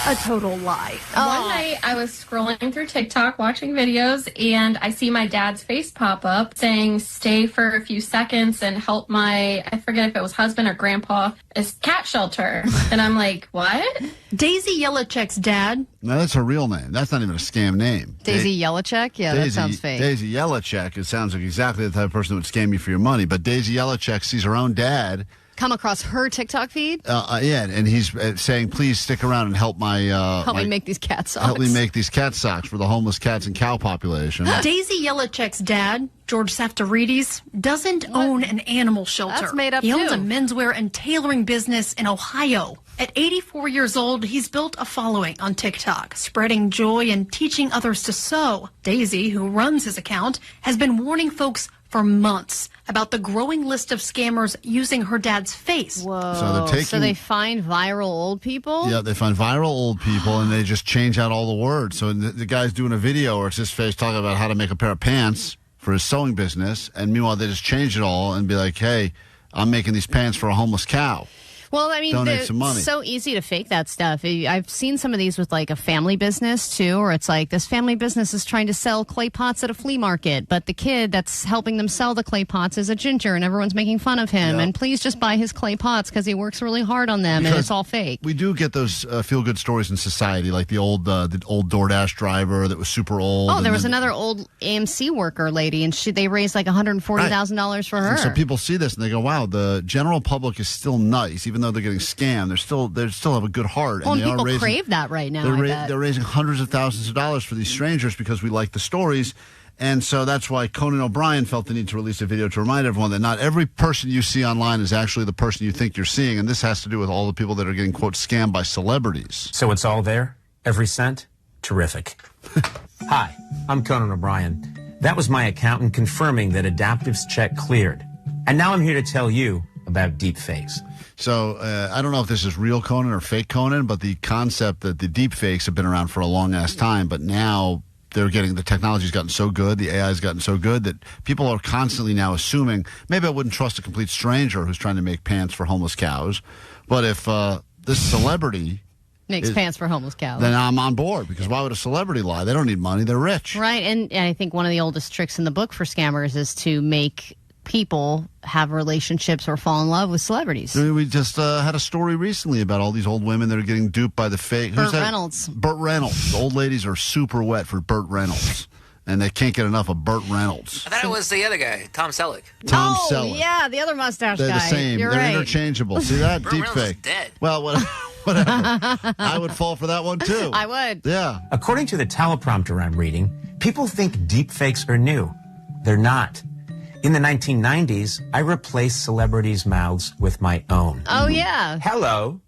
a total lie. One night I was scrolling through TikTok watching videos and I see my dad's face pop up saying stay for a few seconds and help my, I forget if it was husband or grandpa, a cat shelter. And I'm like, what? Daisy Yellowcheck's dad. no, that's her real name. That's not even a scam name. Daisy Yellowcheck? Yeah, that sounds fake. Daisy Yellowcheck, it sounds like exactly the type of person that would scam you for your money. But Daisy Yellowcheck sees her own dad. Come across her TikTok feed? Yeah, and he's saying, please stick around and help me make these cat socks. Help me make these cat socks for the homeless cats and cow population. Daisy Yellowcheck's dad, George Safdarides, doesn't own an animal shelter. That's made up, He owns too. a menswear and tailoring business in Ohio. At 84 years old, he's built a following on TikTok, spreading joy and teaching others to sew. Daisy, who runs his account, has been warning folks for months about the growing list of scammers using her dad's face. Whoa. So they find viral old people? Yeah, they find viral old people, and they just change out all the words. So the guy's doing a video where it's his face talking about how to make a pair of pants for his sewing business, and meanwhile they just change it all and be like, hey, I'm making these pants for a homeless cow. Well, I mean, Donate some money. It's so easy to fake that stuff. I've seen some of these with like a family business too, or it's like this family business is trying to sell clay pots at a flea market, but the kid that's helping them sell the clay pots is a ginger and everyone's making fun of him. Yep. And please just buy his clay pots because he works really hard on them and it's all fake. We do get those feel-good stories in society, like the old DoorDash driver that was super old. Oh, there was another old AMC worker lady, and they raised like $140,000 for her. And so people see this and they go, wow, the general public is still nice, even though they're getting scammed. They still have a good heart. Well, and they people are raising, crave that right now. They're raising hundreds of thousands of dollars for these strangers because we like the stories. And so that's why Conan O'Brien felt the need to release a video to remind everyone that not every person you see online is actually the person you think you're seeing. And this has to do with all the people that are getting, quote, scammed by celebrities. So it's all there? Every cent? Terrific. Hi, I'm Conan O'Brien. That was my accountant confirming that Adaptive's check cleared. And now I'm here to tell you about deepfakes. So I don't know if this is real Conan or fake Conan, but the concept that the deep fakes have been around for a long-ass time, but now the technology's gotten so good, the AI's gotten so good that people are constantly now assuming, maybe I wouldn't trust a complete stranger who's trying to make pants for homeless cows, but if this celebrity makes pants for homeless cows, then I'm on board, because why would a celebrity lie? They don't need money, they're rich. Right, and I think one of the oldest tricks in the book for scammers is to make people have relationships or fall in love with celebrities. We just had a story recently about all these old women that are getting duped by the fake. Burt Reynolds. Burt Reynolds. The old ladies are super wet for Burt Reynolds, and they can't get enough of Burt Reynolds. I thought it was the other guy, Tom Selleck. Tom Selleck. Yeah, the other mustache They're guy. the same. You're They're right. interchangeable. See that? Burt Deep Reynolds is fake. dead. Well, whatever. I would fall for that one too. I would. Yeah. According to the teleprompter I'm reading, people think deepfakes are new. They're not. In the 1990s, I replaced celebrities' mouths with my own. Oh, yeah. Hello,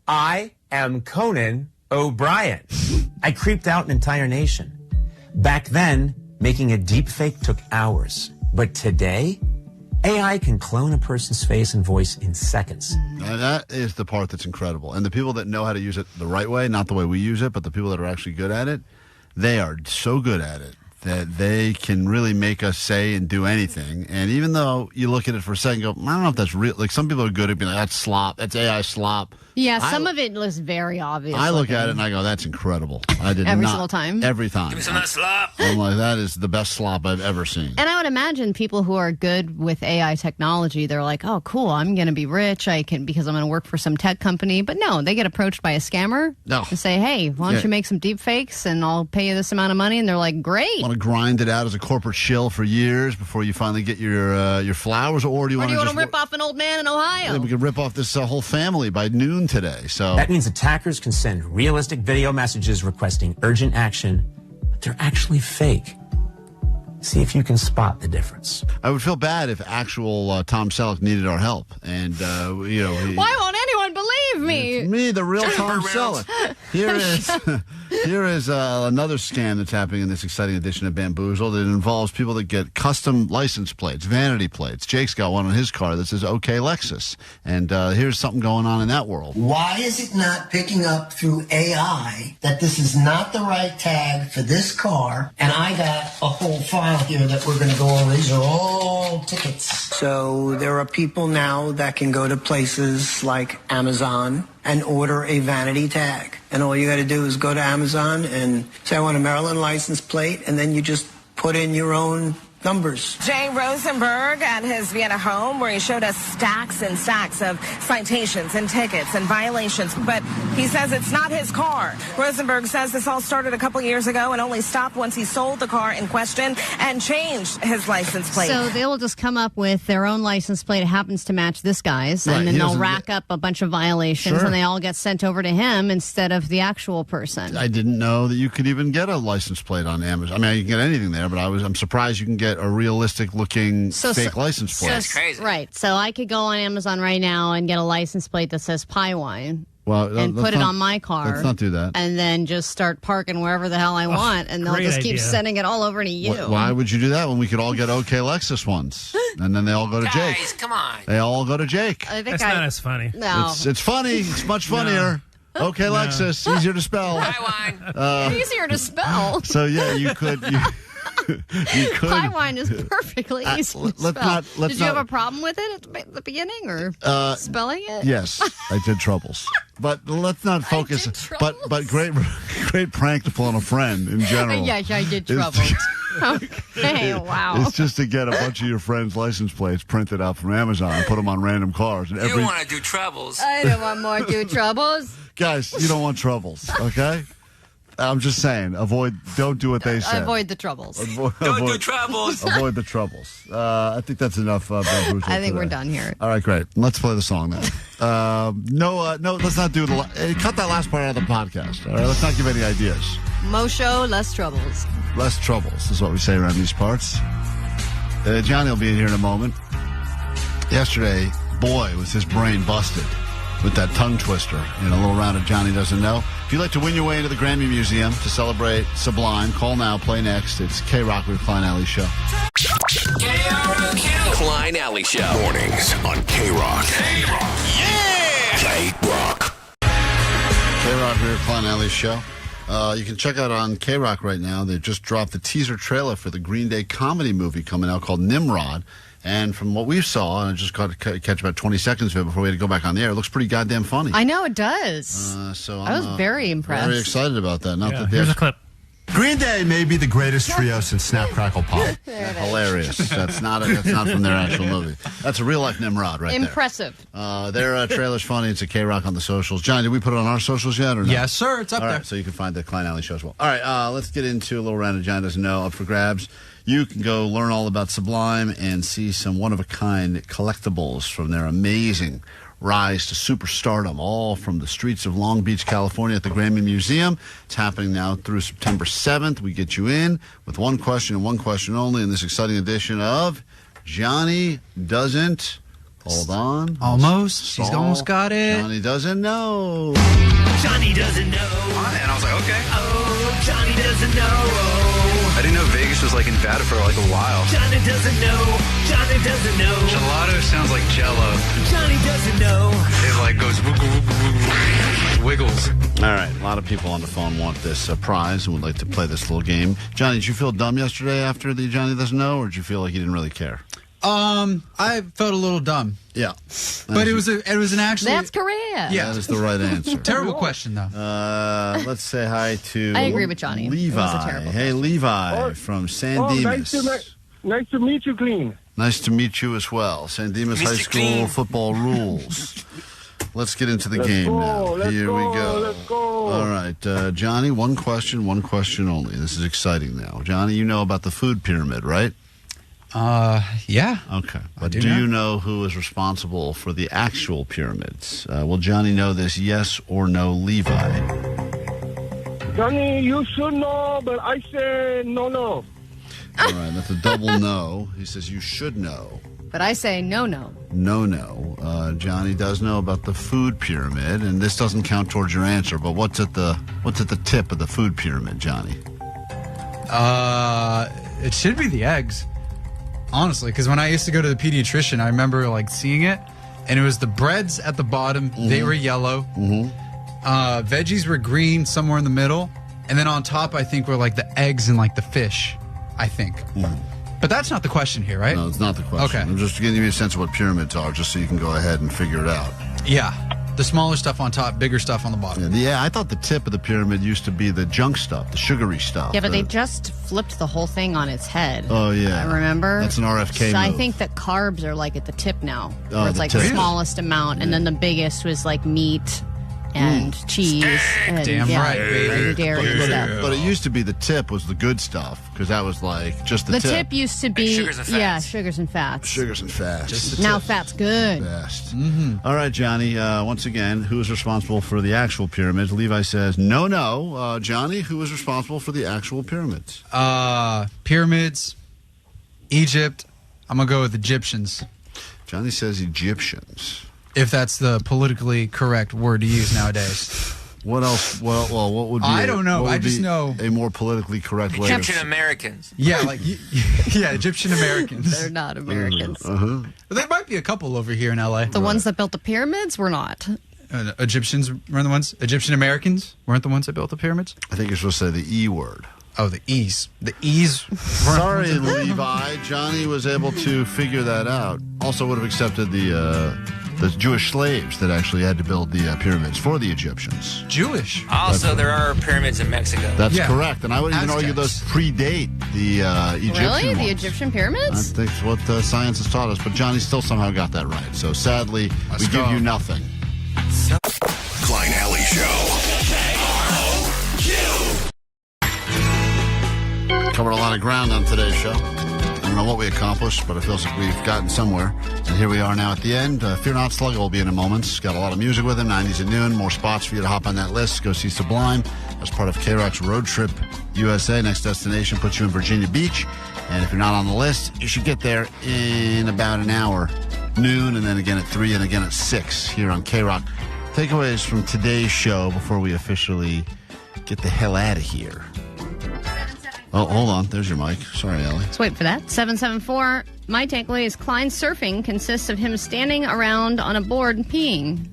I am Conan O'Brien. I creeped out an entire nation. Back then, making a deepfake took hours. But today, AI can clone a person's face and voice in seconds. That is the part that's incredible. And the people that know how to use it the right way, not the way we use it, but the people that are actually good at it, they are so good at it. that they can really make us say and do anything. And even though you look at it for a second and go, I don't know if that's real. Like, some people are good at being like, that's slop. That's AI slop. Yeah, some of it looks very obvious. I look at it and I go, that's incredible. I did Every not. single time? Every time. Give me some of that slop. I'm like, that is the best slop I've ever seen. And I would imagine people who are good with AI technology, they're like, oh, cool, I'm going to be rich because I'm going to work for some tech company. But no, they get approached by a scammer and say, hey, why don't you make some deep fakes and I'll pay you this amount of money? And they're like, great. Want to grind it out as a corporate shill for years before you finally get your flowers? Or do you want to rip off an old man in Ohio? Yeah, we could rip off this whole family by noon today. So That means attackers can send realistic video messages requesting urgent action, but they're actually fake. See if you can spot the difference. I would feel bad if actual Tom Selleck needed our help. And, why won't anyone believe me? It's me, the real Tom Selleck. Here is another scam that's happening in this exciting edition of Bamboozled. It involves people that get custom license plates, vanity plates. Jake's got one on his car that says OK Lexus. And here's something going on in that world. Why is it not picking up through AI that this is not the right tag for this car? And I got a whole file here that we're going to go over. These are all tickets. So there are people now that can go to places like Amazon and order a vanity tag. And all you got to do is go to Amazon and say, I want a Maryland license plate, and then you just put in your own numbers. Jay Rosenberg at his Vienna home, where he showed us stacks and stacks of citations and tickets and violations, but he says it's not his car. Rosenberg says this all started a couple years ago and only stopped once he sold the car in question and changed his license plate. So they will just come up with their own license plate. It happens to match this guy's, Right, and then he they'll doesn't rack up a bunch of violations, Sure. and they all get sent over to him instead of the actual person. I didn't know that you could even get a license plate on Amazon. I mean, you can get anything there, but I'm surprised you can get a realistic-looking fake license plate. That's crazy. Right. So I could go on Amazon right now and get a license plate that says Pie Wine. Well, And let's put it not- on my car. Let's not do that. And then just start parking wherever the hell I want, and they'll great just keep idea. sending it all over to you. Why would you do that when we could all get OK Lexus ones? And then they all go to Jake. Guys, come on. They all go to Jake. I think That's not as funny. No. It's funny. It's much funnier. OK Lexus, easier to spell. Easier to spell. So, yeah, you could... You could. Pie Wine is perfectly easy to let's spell. not- let's Did you have not- a problem with it at the beginning, or spelling it? Yes, I did Troubles. But let's not focus. But great prank to pull on a friend in general. Yes, I did is- Troubles. Okay, wow. It's just to get a bunch of your friends' license plates printed out from Amazon and put them on random cars. And You want to do Troubles. I don't want more do Troubles. guys, you don't want Troubles, okay? I'm just saying, don't do what they say. Avoid the Troubles. Don't do Troubles. Avoid the Troubles. I think that's enough. I think we're done here. All right, great. Let's play the song now. No, let's not do cut that last part out of the podcast. All right, let's not give any ideas. Mo show, less troubles. Less troubles is what we say around these parts. Johnny will be in here in a moment. Yesterday, boy, was his brain busted with that tongue twister in a little round of Johnny Doesn't Know. If you'd like to win your way into the Grammy Museum to celebrate Sublime, call now, play next. It's KROQ with Klein Alley Show. KROQ. Klein Alley Show. Mornings on KROQ. Yeah! KROQ. KROQ here, Klein Alley Show. You can check out on KROQ right now. They just dropped the teaser trailer for the Green Day comedy movie coming out called Nimrod. And from what we saw, and I just got to catch about 20 seconds of it before we had to go back on the air, it looks pretty goddamn funny. I know it does. So I was very impressed. Very excited about that. Not that Here's a clip. Green Day may be the greatest trio since Snap Crackle Pop. Hilarious. That's not from their actual movie. That's a real life Nimrod right Impressive. there. Their trailer's funny. It's a KROQ on the socials. John, did we put it on our socials yet or no? Yes, sir. It's up All there. right, so you can find the Klein Alley Show as well. All right, let's get into a little round of John Doesn't Know up for grabs. You can go learn all about Sublime and see some one-of-a-kind collectibles from their amazing rise to superstardom, all from the streets of Long Beach, California at the Grammy Museum. It's happening now through September 7th. We get you in with one question and one question only in this exciting edition of Johnny Doesn't... Hold on. Almost. He's almost got it. Johnny Doesn't Know. Johnny doesn't know. And I was like, okay. Oh, Johnny doesn't know. I didn't know Vegas was like in Nevada for like a while. Johnny doesn't know. Johnny doesn't know. Gelato sounds like Jello. Johnny doesn't know. It like goes wiggles. All right, a lot of people on the phone want this prize and would like to play this little game. Johnny, did you feel dumb yesterday after the Johnny Doesn't Know, or did you feel like you didn't really care? I felt a little dumb. Yeah. But it was an actually... That's correct. Yeah. That is the right answer. Terrible question, though. Let's say hi to... I agree with Johnny. Levi. It was a terrible Hey, Levi from San Dimas. Nice to meet you, Clean. Nice to meet you as well. San Dimas High School Clean. football rules. Let's get into the game now. Here we go. Let's go. All right, Johnny, one question only. This is exciting now. Johnny, you know about the food pyramid, right? Yeah. Okay. But do you know who is responsible for the actual pyramids? Will Johnny know this, yes or no, Levi? Johnny, you should know, but I say no. All right, that's a double no. He says you should know. But I say no. No. Johnny does know about the food pyramid, and this doesn't count towards your answer. But what's at the tip of the food pyramid, Johnny? It should be the eggs, honestly. Because when I used to go to the pediatrician, I remember like seeing it, and it was the breads at the bottom. Mm-hmm. They were yellow. Mm-hmm. Veggies were green, somewhere in the middle, and then on top, I think were like the eggs and like the fish. I think. Mm-hmm. But that's not the question here, right? No, it's not the question. Okay. I'm just giving you a sense of what pyramids are, just so you can go ahead and figure it out. Yeah. The smaller stuff on top, bigger stuff on the bottom. Yeah, I thought the tip of the pyramid used to be the junk stuff, the sugary stuff. Yeah, but they just flipped the whole thing on its head. Oh, yeah. I remember. That's an RFK So I move. think that carbs are like at the tip now. Oh, where it's the like tip. the smallest amount, and then the biggest was like meat and cheese. And, Damn yeah, right, baby. and dairy and stuff. But it used to be the tip was the good stuff, because that was like just the tip. The tip used to be sugars and fats. Yeah, sugars and fats. Sugars and fats. Just the Now tip. fat's good. Best. Mm-hmm. All right, Johnny. Once again, who is responsible for the actual pyramids? Levi says no. Johnny, who is responsible for the actual pyramids? Pyramids, Egypt. I'm gonna go with Egyptians. Johnny says Egyptians. If that's the politically correct word to use nowadays. What else? Well, what would be? I don't know. what would I just be know a more politically correct way. Egyptian Americans. Yeah, like yeah, Egyptian Americans. They're not Americans. Uh-huh. There might be a couple over here in LA. The ones that built the pyramids were not. Egyptians weren't the ones. Egyptian Americans weren't the ones that built the pyramids. I think you're supposed to say the E word. Oh, the E's. The E's. Sorry, Levi. Johnny was able to figure that out. Also would have accepted the Jewish slaves that actually had to build the pyramids for the Egyptians. Jewish. Also, there are pyramids in Mexico. That's correct. And I would even Aztecs. argue those predate the Egyptian Really? ones. The Egyptian pyramids? That's what science has taught us. But Johnny still somehow got that right. So sadly, Let's we go. give you nothing. Klein Alley Show. Covered a lot of ground on today's show. I don't know what we accomplished, but it feels like we've gotten somewhere. And here we are now at the end. Fear Not Slugger will be in a moment. It's got a lot of music with him, 90s at noon. More spots for you to hop on that list. Go see Sublime as part of KROQ's Road Trip USA. Next destination puts you in Virginia Beach. And if you're not on the list, you should get there in about an hour. Noon, and then again at 3, and again at 6 here on KROQ. Takeaways from today's show before we officially get the hell out of here. Oh, hold on. There's your mic. Sorry, Allie. Let's wait for that. 774. My takeaway is Klein surfing consists of him standing around on a board and peeing.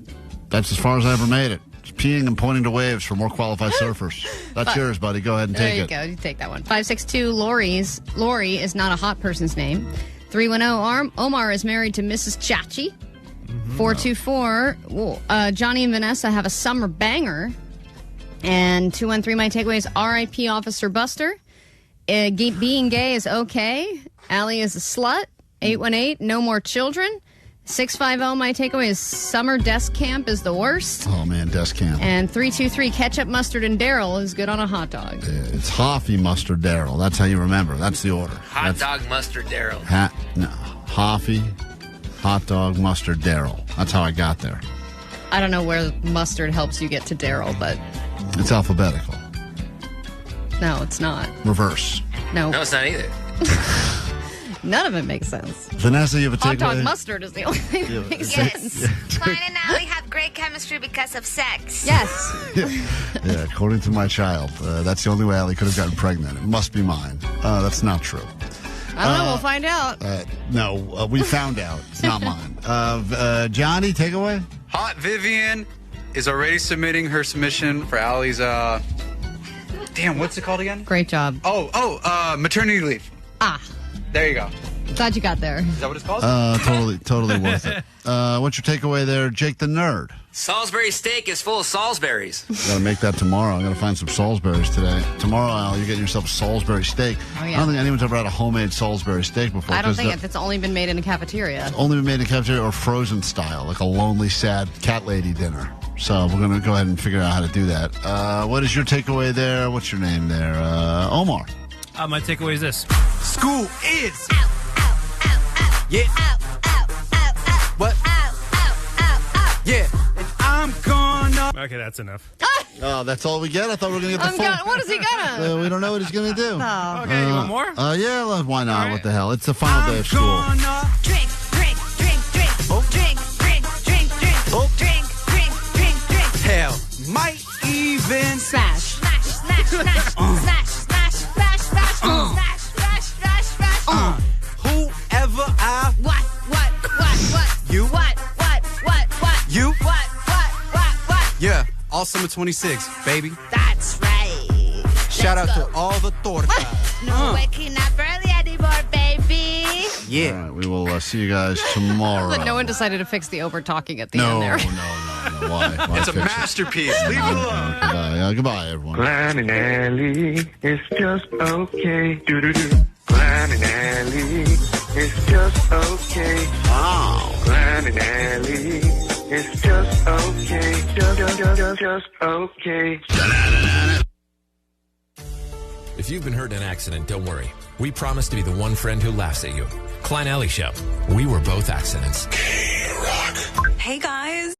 That's as far as I ever made it. Just peeing and pointing to waves for more qualified surfers. That's yours, buddy. Go ahead and take it. There you go. You take that one. 562. Lori is not a hot person's name. 310. Omar is married to Mrs. Chachi. 424. Johnny and Vanessa have a summer banger. And 213. My takeaway is R.I.P. Officer Buster. Being gay is okay. Allie is a slut. 818, no more children. 650, my takeaway is summer desk camp is the worst. Oh, man, desk camp. And 323, ketchup, mustard, and Daryl is good on a hot dog. It's Hoffy, mustard, Daryl. That's how you remember. That's the order. Hot dog, mustard, Daryl. Hoffy, hot dog, mustard, Daryl. That's how I got there. I don't know where mustard helps you get to Daryl, but It's alphabetical. no, it's not. Reverse. No. No, it's not either. None of it makes sense. Vanessa, you have a Hot takeaway? dog mustard is the only thing that makes sense. Klein and Allie have great chemistry because of sex. Yes. Yeah, according to my child, that's the only way Allie could have gotten pregnant. It must be mine. That's not true. I don't know. We'll find out. No, we found out. It's not mine. Johnny, takeaway? Hot Vivian is already submitting her submission for Allie's, damn, what's it called again? Great job. Maternity leave. Ah. There you go. Glad you got there. Is that what it's called? Totally worth it. What's your takeaway there, Jake the Nerd? Salisbury steak is full of Salisbury's. Got to make that tomorrow. I got to find some Salisbury's today. Tomorrow, Al, you're getting yourself a Salisbury steak. Oh, yeah. I don't think anyone's ever had a homemade Salisbury steak before. I don't think if it's only been made in a cafeteria. Only been made in a cafeteria or frozen style, like a lonely, sad cat lady dinner. So we're going to go ahead and figure out how to do that. What is your takeaway there? What's your name there? Omar. My takeaway is this. School is. Yeah. What? Yeah. And I'm gonna. Okay, that's enough. Oh, that's all we get? I thought we were going to get the full. What is he gonna? We don't know what he's going to do. Oh. Okay, you want more? Yeah, why not? Right. What the hell? It's the final day of school. Drink. Oh. Drink. Oh. Drink. Hell, might even smash. Whoever I. What? You. What? You. What? Yeah, all summer 26, baby. That's right. Shout out to all the tortas. No waking up early anymore, baby. Yeah. All right, we will see you guys tomorrow. But no one decided to fix the over talking at the end there. No. Why It's a fix it? masterpiece. Leave it alone. Goodbye, everyone. Klein and Alley, it's just okay. Do-do-do. Klein and Alley, it's just okay. Wow. Klein and Alley, it's just okay. Just okay. If you've been hurt in an accident, don't worry. We promise to be the one friend who laughs at you. Klein Alley Show. We were both accidents. Hey guys,